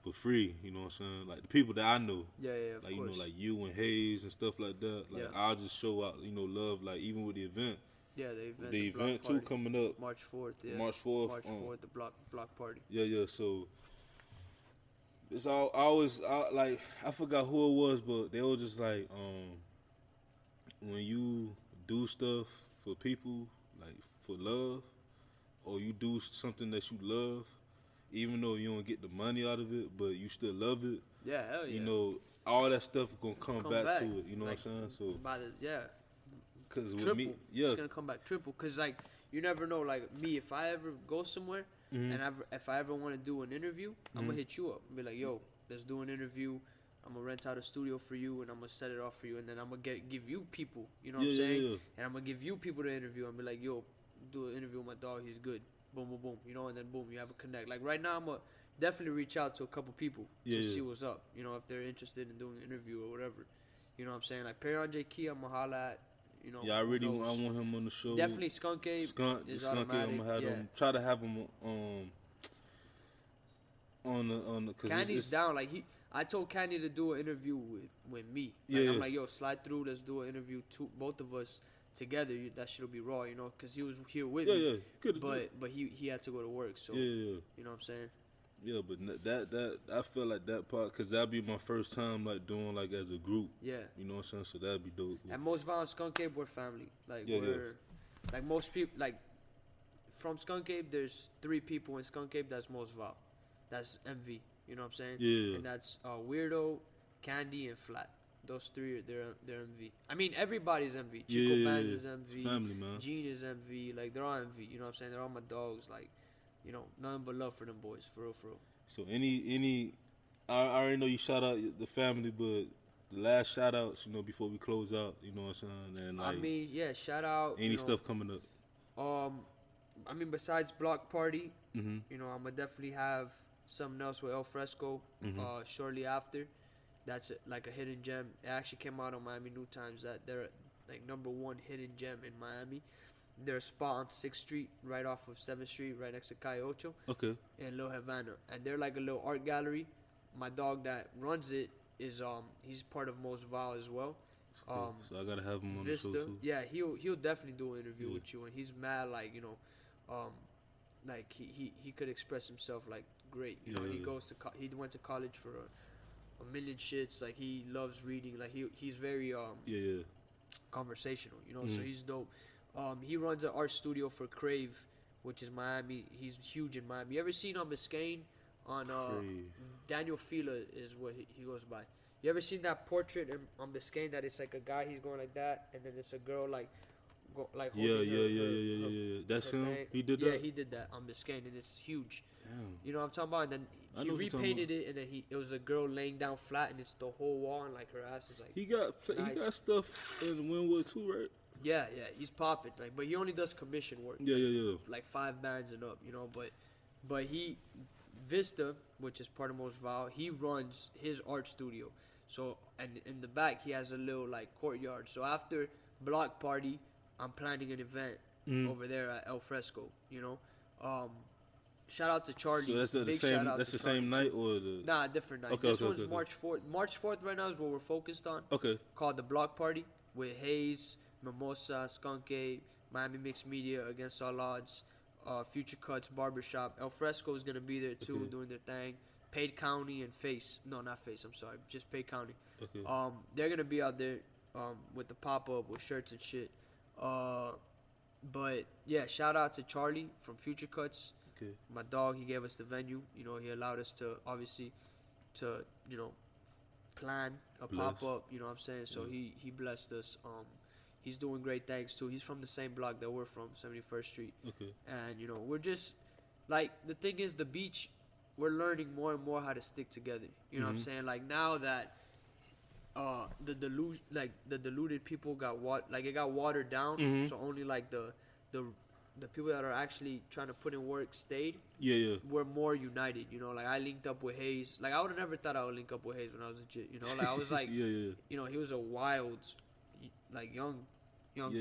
for free. You know what I'm saying? Like the people that I know. Yeah, of Like course. like you and Hayes and stuff like that. Like Yeah. I'll just show out, love. Like even with the event, yeah, the event. the block event too party. coming up. March 4th. Yeah. March 4th. March 4th, the block party. Yeah. So it's all I forgot who it was, but they were just like, when you do stuff for people, like for love, or you do something that you love, even though you don't get the money out of it, but you still love it. Yeah, hell yeah. All that stuff is gonna come back to it. You know Like, what I'm saying? So, yeah. cause with Triple. me, yeah, It's gonna come back triple. Cause like, you never know. Like me, if I ever go somewhere and if I ever want to do an interview, I'm gonna hit you up and be like, yo, let's do an interview. I'm gonna rent out a studio for you, and I'm gonna set it off for you, and then I'm gonna give you people. You know Yeah, what I'm saying? yeah. And I'm gonna give you people to interview and be like, yo, do an interview with my dog. He's good. Boom, boom, boom. You know, and then boom, you have a connect. Like right now, I'm gonna definitely reach out to a couple people to see what's up. You know, if they're interested in doing an interview or whatever. You know what I'm saying? Like Perion J. Key, I'm gonna holla at. You know, Yeah, I want him on the show. Definitely Skunk Ape. Skunk is Ape, I'm gonna have him. Try to have him on the. Cause Candy's down. Like I told Candy to do an interview with me. Like, I'm like, yo, slide through. Let's do an interview. Both of us together. That shit'll be raw, you know, because he was here with me. Yeah, good. But he had to go to work. So you know what I'm saying. Yeah, but that I feel like that part, cause that'd be my first time like doing like as a group. Yeah. You know what I'm saying? So that'd be dope. And Mostvile and Skunk Ape, we're family. Like like most people, like from Skunk Ape, there's 3 people in Skunk Ape. That's Mostvile. That's MV. You know what I'm saying? Yeah. And that's Weirdo, Candy, and Flat. Those 3 they're MV. I mean everybody's MV. Chico Bands is MV. Family, man. Gene is MV. Like they're all MV. You know what I'm saying? They're all my dogs. Like. You know, nothing but love for them boys, for real, for real. So I already know you shout out the family, but the last shout outs, you know, before we close out, you know what I'm saying? And like, I mean, yeah, shout out. Any stuff coming up? I mean, besides Block Party, Mm-hmm. you know, I'm gonna definitely have something else with El Fresco, shortly after. That's like a hidden gem. It actually came out on Miami New Times that they're like #1 hidden gem in Miami. They're a spot on 6th Street, right off of 7th Street, right next to Calle Ocho. Okay. In Little Havana. And they're like a little art gallery. My dog that runs it is, he's part of Mostvile as well. So I gotta have him on Vista. the show too. Yeah, he'll definitely do an interview with you. And he's mad, like, you know, like he could express himself, like, great. You know, he goes to, he went to college for a million shits. Like, he loves reading. Like, he's very, conversational, you know, so he's dope. He runs an art studio for Crave, which is Miami. He's huge in Miami. You ever seen on Biscayne? On Daniel Fila is what he goes by. You ever seen that portrait on Biscayne that it's like a guy, he's going like that, and then it's a girl like holding Yeah. That's him. thing. He did that. Yeah, he did that on Biscayne, and it's huge. Damn. You know what I'm talking about? And then he repainted it, and then it was a girl laying down flat, and it's the whole wall, and like her ass is like. He got stuff in Wynwood too, right? Yeah, he's popping. Like, but he only does commission work. Yeah. Like 5 bands and up, you know. But he Vista, which is part of Mostvile, he runs his art studio. So and in the back he has a little like courtyard. So after Block Party, I'm planning an event over there at El Fresco. You know, shout out to Charlie. So that's the same. That's the same night or the? Nah, different night. This one's March 4th. March 4th right now is what we're focused on. Okay. Called the Block Party with Hayes, Mimosa, Skunk Ape, Miami Mixed Media, Against All Odds, Future Cuts, Barbershop. El Fresco is going to be there too, doing their thing. Pade County and Face. No, not Face, I'm sorry. Just Pade County. Okay. They're going to be out there with the pop-up with shirts and shit. But, yeah, shout out to Charlie from Future Cuts. Okay. My dog, he gave us the venue. You know, he allowed us to, obviously, you know, plan a pop-up. You know what I'm saying? So he blessed us. He's doing great things too. He's from the same block that we're from, 71st Street. Okay. And you know, we're just like, the thing is, the beach, we're learning more and more how to stick together. You know what I'm saying? Like now that the deluded people got it got watered down. So only like the people that are actually trying to put in work stayed. Yeah. We're more united. You know, like I linked up with Hayes. Like I would have never thought I would link up with Hayes when I was a kid. You know, like I was like, you know, he was a wild, like young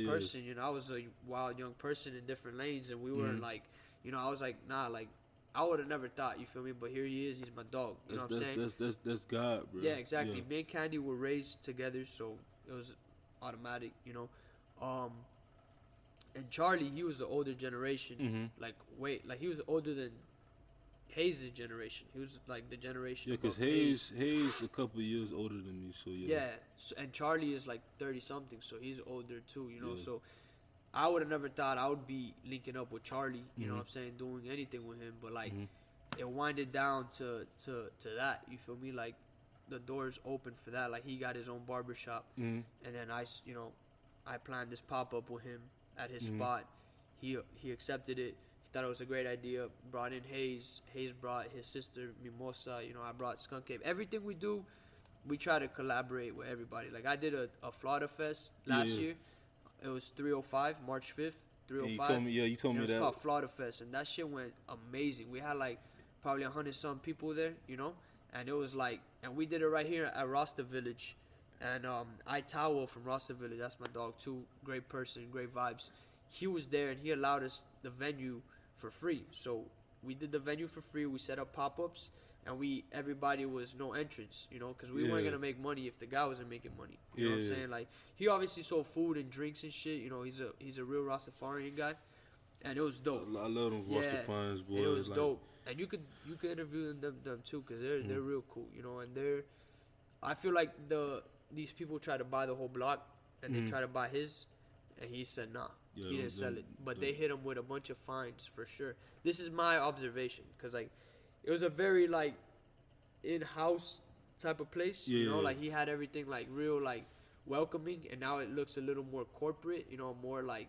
person. You know, I was a wild young person in different lanes, and we were like, you know, I was like, nah, like I would have never thought. You feel me? But here he is. He's my dog. You know what I'm saying? That's God, bro. Yeah, exactly. Me and Candy were raised together, so it was automatic. You know, and Charlie, he was the older generation. Like he was older than Hayes' generation. He was like the generation. Yeah, because Hayes a couple of years older than me, so yeah. Yeah, so, and Charlie is like 30 something, so he's older too. You know, so I would have never thought I would be linking up with Charlie. You know what I'm saying, doing anything with him, but like it winded down to that. You feel me? Like the doors open for that. Like he got his own barbershop, and then I planned this pop up with him at his spot. He accepted it. He thought it was a great idea. Brought in Hayes. Hayes brought his sister Mimosa. You know, I brought Skunk Ape. Everything we do we try to collaborate with everybody. Like I did a Florida Fest last year. It was 305, March 5th, 305. You told me it was that. called Florida Fest, and that shit went amazing. We had like probably 100-some people there, you know, and it was like, and we did it right here at Rasta Village, and Itawo from Rasta Village, that's my dog too, great person, great vibes. He was there, and he allowed us the venue for free. So we did the venue for free. We set up pop-ups, and everybody was no entrance, you know, because we weren't gonna make money if the guy wasn't making money. You know what I'm saying? Like he obviously sold food and drinks and shit. You know, he's a real Rastafarian guy, and it was dope. I love them Rastafarians, boy. It was like, dope, and you could interview them too, because they're real cool, you know. And I feel like these people try to buy the whole block, and they try to buy his, and he said nah. He didn't sell it, but they hit him with a bunch of fines for sure. This is my observation, because like it was a very like in-house type of place, you know, like he had everything like real like welcoming, and now it looks a little more corporate, you know, more like,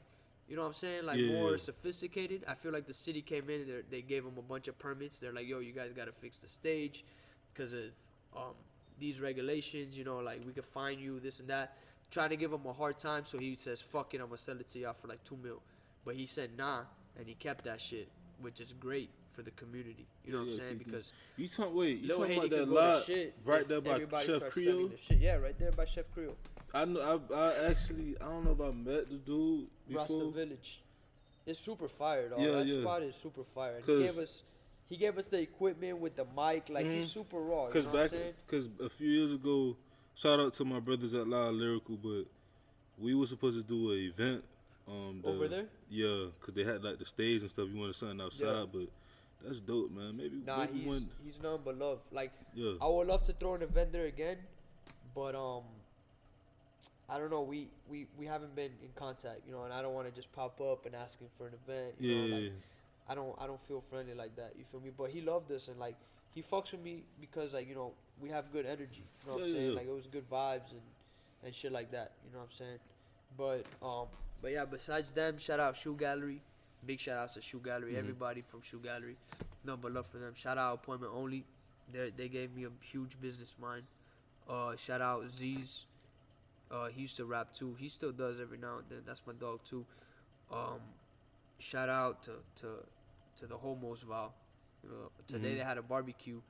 you know what I'm saying, like more sophisticated. I feel like the city came in and they gave him a bunch of permits. They're like, yo, you guys got to fix the stage because of these regulations, you know, like we could fine you, this and that. Trying to give him a hard time, so he says, fuck it, I'm gonna sell it to y'all for like $2 million. But he said nah, and he kept that shit, which is great for the community. You know what I'm saying? Because you talking Lil about Haiti that could go lot to shit right there by Chef Creole? Yeah, right there by Chef Creole. I know. I actually, I don't know if I met the dude before. Rasta Village. It's super fire, dog. Yeah, that spot is super fire. And he gave us the equipment with the mic. Like he's super raw. You know what I'm saying? Because a few years ago, shout out to my brothers at Loud Lyrical, but we were supposed to do an event. Over there? Yeah, because they had like the stage and stuff. You wanted something outside, but that's dope, man. Maybe he's none but love. Like I would love to throw an event there again, but I don't know. We haven't been in contact, you know, and I don't want to just pop up and asking for an event. You know, like, I don't feel friendly like that. You feel me? But he loved us, and like he fucks with me because like, you know, we have good energy. You know what I'm saying? Like it was good vibes and shit like that. You know what I'm saying? But yeah, besides them, shout out Shoe Gallery. Big shout outs to Shoe Gallery. Everybody from Shoe Gallery. Nothing but love for them. Shout out Appointment Only. They gave me a huge business mind. Shout out Z's. He used to rap too. He still does every now and then. That's my dog too. Shout out to the whole Mostvile. You know, today they had a barbecue.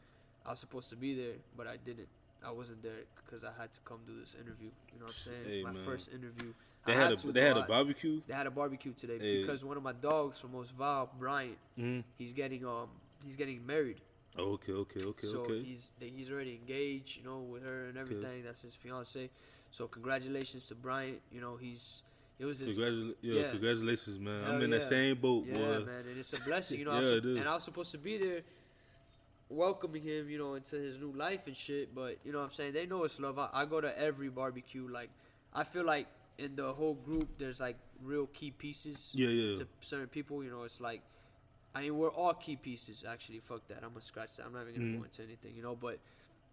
I was supposed to be there, but I didn't. I wasn't there because I had to come do this interview. You know what I'm saying? Hey, my man. First interview. They had a barbecue. They had a barbecue today because one of my dogs from Mostvile, Bryant, he's getting married. Oh, okay. So he's already engaged, you know, with her and everything. Okay. That's his fiance. So congratulations to Bryant. You know, congratulations, man. I'm in that same boat, boy. Yeah, man, and it's a blessing, you know. And I was supposed to be there, welcoming him, you know, into his new life and shit. But you know what I'm saying? They know it's love. I go to every barbecue. Like, I feel like in the whole group, there's like real key pieces. To certain people, you know, it's like, I mean, we're all key pieces. Actually, fuck that. I'm gonna scratch that. I'm not even gonna go into anything, you know. But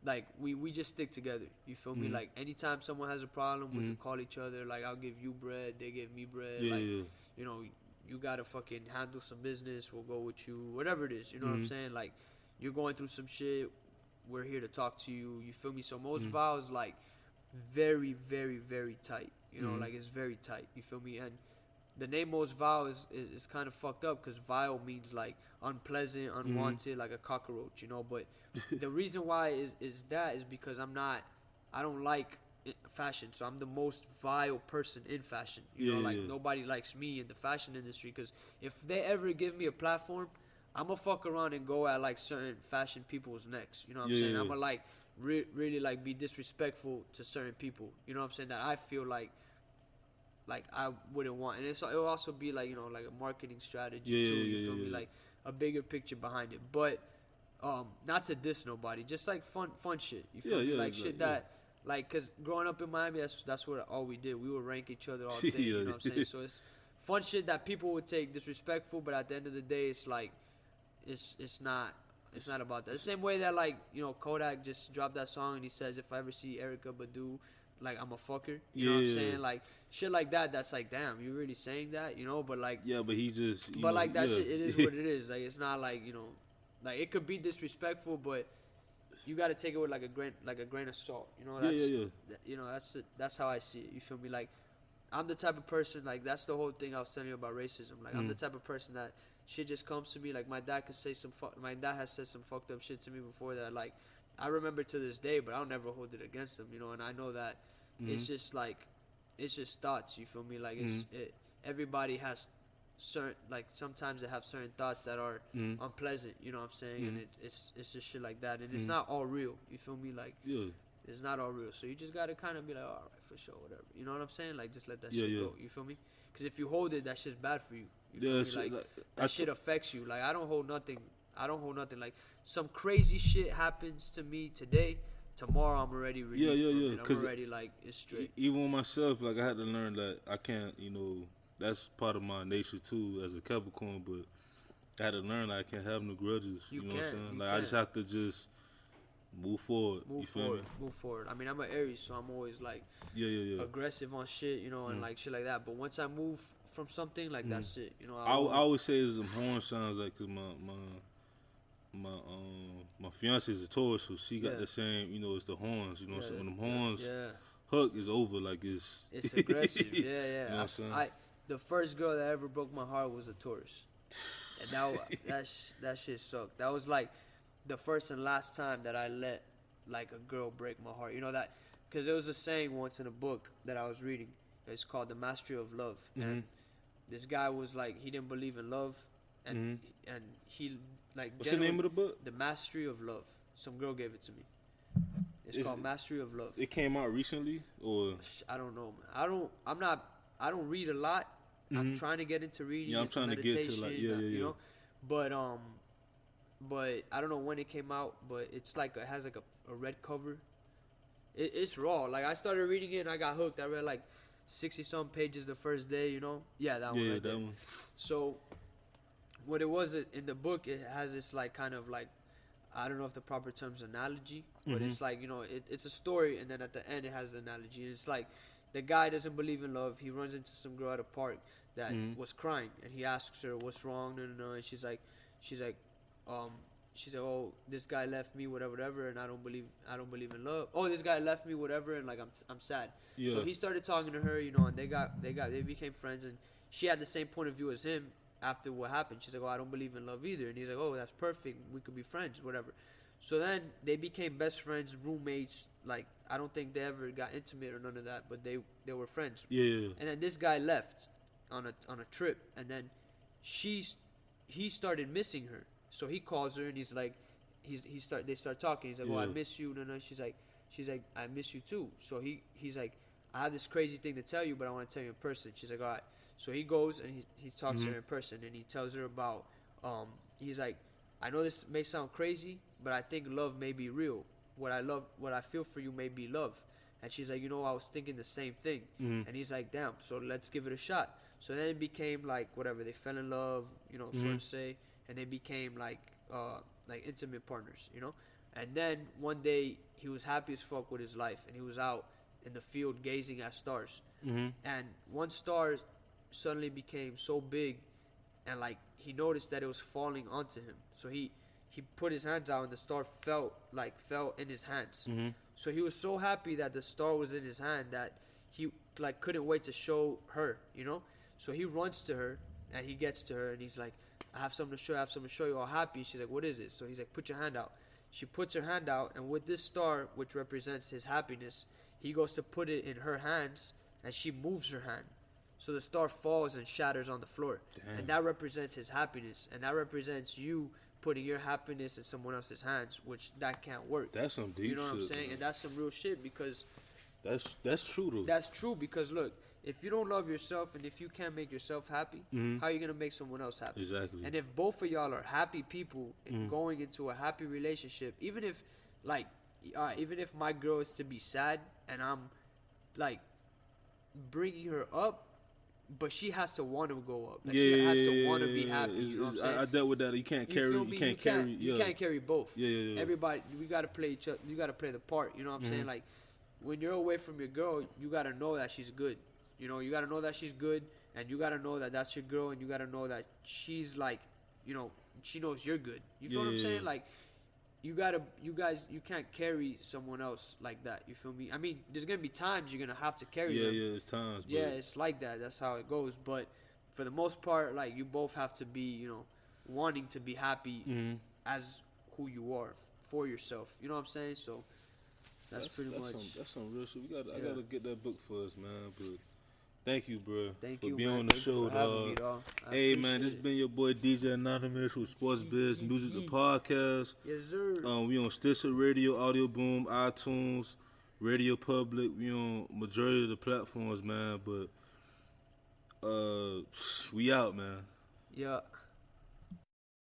like, we just stick together. You feel me? Like, anytime someone has a problem, we can call each other. Like, I'll give you bread, they give me bread. You know, you gotta fucking handle some business, we'll go with you. Whatever it is, you know what I'm saying? Like, you're going through some shit, we're here to talk to you. You feel me? So Mostvile is like very, very, very tight. You know, like, it's very tight. You feel me? And the name Mostvile is kind of fucked up because vile means like unpleasant, unwanted, like a cockroach, you know. But the reason why is because I don't like fashion, so I'm the most vile person in fashion. You know, like nobody likes me in the fashion industry because if they ever give me a platform, I'm gonna fuck around and go at like certain fashion people's necks. You know what I'm saying? I'm gonna like really like be disrespectful to certain people. You know what I'm saying? That I feel like I wouldn't want, and it'll also be like, you know, like a marketing strategy too. You feel me? Like a bigger picture behind it, but not to diss nobody, just like fun shit. You feel me? Like shit that, like, cause growing up in Miami, that's what all we did. We would rank each other all day. You know what I'm saying? So it's fun shit that people would take disrespectful, but at the end of the day, it's like it's not about that. The same way that, like, you know, Kodak just dropped that song and he says, if I ever see Erykah Badu, like, I'm a fucker. You know what I'm saying? Like, shit like that, that's like, damn, you really saying that, you know? But like, but he just, like, that shit, it is what it is. Like, it's not like, you know, like, it could be disrespectful, but you gotta take it with like a grain of salt. You know, You know, that's how I see it. You feel me? Like, I'm the type of person, like, that's the whole thing I was telling you about racism. Like, I'm the type of person that shit just comes to me. Like, my dad has said some fucked up shit to me before that, like, I remember to this day, but I'll never hold it against him, you know. And I know that it's just like, it's just thoughts. You feel me? Like, everybody has certain, like, sometimes they have certain thoughts that are unpleasant. You know what I'm saying? And it's just shit like that, and it's not all real. You feel me? Like, it's not all real. So you just gotta kind of be like, all right, for sure, whatever. You know what I'm saying? Like, just let that shit go. You feel me? Because if you hold it, that shit's bad for you. You feel me? Like, that shit affects you. Like, I don't hold nothing. Like, some crazy shit happens to me today. Tomorrow I'm already relieved from it. I'm already, like, it's straight. Even with myself, like, I had to learn that I can't, you know, that's part of my nature too as a Capricorn, but I had to learn that I can't have no grudges. You know what I'm saying? Like, I just have to just move forward. Move forward. I mean, I'm an Aries, so I'm always like aggressive on shit, you know, and like shit like that. But once I move from something, like that's it. You know, I always say it's the horn sounds, like, 'cause my fiance is a Taurus, so she got the same, you know, it's the horns. You know what I'm saying? When them horns hook is over, like, it's aggressive. You know what I'm saying? The first girl that ever broke my heart was a Taurus, and that shit sucked. That was like the first and last time that I let, like, a girl break my heart. You know that, because there was a saying once in a book that I was reading. It's called The Mastery of Love, and this guy was like, he didn't believe in love, and he, like, what's the name of the book? The Mastery of Love. Some girl gave it to me. It's called Mastery of Love. It came out recently, or I don't know, man. I don't read a lot. I'm trying to get into reading. Yeah, I'm trying to get to, like, you know, but I don't know when it came out. But it's like, it has like a red cover. It's raw. Like, I started reading it and I got hooked. I read like 60-some pages the first day. You know, that one. Right, that one. So what it was in the book, it has this, like, kind of like, I don't know if the proper term's analogy, but it's like, you know, it's a story, and then at the end it has the analogy. And it's like, the guy doesn't believe in love. He runs into some girl at a park that was crying, and he asks her, "What's wrong?" No. And she's like, "Oh, this guy left me, whatever, and I don't believe in love. Oh, this guy left me, whatever, and, like, I'm sad." Yeah. So he started talking to her, you know, and they became friends, and she had the same point of view as him after what happened. She's like, "Oh, I don't believe in love either," and he's like, "Oh, that's perfect. We could be friends, whatever." So then they became best friends, roommates. Like, I don't think they ever got intimate or none of that, but they were friends. Yeah. And then this guy left on a trip, and then he started missing her. So he calls her, and he's like, they start talking. He's like, "Oh, I miss you." No. She's like, "I miss you too." So he's like, "I have this crazy thing to tell you, but I want to tell you in person." She's like, "All right." So he goes and he talks to her in person, and he tells her about, he's like, "I know this may sound crazy, but I think love may be real. What I feel for you may be love." And she's like, "You know, I was thinking the same thing." And he's like, "Damn, so let's give it a shot." So then it became like, whatever, they fell in love, you know, so to say, and they became like intimate partners, you know. And then one day he was happy as fuck with his life, and he was out in the field gazing at stars. And one star suddenly became so big, and, like, he noticed that it was falling onto him. So he put his hands out, and the star fell in his hands. So he was so happy that the star was in his hand that he, like, couldn't wait to show her, you know. So he runs to her, and he gets to her, and he's like, I have something to show you, all happy. She's like, "What is it?" So he's like, "Put your hand out." She puts her hand out, and with this star, which represents his happiness, he goes to put it in her hands, and she moves her hand. So the star falls and shatters on the floor. Damn. And that represents his happiness. And that represents you putting your happiness in someone else's hands, which that can't work. That's some deep shit. You know what I'm saying? Man. And that's some real shit, because that's true though. That's true, because look, if you don't love yourself and if you can't make yourself happy, how are you going to make someone else happy? Exactly. And if both of y'all are happy people and going into a happy relationship, even if my girl is to be sad and I'm, like, bringing her up, but she has to want to go up. Like, she has to want to be happy. You know what I'm saying? I dealt with that. You can't carry. You can't carry both. Yeah. Everybody, we gotta play each other. You gotta play the part. You know what I'm saying? Like, when you're away from your girl, you gotta know that she's good. You know, you gotta know that she's good, and you gotta know that that's your girl, and you gotta know that she's, like, you know, she knows you're good. You feel what I'm saying? Like, you can't carry someone else like that. You feel me? I mean, there's gonna be times you're gonna have to carry them. Yeah, it's times. Yeah, it's like that. That's how it goes. But for the most part, like, you both have to be, wanting to be happy as who you are for yourself. You know what I'm saying? So that's pretty much. That's some real shit. I gotta get that book for us, man. But thank you, bro. Thank for you, being man. on the Thank show, you for having me, dog. Hey, man, this been your boy DJ Anonymous with Sports Biz Music the Podcast. Yes, sir. We on Stitcher Radio, Audio Boom, iTunes, Radio Public. We on majority of the platforms, man. But we out, man. Yeah.